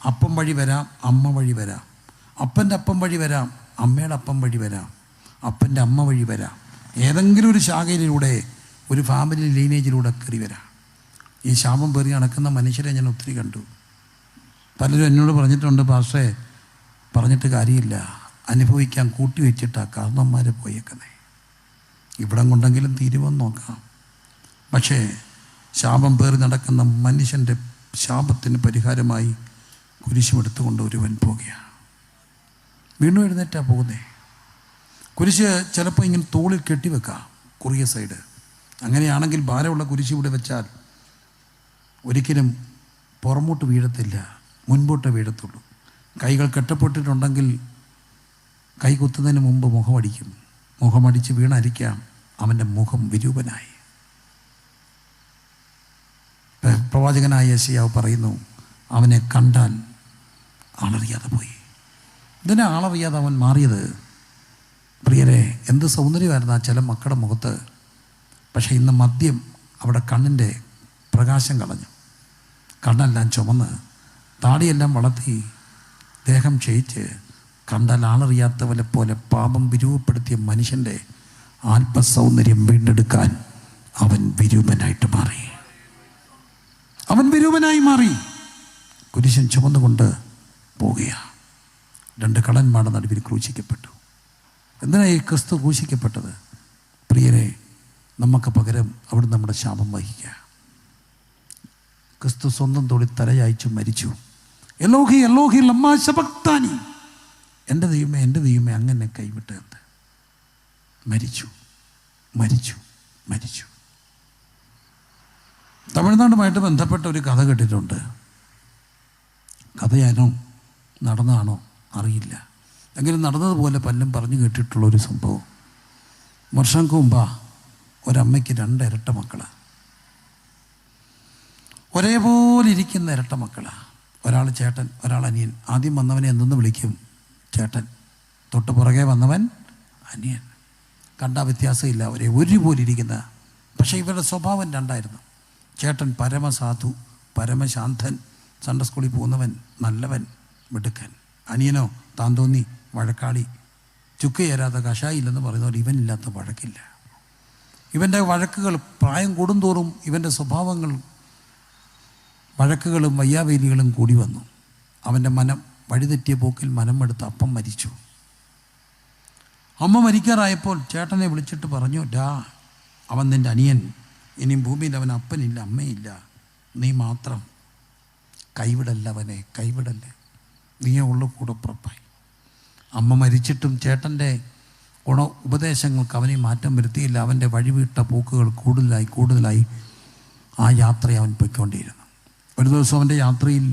അപ്പം വഴി വരാം, അമ്മ വഴി വരാം, അപ്പൻ്റെ അപ്പം വഴി വരാം, അമ്മയുടെ അപ്പം വഴി വരാം, അപ്പൻ്റെ അമ്മ വഴി വരാം, ഏതെങ്കിലും ഒരു ശാഖയിലൂടെ, ഒരു ഫാമിലി ലീനേജിലൂടെ കയറി വരാം. ഈ ശാപം പേറി നടക്കുന്ന മനുഷ്യരെ ഞാൻ ഒത്തിരി കണ്ടു. പലരും എന്നോട് പറഞ്ഞിട്ടുണ്ട്, പാസ്റ്റേ പറഞ്ഞിട്ട് കാര്യമില്ല, അനുഭവിക്കാൻ കൂട്ടി വെച്ചിട്ടാണ് കാരണന്മാർ പോയേക്കുന്നത്. ഇവിടം കൊണ്ടെങ്കിലും തീരുമെന്ന് നോക്കാം. പക്ഷേ ശാപം പേറി നടക്കുന്ന മനുഷ്യൻ്റെ ശാപത്തിന് പരിഹാരമായി കുരിശുമെടുത്തുകൊണ്ട് ഒരുവൻ പോകുകയാണ്. വീണ്ടും എഴുന്നേറ്റാ പോകുന്നേ. കുരിശ് ചിലപ്പോൾ ഇങ്ങനെ തോളിൽ കെട്ടിവെക്കാം, കുറിയ സൈഡ്. അങ്ങനെയാണെങ്കിൽ ഭാരമുള്ള കുരിശ് ഇവിടെ വെച്ചാൽ ഒരിക്കലും പുറമോട്ട് വീഴത്തില്ല, മുൻപോട്ട് വീഴത്തുള്ളൂ. കൈകൾ കെട്ടപ്പെട്ടിട്ടുണ്ടെങ്കിൽ കൈ കുത്തുന്നതിന് മുമ്പ് മുഖമടിക്കും. മുഖമടിച്ച് വീണരിക്കാം അവൻ്റെ മുഖം വിരൂപനായി. പ്രവാചകനായ യെശയ്യാവ് പറയുന്നു, അവനെ കണ്ടാൽ ആളറിയാതെ പോയി. ഇതിനെ ആളറിയാതെ അവൻ മാറിയത്. പ്രിയരെ, എന്ത് സൗന്ദര്യമായിരുന്നു ആ ചില മക്കളുടെ മുഖത്ത്. പക്ഷേ ഇന്ന് മദ്യം അവിടെ കണ്ണിൻ്റെ പ്രകാശം കളഞ്ഞു. കണ്ണെല്ലാം ചുമന്ന്, താടിയെല്ലാം വളർത്തി, ദേഹം ക്ഷയിച്ച്, കണ്ടാൽ ആളറിയാത്തവരെ പോലെ പാപം വിരൂപപ്പെടുത്തിയ മനുഷ്യൻ്റെ ആത്മസൗന്ദര്യം വീണ്ടെടുക്കാൻ അവൻ വിരൂപനായിട്ട് മാറി. അവൻ വിരൂപനായി മാറി. കുരിശൻ ചുമന്നുകൊണ്ട് പോവുകയാണ്. 2 കള്ളന്മാരുടെ നടുവിൽ ക്രൂശിക്കപ്പെട്ടു. എന്തിനാണ് ഈ ക്രിസ്തു ക്രൂശിക്കപ്പെട്ടത്? പ്രിയരെ, നമുക്ക് പകരം അവിടെ നമ്മുടെ ശാപം വഹിക്കുക. ക്രിസ്തു സ്വന്തം തോളിൽ തലയായിച്ചു മരിച്ചു. എലോഹി എലോഹി ലമ്മാ ശബക്താനി, എൻ്റെ ദൈവമേ എൻ്റെ ദൈവമേ അങ്ങനെ കൈവിട്ടത്. മരിച്ചു മരിച്ചു മരിച്ചു. തമിഴ്നാടുമായിട്ട് ബന്ധപ്പെട്ട ഒരു കഥ കേട്ടിട്ടുണ്ട്. കഥയാണോ നടന്നതാണോ അറിയില്ല, എങ്കിലും നടന്നതുപോലെ പലരും പറഞ്ഞു കേട്ടിട്ടുള്ളൊരു സംഭവം. വർഷങ്ങൾക്ക് മുമ്പാ ഒരമ്മയ്ക്ക് 2 ഇരട്ട മക്കളാണ്. ഒരേപോലെ ഇരിക്കുന്ന ഇരട്ട മക്കളാണ്. ഒരാൾ ചേട്ടൻ, ഒരാൾ അനിയൻ. ആദ്യം വന്നവനെ എന്തെന്ന് വിളിക്കും? ചേട്ടൻ. തൊട്ട് പുറകെ വന്നവൻ അനിയൻ. കണ്ടാൽ വ്യത്യാസമില്ല, ഒരുപോലെ ഇരിക്കുന്ന. പക്ഷേ ഇവരുടെ സ്വഭാവം 2ആയിരുന്നു. ചേട്ടൻ പരമസാധു, പരമശാന്തൻ, സൺഡേ സ്കൂളിൽ പോകുന്നവൻ, നല്ലവൻ, മിടുക്കൻ. അനിയനോ താൻ തോന്നി, വഴക്കാളി, ചുക്ക് ചേരാത്ത കഷായില്ലെന്ന് പറയുന്ന പോലെ ഇവനില്ലാത്ത വഴക്കില്ല. ഇവൻ്റെ വഴക്കുകൾ പ്രായം കൂടുന്തോറും ഇവൻ്റെ സ്വഭാവങ്ങൾ, വഴക്കുകളും വയ്യാവേലികളും കൂടി വന്നു. അവൻ്റെ മനം വഴിതെറ്റിയ പോക്കിൽ മനം എടുത്ത് അപ്പം മരിച്ചു. അമ്മ മരിക്കാറായപ്പോൾ ചേട്ടനെ വിളിച്ചിട്ട് പറഞ്ഞു, അവൻ നിൻ്റെ അനിയൻ, ഇനിയും ഭൂമിയിൽ അവൻ അപ്പനില്ല അമ്മയില്ല, നീ മാത്രം. കൈവിടല്ല അവനെ, കൈവിടല്ലേ, നീയേ ഉള്ളു കൂടപ്പുറപ്പായി. അമ്മ മരിച്ചിട്ടും ചേട്ടൻ്റെ ഉപദേശങ്ങൾക്ക് അവനെ മാറ്റം വരുത്തിയില്ല. അവൻ്റെ വഴിവിട്ട പോക്കുകൾ കൂടുതലായി ആ യാത്രയെ അവൻ പൊയ്ക്കൊണ്ടിരുന്നു. ഒരു ദിവസം അവൻ്റെ യാത്രയിൽ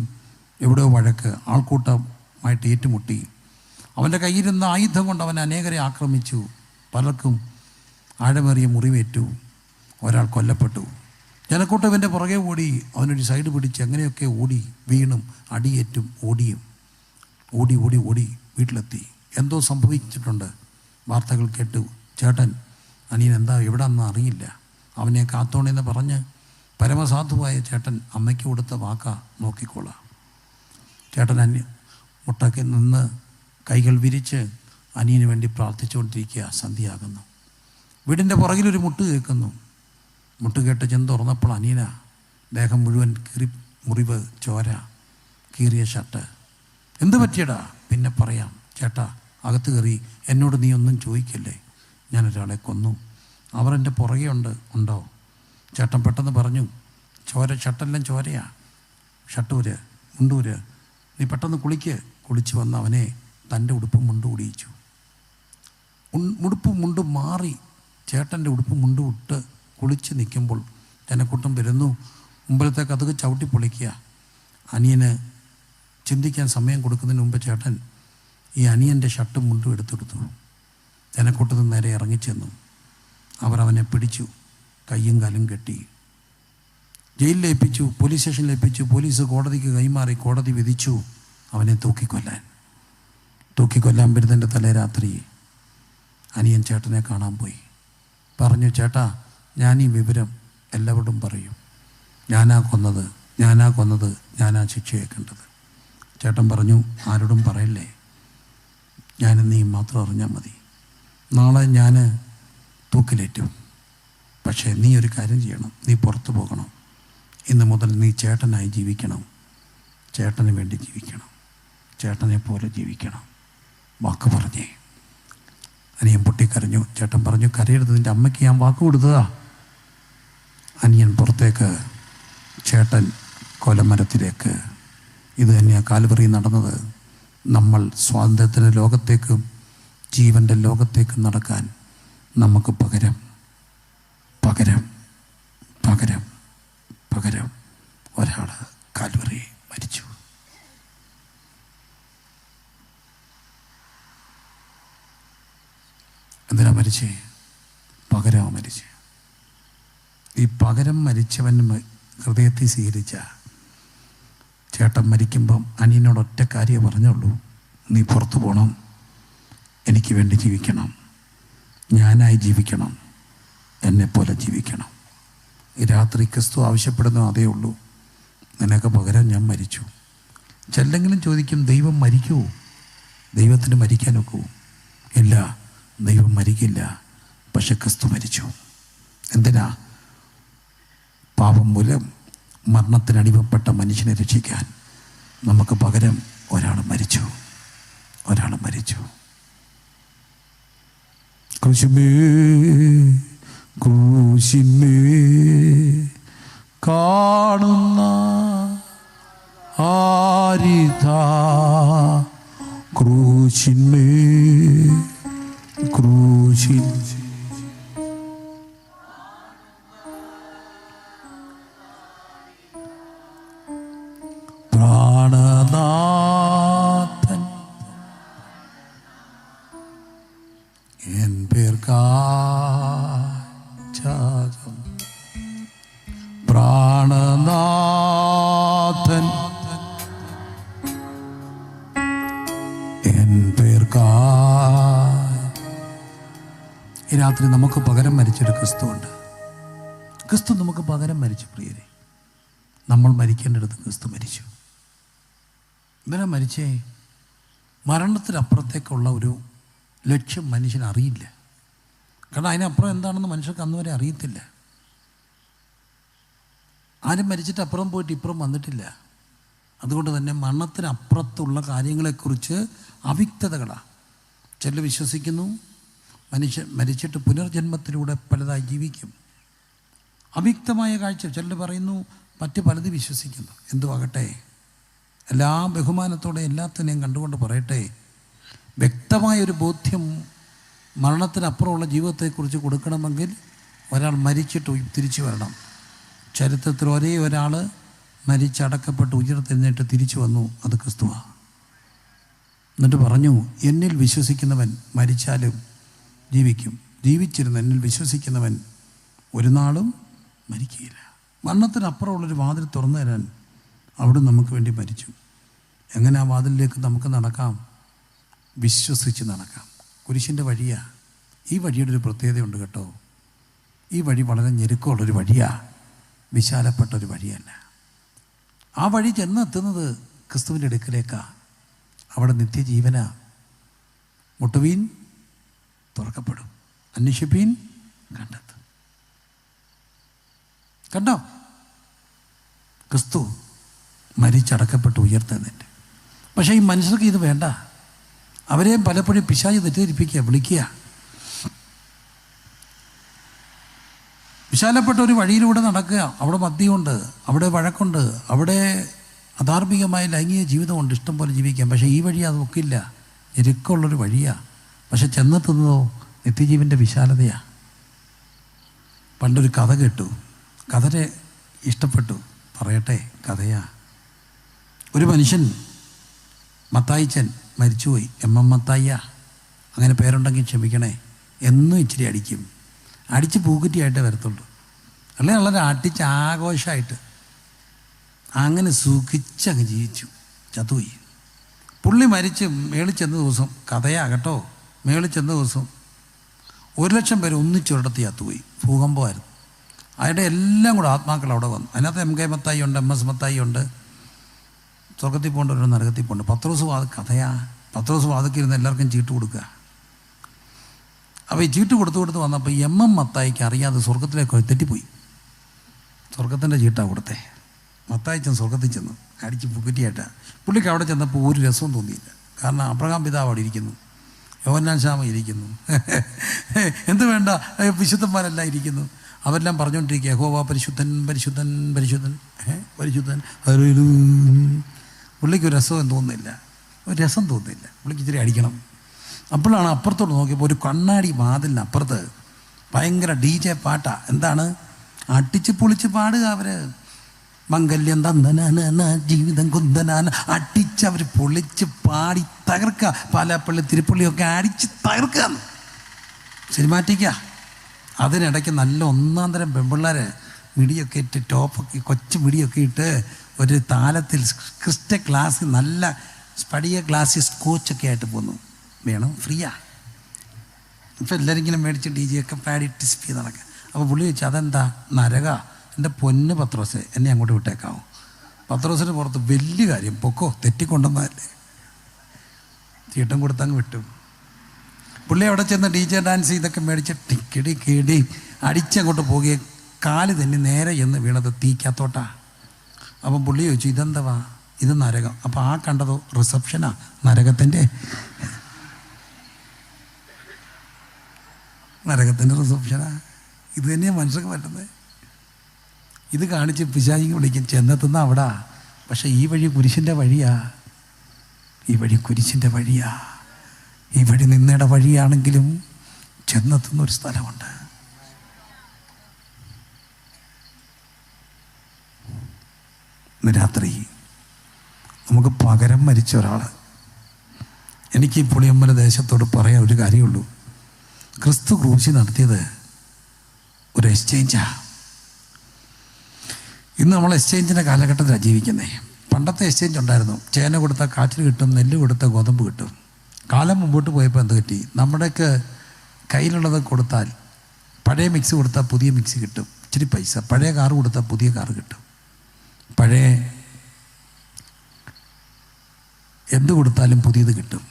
എവിടെയോ വഴക്ക്, ആൾക്കൂട്ടമായിട്ട് ഏറ്റുമുട്ടി. അവൻ്റെ കയ്യിലിരുന്ന ആയുധം കൊണ്ട് അവൻ അനേകരെ ആക്രമിച്ചു. പലർക്കും ആഴമേറിയ മുറിവേറ്റു. ഒരാൾ കൊല്ലപ്പെട്ടു. ജനക്കൂട്ടം ഇവൻ്റെ പുറകെ ഓടി. അവനൊരു സൈഡ് പിടിച്ച് എങ്ങനെയൊക്കെ ഓടി, വീണും അടിയേറ്റും ഓടി വീട്ടിലെത്തി. എന്തോ സംഭവിച്ചിട്ടുണ്ട്. വാർത്തകൾ കേട്ടു. ചേട്ടൻ അനിയൻ എന്താ എവിടെയെന്ന് അറിയില്ല, അവനെ കാത്തോണെന്ന് പറഞ്ഞ് പരമസാധുവായ ചേട്ടൻ അമ്മയ്ക്ക് കൊടുത്ത വാക്കാ, നോക്കിക്കോളാം. ചേട്ടൻ മുട്ടയ്ക്ക് നിന്ന് കൈകൾ വിരിച്ച് അനിയന് വേണ്ടി പ്രാർത്ഥിച്ചുകൊണ്ടിരിക്കുക. സന്ധ്യയാകുന്നു. വീടിൻ്റെ പുറകിലൊരു മുട്ട് കേൾക്കുന്നു. മുട്ട് കേട്ട് ചെന്ന് തുറന്നപ്പോൾ അനിയനാ. ദേഹം മുഴുവൻ മുറിവ്, ചോര, കീറിയ ഷർട്ട്. എന്ത് പറ്റിയടാ? പിന്നെ പറയാം ചേട്ടാ. അകത്ത് കയറി, എന്നോട് നീ ഒന്നും ചോദിക്കല്ലേ, ഞാനൊരാളെ കൊന്നു, അവർ എൻ്റെ പുറകെ ഉണ്ടോ? ചേട്ടൻ പെട്ടെന്ന് പറഞ്ഞു, ഷർട്ടെല്ലാം ചോരയാ, ഷട്ടൂര് മുണ്ടൂര്, നീ പെട്ടെന്ന് കുളിച്ച് വന്ന് അവനെ തൻ്റെ ഉടുപ്പും മുണ്ടും ഉടിയിച്ചു. ഉടുപ്പും മുണ്ടും മാറി ചേട്ടൻ്റെ ഉടുപ്പും മുണ്ടും ഇട്ട് കുളിച്ച് നിൽക്കുമ്പോൾ ജനക്കൂട്ടം വരുന്നു. മുമ്പിലത്തെ കതക് ചവിട്ടി പൊളിക്കുക. അനിയന് ചിന്തിക്കാൻ സമയം കൊടുക്കുന്നതിന് മുമ്പ് ചേട്ടൻ ഈ അനിയൻ്റെ ഷർട്ടും മുണ്ടും എടുത്തെടുത്തു. ജനക്കൂട്ടത്തിൽ നേരെ ഇറങ്ങിച്ചെന്നു. അവർ അവനെ പിടിച്ചു, കയ്യും കാലും കെട്ടി ജയിലിലേൽപ്പിച്ചു, പോലീസ് സ്റ്റേഷനിലേൽപ്പിച്ചു. പോലീസ് കോടതിക്ക് കൈമാറി. കോടതി വിധിച്ചു അവനെ തൂക്കിക്കൊല്ലാൻ വരുന്നതിൻ്റെ തലേരാത്രി അനിയൻ ചേട്ടനെ കാണാൻ പോയി. പറഞ്ഞു, ചേട്ടാ, ഞാൻ ഈ വിവരം എല്ലാവരോടും പറയും, ഞാനാ കൊന്നത്, ഞാനാ ശിക്ഷയേക്കേണ്ടത്. ചേട്ടൻ പറഞ്ഞു, ആരോടും പറയല്ലേ, ഞാനും നീ മാത്രം അറിഞ്ഞാൽ മതി. നാളെ ഞാൻ തൂക്കിലേറ്റും. പക്ഷേ നീ ഒരു കാര്യം ചെയ്യണം, നീ പുറത്തു പോകണം. ഇന്ന് മുതൽ നീ ചേട്ടനായി ജീവിക്കണം, ചേട്ടന് വേണ്ടി ജീവിക്കണം, ചേട്ടനെ പോലെ ജീവിക്കണം. വാക്ക് പറഞ്ഞേ. അനിയൻ പൊട്ടിക്കരഞ്ഞു. ചേട്ടൻ പറഞ്ഞു, കരയരുത്, നിൻ്റെ അമ്മയ്ക്ക് ഞാൻ വാക്ക് കൊടുത്തതാ. അനിയൻ പുറത്തേക്ക്, ചേട്ടൻ കൊലമരത്തിലേക്ക്. ഇത് തന്നെയാണ് കാൽവറി നടന്നത്. നമ്മൾ സ്വാതന്ത്ര്യത്തിൻ്റെ ലോകത്തേക്കും ജീവൻ്റെ ലോകത്തേക്കും നടക്കാൻ നമുക്ക് പകരം പകരം പകരം പകരം ഒരാൾ കാൽവറി മരിച്ചു. എന്തിനാ മരിച്ചേ? പകരം മരിച്ചേ. ഈ പകരം മരിച്ചവൻ ഹൃദയത്തിൽ സ്വീകരിച്ച ചേട്ടൻ മരിക്കുമ്പം അനിയനോട് ഒറ്റ കാര്യം പറഞ്ഞുള്ളൂ, നീ പുറത്തു പോകണം, എനിക്ക് വേണ്ടി ജീവിക്കണം, ഞാനായി ജീവിക്കണം, എന്നെപ്പോലെ ജീവിക്കണം. ഈ രാത്രി ക്രിസ്തു ആവശ്യപ്പെടുന്ന അതേ ഉള്ളൂ, നിനക്ക് പകരം ഞാൻ മരിച്ചു. ചെല്ലെങ്കിലും ചോദിക്കും, ദൈവം മരിക്കുമോ? ദൈവത്തിന് മരിക്കാനൊക്കുമോ? ഇല്ല, ദൈവം മരിക്കില്ല. പക്ഷെ ക്രിസ്തു മരിച്ചു. എന്തിനാ? പാപം മൂലം മരണത്തിനടിമപ്പെട്ട മനുഷ്യനെ രക്ഷിക്കാൻ നമുക്ക് പകരം ഒരാൾ മരിച്ചു. ഒരാൾ മരിച്ചു. ക്രൂശിന്മേ കാണുന്ന ആരിതാ, ക്രൂശിന്മേ ക്രൂശിൻ പ്രാണനാഥൻ എൻ പേർക്കാചാകം, പ്രാണനാഥൻ എൻ പേർക്കായി. ഈ രാത്രി നമുക്ക് പകരം മരിച്ചൊരു ക്രിസ്തുവുണ്ട്. ക്രിസ്തു നമുക്ക് പകരം മരിച്ചു. പ്രിയരെ, നമ്മൾ മരിക്കേണ്ടടുത്ത് ക്രിസ്തു മരിച്ചു. എന്തിനാ മരിച്ചേ? മരണത്തിനപ്പുറത്തേക്കുള്ള ഒരു ലക്ഷ്യം മനുഷ്യൻ അറിയില്ല. കാരണം അതിനപ്പുറം എന്താണെന്ന് മനുഷ്യർക്ക് അന്ന് വരെ അറിയത്തില്ല. ആരും മരിച്ചിട്ട് അപ്പുറം പോയിട്ട് ഇപ്പുറം വന്നിട്ടില്ല. അതുകൊണ്ട് തന്നെ മരണത്തിനപ്പുറത്തുള്ള കാര്യങ്ങളെക്കുറിച്ച് അവ്യക്തതകളാണ്. ചിലർ വിശ്വസിക്കുന്നു മനുഷ്യൻ മരിച്ചിട്ട് പുനർജന്മത്തിലൂടെ പലതായി ജീവിക്കും. അവ്യക്തമായ കാഴ്ച. ചിലർ പറയുന്നു, മറ്റ് പലത് വിശ്വസിക്കുന്നു. എന്തുവാകട്ടെ, എല്ലാ ബഹുമാനത്തോടെ എല്ലാത്തിനെയും കണ്ടുകൊണ്ട് പറയട്ടെ, വ്യക്തമായൊരു ബോധ്യം മരണത്തിനപ്പുറമുള്ള ജീവിതത്തെക്കുറിച്ച് കൊടുക്കണമെങ്കിൽ ഒരാൾ മരിച്ചിട്ട് തിരിച്ചു വരണം. ചരിത്രത്തിൽ ഒരേ ഒരാൾ മരിച്ചടക്കപ്പെട്ട് ഉയർത്തെഴുന്നേറ്റ് തിരിച്ചു വന്നു, അത് ക്രിസ്തുവാണ്. എന്നിട്ട് പറഞ്ഞു, എന്നിൽ വിശ്വസിക്കുന്നവൻ മരിച്ചാലും ജീവിക്കും, ജീവിച്ചിരുന്ന് എന്നിൽ വിശ്വസിക്കുന്നവൻ ഒരു നാളും മരിക്കുകയില്ല. മരണത്തിനപ്പുറമുള്ളൊരു വാതിൽ തുറന്നു തരാൻ അവിടെ നമുക്ക് വേണ്ടി മരിച്ചു. എങ്ങനെ ആ വാതിലിലേക്ക് നമുക്ക് നടക്കാം? വിശ്വസിച്ച് നടക്കാം. കുരിശിൻ്റെ വഴിയാണ്. ഈ വഴിയുടെ ഒരു പ്രത്യേകതയുണ്ട് കേട്ടോ. ഈ വഴി വളരെ ഞെരുക്കമുള്ളൊരു വഴിയാണ്, വിശാലപ്പെട്ടൊരു വഴിയല്ല. ആ വഴി ചെന്നെത്തുന്നത് ക്രിസ്തുവിൻ്റെ അടുക്കലേക്കാണ്. അവിടെ നിത്യജീവനാ. മുട്ടുവീൻ തുറക്കപ്പെടും, അന്വേഷിപ്പീൻ കണ്ടെത്തും. കണ്ടോ? ക്രിസ്തു മരിച്ചടക്കപ്പെട്ട് ഉയർത്തെഴുന്നേറ്റ്. പക്ഷേ ഈ മനുഷ്യർക്ക് ഇത് വേണ്ട. അവരെയും പലപ്പോഴും പിശാച് തെറ്റിദ്ധരിപ്പിക്കുക, വിളിക്കുക. വിശാലപ്പെട്ട ഒരു വഴിയിലൂടെ നടക്കുക. അവിടെ മദ്യമുണ്ട്, അവിടെ വഴക്കുണ്ട്, അവിടെ അധാർമികമായ ലൈംഗിക ജീവിതമുണ്ട്, ഇഷ്ടം പോലെ ജീവിക്കാം. പക്ഷേ ഈ വഴി അത് ഒക്കില്ല, ഞെരുക്കമുള്ളൊരു വഴിയാണ്. പക്ഷെ ചെന്നെത്തുന്നതോ നിത്യജീവൻ്റെ വിശാലതയാണ്. പണ്ടൊരു കഥ കേട്ടു, കഥയെ ഇഷ്ടപ്പെട്ടു, പറയട്ടെ. കഥയാ. ഒരു മനുഷ്യൻ, മത്തായിച്ചൻ, മരിച്ചുപോയി. എം മത്തായിയ, അങ്ങനെ പേരുണ്ടെങ്കിൽ ക്ഷമിക്കണേ. എന്നും ഇച്ചിരി അടിക്കും, അടിച്ച് പൂക്കുറ്റിയായിട്ടേ വരത്തുള്ളൂ. അല്ലെ വളരെ അടിച്ച് ആഘോഷമായിട്ട് അങ്ങനെ സുഖിച്ചങ്ങ് ജീവിച്ചു. ചത്തുപോയി. പുള്ളി മരിച്ച് മേളിൽ ചെന്ന ദിവസം, കഥയാ കേട്ടോ, മേളിൽ ചെന്ന ദിവസം 1,00,000 പേര് ഒന്നിച്ചൊരിടത്ത് ചത്തുപോയി. ഭൂകമ്പമായിരുന്നു. അയാളുടെ എല്ലാം കൂടെ ആത്മാക്കൾ അവിടെ വന്നു. അതിനകത്ത് MK മത്തായി ഉണ്ട്, MS മത്തായി ഉണ്ട്. സ്വർഗത്തിൽ പോകേണ്ടവരുണ്ട്, നരകത്തിൽ പോകേണ്ട. പത്രോസ് അത് കഥയാ. പത്രോസ് വാതിൽക്ക് ഇരുന്ന് എല്ലാവർക്കും ചീട്ട് കൊടുക്കുക. അപ്പോൾ ഈ ചീട്ട് കൊടുത്ത് വന്നപ്പോൾ MM മത്തായിക്ക് അറിയാതെ സ്വർഗത്തിലേക്ക് തെറ്റിപ്പോയി. സ്വർഗത്തിൻ്റെ ചീട്ടാണ് കൊടുത്തേ. മത്തായിച്ചൻ സ്വർഗത്തിൽ ചെന്നു അടിച്ച് പുക്കറ്റിയായിട്ടാണ്. പുള്ളിക്ക് അവിടെ ചെന്നപ്പോൾ ഒരു രസവും തോന്നിയില്ല. കാരണം അബ്രഹാം പിതാവ് അവിടെ ഇരിക്കുന്നു, യോഹന്നാൻ ശാമ ഇരിക്കുന്നു, എന്ത് വേണ്ട വിശുദ്ധന്മാരെല്ലാം ഇരിക്കുന്നു. അവരെല്ലാം പറഞ്ഞുകൊണ്ടിരിക്കുക, യഹോവ പരിശുദ്ധൻ പരിശുദ്ധൻ പരിശുദ്ധൻ പരിശുദ്ധൻ. പുള്ളിക്ക് ഒരു രസവും തോന്നുന്നില്ല, ഒരു രസം തോന്നുന്നില്ല. പുള്ളിക്ക് ഇച്ചിരി അടിക്കണം. അപ്പോഴാണ് അപ്പുറത്തോട്ട് നോക്കിയപ്പോൾ ഒരു കണ്ണാടി വാതിലിന് അപ്പുറത്ത് ഭയങ്കര DJ പാട്ടാ. എന്താണ്? അടിച്ച് പൊളിച്ച് പാടുക അവർ. മംഗല്യം തന്നനാന ജീവിതം കുന്തനാന അടിച്ച് അവർ പൊളിച്ച് പാടി തകർക്കുക. പാലാപ്പള്ളി തിരുപ്പള്ളിയൊക്കെ അടിച്ച് തകർക്കുക. സിനിമാറ്റിക്ക. അതിനിടയ്ക്ക് നല്ല ഒന്നാം തരം പെൺപിള്ളേർ മിടിയൊക്കെ ഇട്ട് ടോപ്പൊക്കെ കൊച്ചു മിടിയൊക്കെ ഇട്ട് ഒരു താലത്തിൽ ക്രിസ്റ്റ ക്ലാസ് നല്ല സ്പടിയ ഗ്ലാസ്സിൽ സ്കോച്ചൊക്കെ ആയിട്ട് പോന്നു. വേണം ഫ്രീയാ. ഇപ്പം എല്ലാവരും ഇങ്ങനെ മേടിച്ച് DJ ഒക്കെ പാടി ടിസ്പ് ചെയ്ത് നടക്കുക. അപ്പോൾ പുള്ളി ചോദിച്ചു, അതെന്താ? നരക. എൻ്റെ പൊന്ന് പത്രോസെ, എന്നെ അങ്ങോട്ട് വിട്ടേക്കാവോ? പത്രോസിന് പുറത്ത് വലിയ കാര്യം, പൊക്കോ, തെറ്റിക്കൊണ്ടുവന്നതല്ലേ. ചീട്ടം കൊടുത്തങ്ങ് വിട്ടു. പുള്ളി അവിടെ ചെന്ന് DJ ഡാൻസ് ഇതൊക്കെ മേടിച്ച് ടിക്കടി കേടി അടിച്ചങ്ങോട്ട് പോകുകയെ കാല് തന്നെ നേരെ എന്ന് വീണത് തീക്കകത്തോട്ടാ. അപ്പം പുള്ളി ചോദിച്ചു, ഇതെന്തവാ? ഇത് നരകം. അപ്പോൾ ആ കണ്ടതോ റിസപ്ഷനാ നരകത്തിൻ്റെ റിസപ്ഷനാ. ഇത് തന്നെയാണ് മനുഷ്യർക്ക് പറ്റുന്നത്. ഇത് കാണിച്ച് പിശാചിക്ക് വിളിക്കും, ചെന്നെത്തുന്ന അവിടെ. പക്ഷെ ഈ വഴി കുരിശിൻ്റെ വഴിയാ, ഈ വഴി കുരിശിൻ്റെ വഴിയാ. ഈ വഴി നിന്നയുടെ വഴിയാണെങ്കിലും ചെന്നെത്തുന്ന ഒരു സ്ഥലമുണ്ട്. ഇന്ന് രാത്രി നമുക്ക് പകരം മരിച്ച ഒരാൾ, എനിക്ക് ഈ പുളിയമ്പല ദേശത്തോട് പറയാൻ ഒരു കാര്യമുള്ളൂ. ക്രിസ്തു ക്രൂശി നടത്തിയത് ഒരു എക്സ്ചേഞ്ചാ. ഇന്ന് നമ്മൾ എക്സ്ചേഞ്ചിൻ്റെ കാലഘട്ടത്തിലാണ് ജീവിക്കുന്നത്. പണ്ടത്തെ എക്സ്ചേഞ്ച് ഉണ്ടായിരുന്നു. ചേന കൊടുത്താൽ കാച്ചിൽ കിട്ടും, നെല്ല് കൊടുത്താൽ ഗോതമ്പ് കിട്ടും. കാലം മുമ്പോട്ട് പോയപ്പോൾ എന്ത് കിട്ടി? നമ്മുടെയൊക്കെ കയ്യിലുള്ളത് കൊടുത്താൽ, പഴയ മിക്സി കൊടുത്താൽ പുതിയ മിക്സി കിട്ടും, ഇച്ചിരി പൈസ. പഴയ കാറ് കൊടുത്താൽ പുതിയ കാറ് കിട്ടും. പഴയ എന്ത് കൊടുത്താലും പുതിയത് കിട്ടും.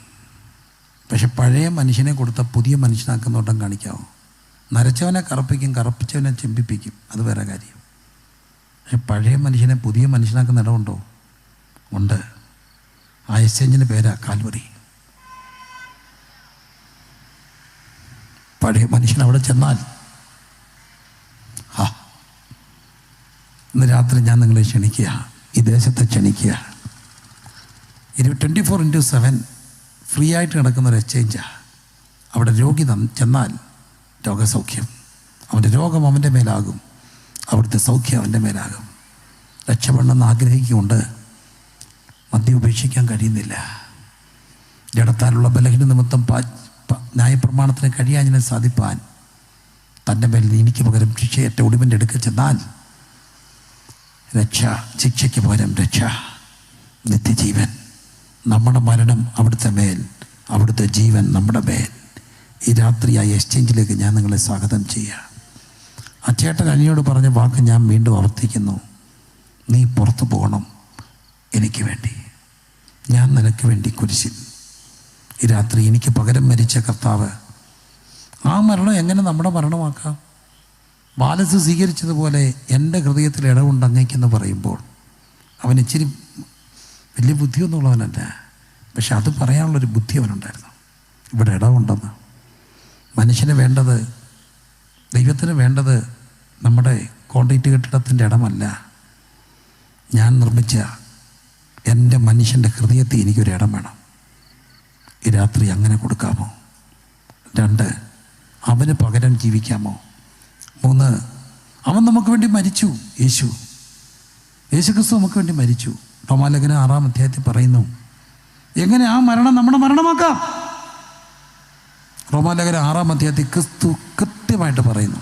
പക്ഷെ പഴയ മനുഷ്യനെ കൊടുത്താൽ പുതിയ മനുഷ്യനാക്കുന്നോട്ടം കാണിക്കാമോ? നരച്ചവനെ കറുപ്പിക്കും, കറുപ്പിച്ചവനെ ചെമ്പിപ്പിക്കും, അത് വേറെ കാര്യം. പക്ഷെ പഴയ മനുഷ്യനെ പുതിയ മനുഷ്യനാക്കുന്ന ഇടമുണ്ടോ? ഉണ്ട്. ആ എക്സ്ചേഞ്ചിൻ്റെ പേരാ കാൽവറി. പഴയ മനുഷ്യൻ അവിടെ ചെന്നാൽ, ഇന്ന് രാത്രി ഞാൻ നിങ്ങളെ ക്ഷണിക്കുക, ഈ ദേശത്തെ ക്ഷണിക്കുക. 24/7 ഫ്രീ ആയിട്ട് കിടക്കുന്ന ഒരു എക്സ്ചേഞ്ചാണ്. അവിടെ രോഗി ചെന്നാൽ രോഗസൗഖ്യം, അവൻ്റെ രോഗം അവൻ്റെ മേലാകും, അവിടുത്തെ സൗഖ്യം അവൻ്റെ മേലാകും. രക്ഷപ്പെടണമെന്ന് ആഗ്രഹിക്കുന്നുണ്ട്, മദ്യം ഉപേക്ഷിക്കാൻ കഴിയുന്നില്ല. ജഡത്താലുള്ള ബലഹീന നിമിത്തം ന്യായപ്രമാണത്തിന് കഴിയാഞ്ഞതിനെ സാധിപ്പാൻ തൻ്റെ മേൽ എനിക്ക് പകരം ശിക്ഷയേറ്റ ഒടുവിൻ്റെ അടുക്കൽ ചെന്നാൽ രക്ഷ, ശിക്ഷയ്ക്ക് പകരം രക്ഷ, നിത്യജീവൻ. നമ്മുടെ മരണം അവിടുത്തെ മേൽ, അവിടുത്തെ ജീവൻ നമ്മുടെ മേൽ. ഈ രാത്രി ആ എക്സ്ചേഞ്ചിലേക്ക് ഞാൻ നിങ്ങളെ സ്വാഗതം ചെയ്യുക. ആ ചേട്ടൻ അനിയോട് പറഞ്ഞ വാക്ക് ഞാൻ വീണ്ടും ആവർത്തിക്കുന്നു. നീ പുറത്തു പോകണം എനിക്ക് വേണ്ടി, ഞാൻ നിനക്ക് വേണ്ടി കുരിശിൽ. ഈ രാത്രി എനിക്ക് പകരം മരിച്ച കർത്താവ്, ആ മരണം എങ്ങനെ നമ്മുടെ മരണമാക്കാം? ബാലസ് സ്വീകരിച്ചതുപോലെ എൻ്റെ ഹൃദയത്തിൽ ഇടവുണ്ട് അങ്ങേക്കെന്ന് പറയുമ്പോൾ, അവൻ ഇച്ചിരി വലിയ ബുദ്ധിയൊന്നുമുള്ളവനല്ല, പക്ഷെ അത് പറയാനുള്ളൊരു ബുദ്ധി അവനുണ്ടായിരുന്നു. ഇവിടെ ഇടവുണ്ടെന്ന്. മനുഷ്യന് വേണ്ടത്, ദൈവത്തിന് വേണ്ടത് നമ്മുടെ കോൺക്രീറ്റ് കെട്ടിടത്തിൻ്റെ ഇടമല്ല, ഞാൻ നിർമ്മിച്ച എൻ്റെ മനുഷ്യൻ്റെ ഹൃദയത്തിൽ എനിക്കൊരു ഇടം വേണം. ഈ രാത്രി അങ്ങനെ കൊടുക്കാമോ? 2, അവന് പകരം ജീവിക്കാമോ? 3, അവൻ നമുക്ക് വേണ്ടി മരിച്ചു. യേശുക്രിസ്തു നമുക്ക് വേണ്ടി മരിച്ചു. റോമാലേഖനം 6-ാം അധ്യായത്തിൽ പറയുന്നു, എങ്ങനെ ആ മരണം നമ്മുടെ മരണമാക്കാം? റോമാലേഖനം 6-ാം അധ്യായത്തിൽ ക്രിസ്തു കൃത്യമായിട്ട് പറയുന്നു,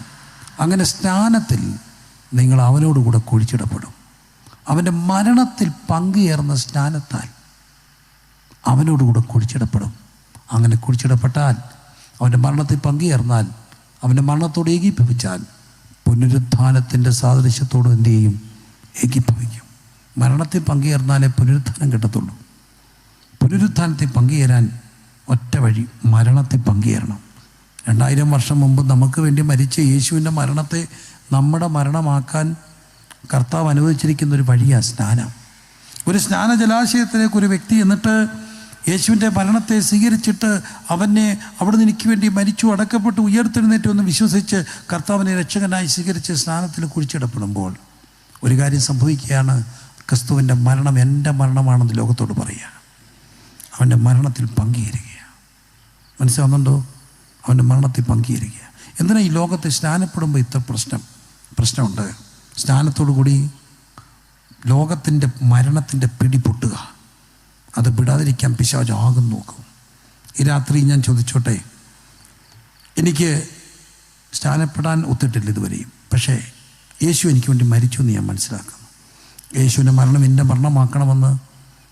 അങ്ങനെ സ്നാനത്തിൽ നിങ്ങൾ അവനോടുകൂടെ കുഴിച്ചിടപ്പെടും. അവൻ്റെ മരണത്തിൽ പങ്കുചേർന്ന സ്നാനത്താൽ അവനോടുകൂടെ കുഴിച്ചിടപ്പെടും. അങ്ങനെ കുഴിച്ചിടപ്പെട്ടാൽ, അവൻ്റെ മരണത്തിൽ പങ്കുചേർന്നാൽ, അവൻ്റെ മരണത്തോട് ഏകീഭവിച്ചാൽ, പുനരുത്ഥാനത്തിൻ്റെ സാദൃശ്യത്തോട് എന്ത് ചെയ്യും? ഏകീഭവിക്കും. മരണത്തിൽ പങ്കുചേർന്നാലേ പുനരുത്ഥാനം കിട്ടത്തുള്ളൂ. പുനരുത്ഥാനത്തിൽ പങ്കുചേരാൻ ഒറ്റ വഴി, മരണത്തിൽ പങ്കുചേരണം. 2000 വർഷം മുമ്പ് നമുക്ക് വേണ്ടി മരിച്ച യേശുവിൻ്റെ മരണത്തെ നമ്മുടെ മരണമാക്കാൻ കർത്താവ് അനുവദിച്ചിരിക്കുന്ന ഒരു വഴിയാണ് സ്നാനം. ഒരു സ്നാന ജലാശയത്തിലേക്ക് ഒരു വ്യക്തി എന്നിട്ട് യേശുവിൻ്റെ മരണത്തെ സ്വീകരിച്ചിട്ട് അവനെ അവിടുന്ന് എനിക്ക് വേണ്ടി മരിച്ചു, അടക്കപ്പെട്ടു, ഉയർത്തെഴുന്നേറ്റു എന്ന് വിശ്വസിച്ച് കർത്താവിനെ രക്ഷകനായി സ്വീകരിച്ച് സ്നാനത്തിൽ കുഴിച്ചിടപ്പെടുമ്പോൾ ഒരു കാര്യം സംഭവിക്കുകയാണ്. ക്രിസ്തുവിൻ്റെ മരണം എൻ്റെ മരണമാണെന്ന് ലോകത്തോട് പറയുക. അവൻ്റെ മരണത്തിൽ പങ്കുചേരുകയാണ്. മനസ്സിലാവുന്നുണ്ടോ? അവൻ്റെ മരണത്തിൽ പങ്കുചേരുക. എന്തിനാ ഈ ലോകത്ത് സ്നാനപ്പെടുമ്പോൾ ഇത്ര പ്രശ്നമുണ്ട്? സ്നാനത്തോടു കൂടി ലോകത്തിൻ്റെ മരണത്തിൻ്റെ പിടി പൊട്ടുക. അത് വിടാതിരിക്കാൻ പിശാച് ആകും നോക്കും. ഈ രാത്രി ഞാൻ ചോദിച്ചോട്ടെ, എനിക്ക് സ്നാനപ്പെടാൻ ഒത്തിട്ടില്ല ഇതുവരെയും, പക്ഷേ യേശു എനിക്ക് വേണ്ടി മരിച്ചു എന്ന് ഞാൻ മനസ്സിലാക്കുന്നു. യേശുവിൻ്റെ മരണം എൻ്റെ മരണമാക്കണമെന്ന്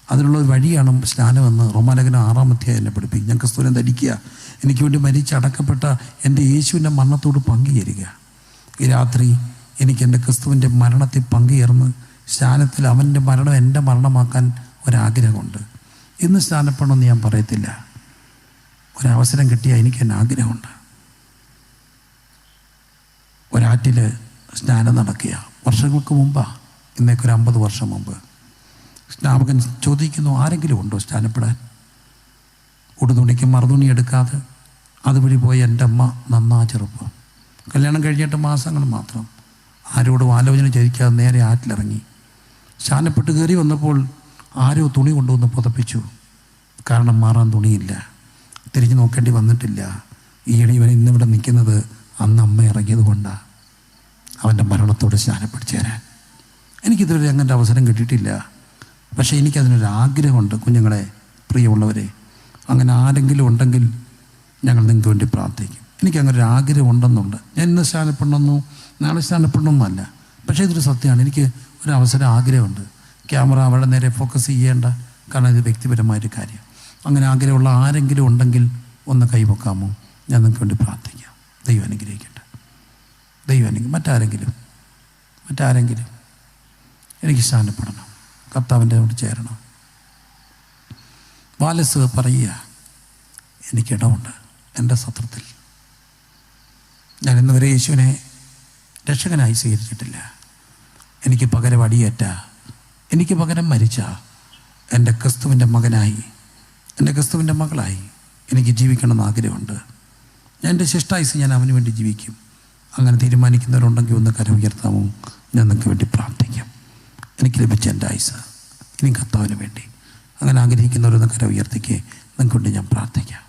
അതിനുള്ള ഒരു വഴിയാണ് സ്നാനമെന്ന് റോമാലേഖനം 6-ാം അധ്യായം എന്നെ പഠിപ്പിക്കും. ഞാൻ ക്രിസ്തുവിനെ ധരിക്കുക, എനിക്ക് വേണ്ടി മരിച്ച് അടക്കപ്പെട്ട എൻ്റെ യേശുവിൻ്റെ മരണത്തോട് പങ്കുചേരുക. ഈ രാത്രി എനിക്ക് എൻ്റെ ക്രിസ്തുവിൻ്റെ മരണത്തിൽ പങ്കുചേർന്ന് സ്നാനത്തിൽ അവൻ്റെ മരണം എൻ്റെ മരണമാക്കാൻ ഒരാഗ്രഹമുണ്ട്. ഇന്ന് സ്നാനപ്പെടണമെന്ന് ഞാൻ പറയത്തില്ല. ഒരവസരം കിട്ടിയാൽ എനിക്ക് തന്നെ ആഗ്രഹമുണ്ട്. ഒരാറ്റിൽ സ്നാനം നടക്കുക വർഷങ്ങൾക്ക് മുമ്പാണ്, ഇന്നേക്ക് ഒരു 50 വർഷം മുമ്പ്. സ്നാപകൻ ചോദിക്കുന്നു, ആരെങ്കിലും ഉണ്ടോ സ്നാനപ്പെടാൻ? ഉടുതുണിക്ക് മറുതുണി എടുക്കാതെ അതുവഴി പോയി എൻ്റെ അമ്മ നന്നാ ചെറുപ്പം, കല്യാണം കഴിഞ്ഞിട്ട് മാസങ്ങൾ മാത്രം, ആരോടും ആലോചന ചോദിക്കാതെ നേരെ ആറ്റിലിറങ്ങി. സ്നാനപ്പെട്ട് കയറി വന്നപ്പോൾ ആരോ തുണി കൊണ്ടുവന്ന് പുതപ്പിച്ചു. കാരണം മാറാൻ തുണിയില്ല, തിരിഞ്ഞു നോക്കേണ്ടി വന്നിട്ടില്ല. ഈയിടെ ഇവൻ ഇന്നിവിടെ നിൽക്കുന്നത് അന്ന് അമ്മ ഇറങ്ങിയത് കൊണ്ടാണ്. അവൻ്റെ മരണത്തോട് സ്നാനപ്പെട്ട് ചേരാൻ എനിക്കിതുവരെ അങ്ങനത്തെ അവസരം കിട്ടിയിട്ടില്ല. പക്ഷേ എനിക്കതിനൊരാഗ്രഹമുണ്ട്. കുഞ്ഞുങ്ങളെ, പ്രിയമുള്ളവരെ, അങ്ങനെ ആരെങ്കിലും ഉണ്ടെങ്കിൽ ഞങ്ങൾ നിങ്ങൾക്ക് വേണ്ടി പ്രാർത്ഥിക്കും. എനിക്കങ്ങനെ ഒരു ആഗ്രഹം ഉണ്ടെന്നുണ്ട്. ഞാൻ ഇന്ന് സ്നാനപ്പെടണമെന്നോ നാളെ സ്നാനപ്പെടണമെന്നല്ല, പക്ഷേ ഇതൊരു സത്യമാണ്. എനിക്ക് ഒരു അവസരം ആഗ്രഹമുണ്ട്. ക്യാമറ അവിടെ നേരെ ഫോക്കസ് ചെയ്യേണ്ട, കാരണം ഇത് വ്യക്തിപരമായൊരു കാര്യം. അങ്ങനെ ആഗ്രഹമുള്ള ആരെങ്കിലും ഉണ്ടെങ്കിൽ ഒന്ന് കൈവെക്കാമോ? ഞാൻ നിങ്ങൾക്ക് വേണ്ടി പ്രാർത്ഥിക്കാം. ദൈവം അനുഗ്രഹിക്കട്ടെ. ദൈവം മറ്റാരെങ്കിലും എനിക്ക് സ്നാനപ്പെടണം, കർത്താവിൻ്റെ അവിടെ ചേരണം. വാലസ് പറയുക, എനിക്കിടമുണ്ട് എൻ്റെ സത്രത്തിൽ. ഞാൻ ഇന്നുവരെ യേശുവിനെ രക്ഷകനായി സ്വീകരിച്ചിട്ടില്ല. എനിക്ക് പകരം അടിയേറ്റ, എനിക്ക് പകരം മരിച്ച എൻ്റെ ക്രിസ്തുവിൻ്റെ മകനായി, എൻ്റെ ക്രിസ്തുവിൻ്റെ മകളായി എനിക്ക് ജീവിക്കണമെന്ന് ആഗ്രഹമുണ്ട്. ഞാൻ എൻ്റെ ശിഷ്ടായുസ് ഞാൻ അവന് വേണ്ടി ജീവിക്കും. അങ്ങനെ തീരുമാനിക്കുന്നവരുണ്ടെങ്കിൽ ഒന്ന് കരം ഉയർത്താമോ? ഞാൻ നിങ്ങൾക്ക് വേണ്ടി പ്രാർത്ഥിക്കാം. എനിക്ക് ലഭിച്ച എൻ്റെ ആയുസ് ഇനി കർത്താവിന് വേണ്ടി. അങ്ങനെ ആഗ്രഹിക്കുന്നവരൊന്ന് കരം ഉയർത്തിക്കേ, നിങ്ങൾക്ക് വേണ്ടി ഞാൻ പ്രാർത്ഥിക്കാം.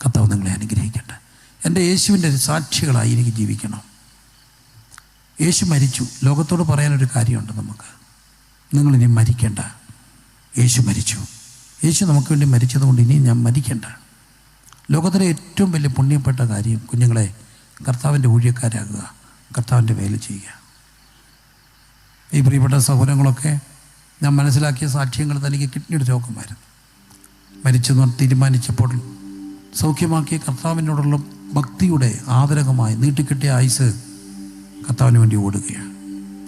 കർത്താവ് നിങ്ങളെ അനുഗ്രഹിക്കട്ടെ. എൻ്റെ യേശുവിൻ്റെ സാക്ഷികളായി എനിക്ക് ജീവിക്കണം. യേശു മരിച്ചു. ലോകത്തോട് പറയാനൊരു കാര്യമുണ്ട് നമുക്ക്. നിങ്ങളിനി മരിക്കേണ്ട. യേശു മരിച്ചു. യേശു നമുക്ക് വേണ്ടി മരിച്ചതുകൊണ്ട് ഇനി ഞാൻ മരിക്കേണ്ട. ലോകത്തിലെ ഏറ്റവും വലിയ പുണ്യപ്പെട്ട കാര്യം, കുഞ്ഞുങ്ങളെ, കർത്താവിൻ്റെ ഊഴിയക്കാരാകുക, കർത്താവിൻ്റെ വേല ചെയ്യുക. ഈ പ്രിയപ്പെട്ട സഹോദരങ്ങളൊക്കെ ഞാൻ മനസ്സിലാക്കിയ സാക്ഷ്യങ്ങൾ തനിക്ക് കിഡ്നിയുടെ രോഗമായിരുന്നു. മരിച്ചെന്ന് തീരുമാനിച്ചപ്പോൾ സൗഖ്യമാക്കിയ കർത്താവിനോടുള്ള ഭക്തിയുടെ ആദരകമായി നീട്ടിക്കിട്ടിയ ആയുസ് കർത്താവിന് വേണ്ടി ഓടുകയാണ്.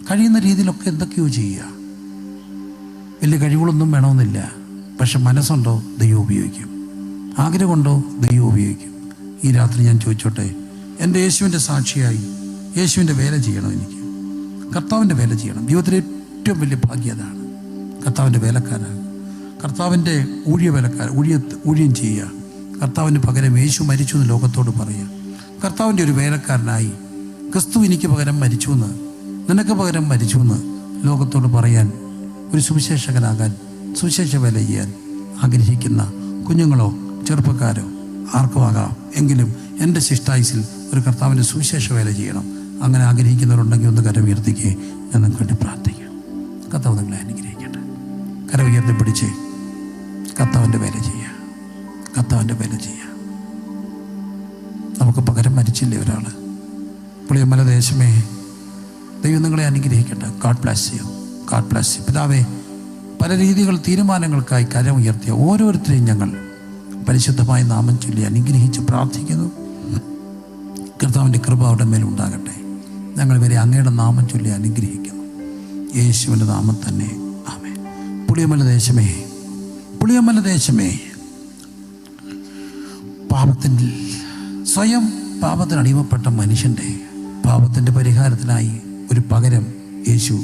കഴിയുന്ന രീതിയിലൊക്കെ എന്തൊക്കെയോ ചെയ്യുക. വലിയ കഴിവുകളൊന്നും വേണമെന്നില്ല, പക്ഷെ മനസ്സുണ്ടോ ദൈവം ഉപയോഗിക്കും, ആഗ്രഹമുണ്ടോ ദൈവം ഉപയോഗിക്കും. ഈ രാത്രി ഞാൻ ചോദിച്ചോട്ടെ, എൻ്റെ യേശുവിൻ്റെ സാക്ഷിയായി യേശുവിൻ്റെ വേല ചെയ്യണം. എനിക്ക് കർത്താവിൻ്റെ വേല ചെയ്യണം. ജീവിതത്തിലെ ഏറ്റവും വലിയ ഭാഗ്യം അതാണ്. കർത്താവിൻ്റെ വേലക്കാരാണ്, കർത്താവിൻ്റെ ഊഴിയം ചെയ്യുക. കർത്താവിന് പകരം യേശു മരിച്ചു എന്ന് ലോകത്തോട് പറയുക. കർത്താവിൻ്റെ ഒരു വേലക്കാരനായി ക്രിസ്തു എനിക്ക് പകരം മരിച്ചുവെന്ന്, നിനക്ക് പകരം മരിച്ചുവെന്ന് ലോകത്തോട് പറയാൻ, ഒരു സുവിശേഷകനാകാൻ, സുവിശേഷ വേല ചെയ്യാൻ ആഗ്രഹിക്കുന്ന കുഞ്ഞുങ്ങളോ ചെറുപ്പക്കാരോ ആർക്കുമാകാം. എങ്കിലും എൻ്റെ ശിഷ്ടായുസിൽ ഒരു കർത്താവിൻ്റെ സുവിശേഷ വേല ചെയ്യണം. അങ്ങനെ ആഗ്രഹിക്കുന്നവരുണ്ടെങ്കിൽ ഒന്ന് കരം ഉയർത്തിക്കേ, ഞാൻ നിങ്ങൾക്ക് വേണ്ടി പ്രാർത്ഥിക്കാം. കർത്താവ് നിങ്ങളെ അനുഗ്രഹിക്കട്ടെ. കരം ഉയർത്തി പിടിച്ച് കർത്താവിൻ്റെ വേല ചെയ്യുക, കർത്താവിൻ്റെ വേല ചെയ്യുക. നമുക്ക് പകരം മരിച്ചില്ലേ ഒരാൾ? പുളിയമല ദേശമേ, ദൈവം നിങ്ങളെ അനുഗ്രഹിക്കട്ടെ. God bless you, God bless you. പിതാവേ, പല രീതികൾ തീരുമാനങ്ങൾക്കായി കരം ഉയർത്തിയ ഓരോരുത്തരെയും ഞങ്ങൾ പരിശുദ്ധമായ നാമം ചൊല്ലി അനുഗ്രഹിച്ച് പ്രാർത്ഥിക്കുന്നു. കർത്താവിൻ്റെ കൃപ അവരുടെ മേലുണ്ടാകട്ടെ. ഞങ്ങൾ ഇവരെ അങ്ങയുടെ നാമം ചൊല്ലി അനുഗ്രഹിക്കുന്നു, യേശുവിൻ്റെ നാമം തന്നെ. ആമേൻ. പുളിയമല ദേശമേ, പുളിയമല ദേശമേ, സ്വയം പാപത്തിന് അടിമപ്പെട്ട മനുഷ്യൻ്റെ പാപത്തിൻ്റെ പരിഹാരത്തിനായി ഒരു പകരം യേശു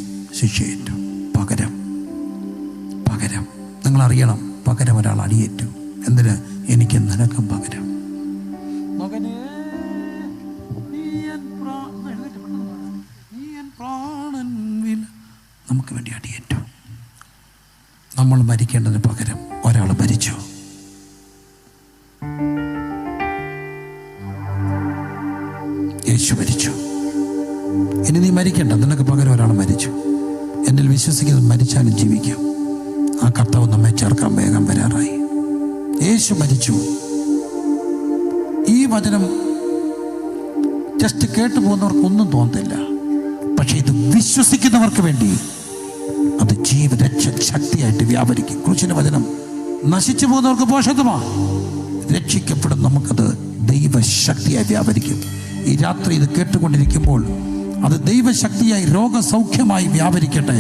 ശിക്ഷയേറ്റു. പകരം നിങ്ങളറിയണം, പകരം ഒരാൾ അടിയേറ്റു. എന്തിന്? എനിക്ക് നിനക്കും പകരം. മകനേ, നമുക്ക് വേണ്ടി അടിയേറ്റു. നമ്മൾ മരിക്കേണ്ടതിന് പകരം ഒരാൾ മരിച്ചു. യേശു മരിച്ചു. ഇനി നീ മരിക്കണ്ട, നിനക്ക് പകരം ഒരാൾ മരിച്ചു. എന്നിൽ വിശ്വസിക്കുന്നത് മരിച്ചാലും ജീവിക്കാം. ആ കർത്താവ് നമ്മെ ചേർക്കാൻ വേഗം വരാറായി. യേശു മരിച്ചു. ഈ വചനം ജസ്റ്റ് കേട്ടു പോകുന്നവർക്കൊന്നും തോന്നത്തില്ല. പക്ഷെ ഇത് വിശ്വസിക്കുന്നവർക്ക് വേണ്ടി അത് ജീവരക്ഷ ശക്തിയായിട്ട് വ്യാപരിക്കും. ക്രൂശിന്റെ വചനം നശിച്ചു പോകുന്നവർക്ക് പോഷത്വമാണ്, രക്ഷിക്കപ്പെടും നമുക്കത് ദൈവശക്തിയായി വ്യാപരിക്കും. ഈ രാത്രി ഇത് കേട്ടുകൊണ്ടിരിക്കുമ്പോൾ അത് ദൈവശക്തിയായി രോഗസൗഖ്യമായി വ്യാപരിക്കട്ടെ,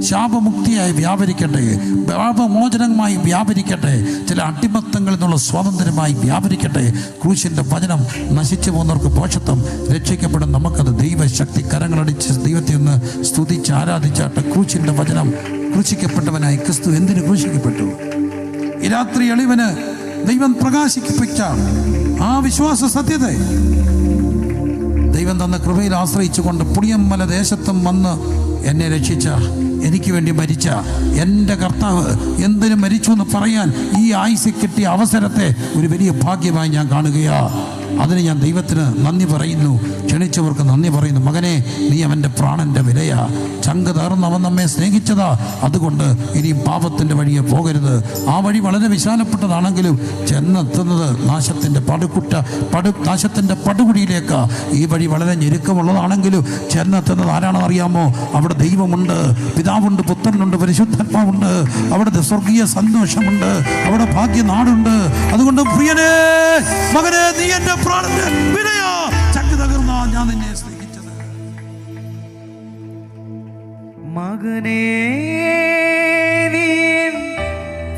ശാപമുക്തിയായി വ്യാപരിക്കട്ടെ, പാപമോചനമായി വ്യാപരിക്കട്ടെ, ചില അടിമത്തങ്ങളിൽ നിന്നുള്ള സ്വാതന്ത്ര്യമായി വ്യാപരിക്കട്ടെ. ക്രൂശിൻ്റെ വചനം നശിച്ചു പോകുന്നവർക്ക് പോഷത്വം, രക്ഷിക്കപ്പെടും നമുക്കത് ദൈവശക്തി. കരങ്ങളടിച്ച് ദൈവത്തെ ഒന്ന് സ്തുതിച്ച് ആരാധിച്ചാട്ടെ. ക്രൂശിൻ്റെ വചനം, ക്രൂശിക്കപ്പെട്ടവനായി ക്രിസ്തു എന്തിനു ക്രൂശിക്കപ്പെട്ടു? ഈ രാത്രി എളിവന് ദൈവം പ്രകാശിപ്പിച്ച ആ വിശ്വാസ സത്യത ദൈവം തന്ന കൃപയിൽ ആശ്രയിച്ചുകൊണ്ട് പുളിയമല ദേശത്തും വന്ന് എന്നെ രക്ഷിച്ച, എനിക്ക് വേണ്ടി മരിച്ച എൻ്റെ കർത്താവ് എന്തിനു മരിച്ചു എന്ന് പറയാൻ ഈ ആയുസ്സിൽ കിട്ടിയ അവസരത്തെ ഒരു വലിയ ഭാഗ്യമായി ഞാൻ കാണുകയാ. അതിന് ഞാൻ ദൈവത്തിന് നന്ദി പറയുന്നു. ക്ഷണിച്ചവർക്ക് നന്ദി പറയുന്നു. മകനെ, നീ അവൻ്റെ പ്രാണൻ്റെ വിലയാ. ചങ്ക് തകർന്ന് അവൻ നമ്മെ സ്നേഹിച്ചതാ. അതുകൊണ്ട് ഇനിയും പാപത്തിൻ്റെ വഴിയെ പോകരുത്. ആ വഴി വളരെ വിശാലപ്പെട്ടതാണെങ്കിലും ചെന്നെത്തുന്നത് നാശത്തിൻ്റെ നാശത്തിൻ്റെ പടുകുടിയിലേക്കാ. ഈ വഴി വളരെ ഞെരുക്കമുള്ളതാണെങ്കിലും ചെന്നെത്തുന്നത് ആരാണെന്ന് അറിയാമോ? അവിടെ ദൈവമുണ്ട്, പിതാവുണ്ട്, പുത്രനുണ്ട്, പരിശുദ്ധാത്മാവുണ്ട്. അവിടെ സ്വർഗീയ സന്തോഷമുണ്ട്, അവിടെ ഭാഗ്യനാടുണ്ട്. അതുകൊണ്ട് പ്രിയനേ, മകനെ, നീ എൻ്റെ പ്രാണന്റെ വിലയാ. ചങ്ക് തകർന്ന ഞാൻ നിന്നെ സ്നേഹിച്ചത്. മകനേ, നീ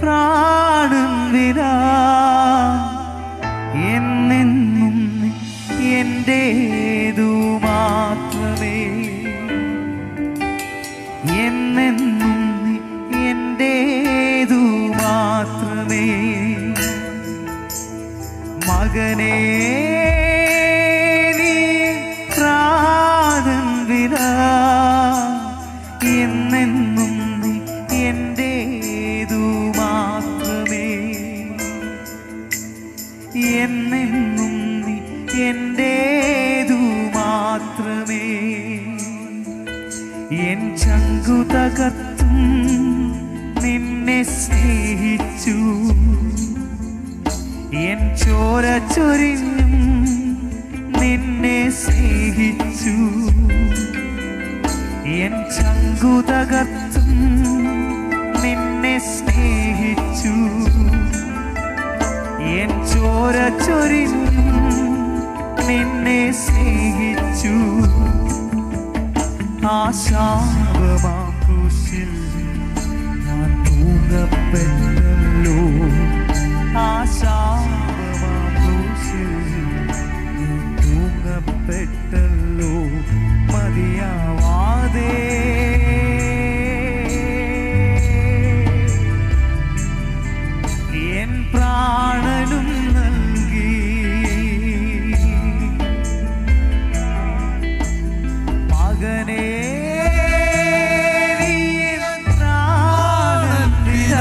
പ്രാണൻ വില, എന്നെന്നും എന്റേതു മാത്രമേ, എന്നെന്നും എന്റേതു മാത്രമേ. മകനേ, നീ പ്രാണൻ വില, എന്നെന്നും എന്റേതു മാത്രമേ, എന്നെന്നും എന്റേതു മാത്രമേ. എൻ ചങ്കു തകർത്തും നിന്നെ സ്നേഹിച്ചു, എൻ ചോര ചൊരിഞ്ഞും നിന്നെ സ്നേഹിച്ചു, എൻ ചങ്കു തകർത്തും നിന്നെ സ്നേഹിച്ചു, എൻ ചോര ചൊരിഞ്ഞും നിന്നെ സ്നേഹിച്ചു. ആ ശാപമാം ക്രൂശിൽ ഞാൻ തൂങ്ങപ്പെട്ടല്ലോ, ആ ശാപമാം ക്രൂശിൽ ഞാൻ തൂങ്ങപ്പെട്ടല്ലോ. മതിയാവാതെ എൻ പ്രാണനും നൽകി. മകനേ, നീ പ്രാണൻ വില,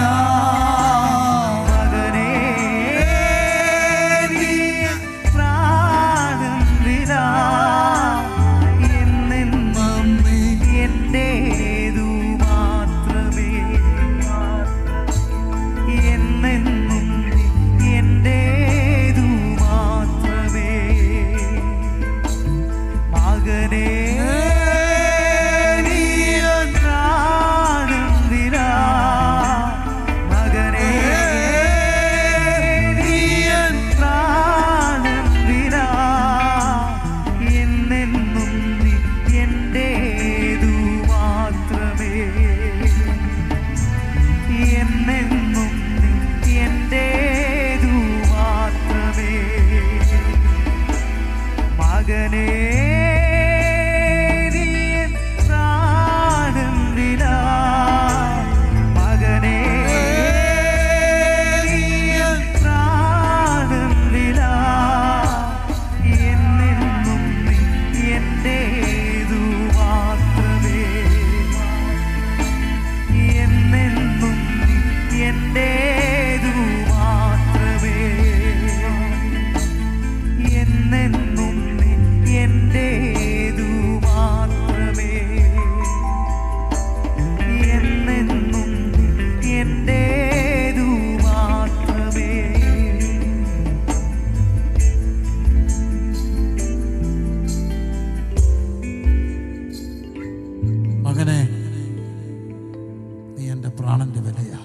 പ്രാണന്റെ വിലയാ.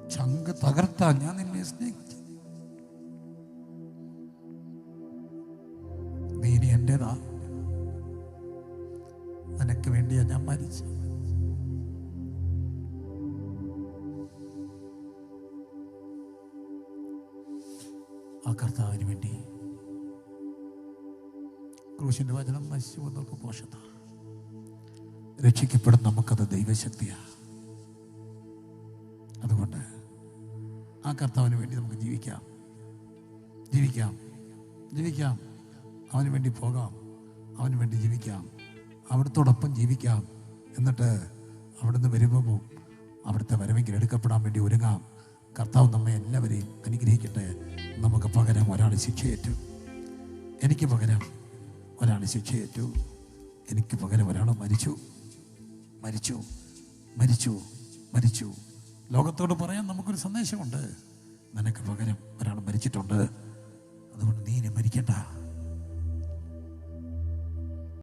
ചങ്ക് തകർത്താ ഞാൻ നിന്നെ സ്നേഹിച്ചു. നീ ഇനി എന്റേതാ. നിനക്ക് വേണ്ടിയാ ഞാൻ മരിച്ചു. ആ കർത്താവിന് വേണ്ടി ക്രൂശിന്റെ വചനം നശിച്ചു വന്നവർക്ക് പോഷത. രക്ഷിക്കപ്പെടും നമുക്കത് ദൈവശക്തിയാണ്. അതുകൊണ്ട് ആ കർത്താവിന് വേണ്ടി നമുക്ക് ജീവിക്കാം, ജീവിക്കാം, ജീവിക്കാം. അവന് വേണ്ടി പോകാം, അവന് വേണ്ടി ജീവിക്കാം, അവിടുത്തോടൊപ്പം ജീവിക്കാം. എന്നിട്ട് അവിടുന്ന് വരുമ്പോൾ അവിടുത്തെ വരവെങ്കിൽ എടുക്കപ്പെടാൻ വേണ്ടി ഒരുങ്ങാം. കർത്താവ് നമ്മെ എല്ലാവരെയും അനുഗ്രഹിക്കട്ടെ. നമുക്ക് പകരം ഒരാൾ ശിക്ഷയേറ്റു. എനിക്ക് പകരം ഒരാൾ ശിക്ഷയേറ്റു. എനിക്ക് പകരം ഒരാൾ മരിച്ചു, മരിച്ചു, മരിച്ചു, മരിച്ചു. ലോകത്തോട് പറയാൻ നമുക്കൊരു സന്ദേശമുണ്ട്. നിനക്ക് പകരം ഒരാൾ മരിച്ചിട്ടുണ്ട്. അതുകൊണ്ട് നീ ഇനി മരിക്കണ്ട.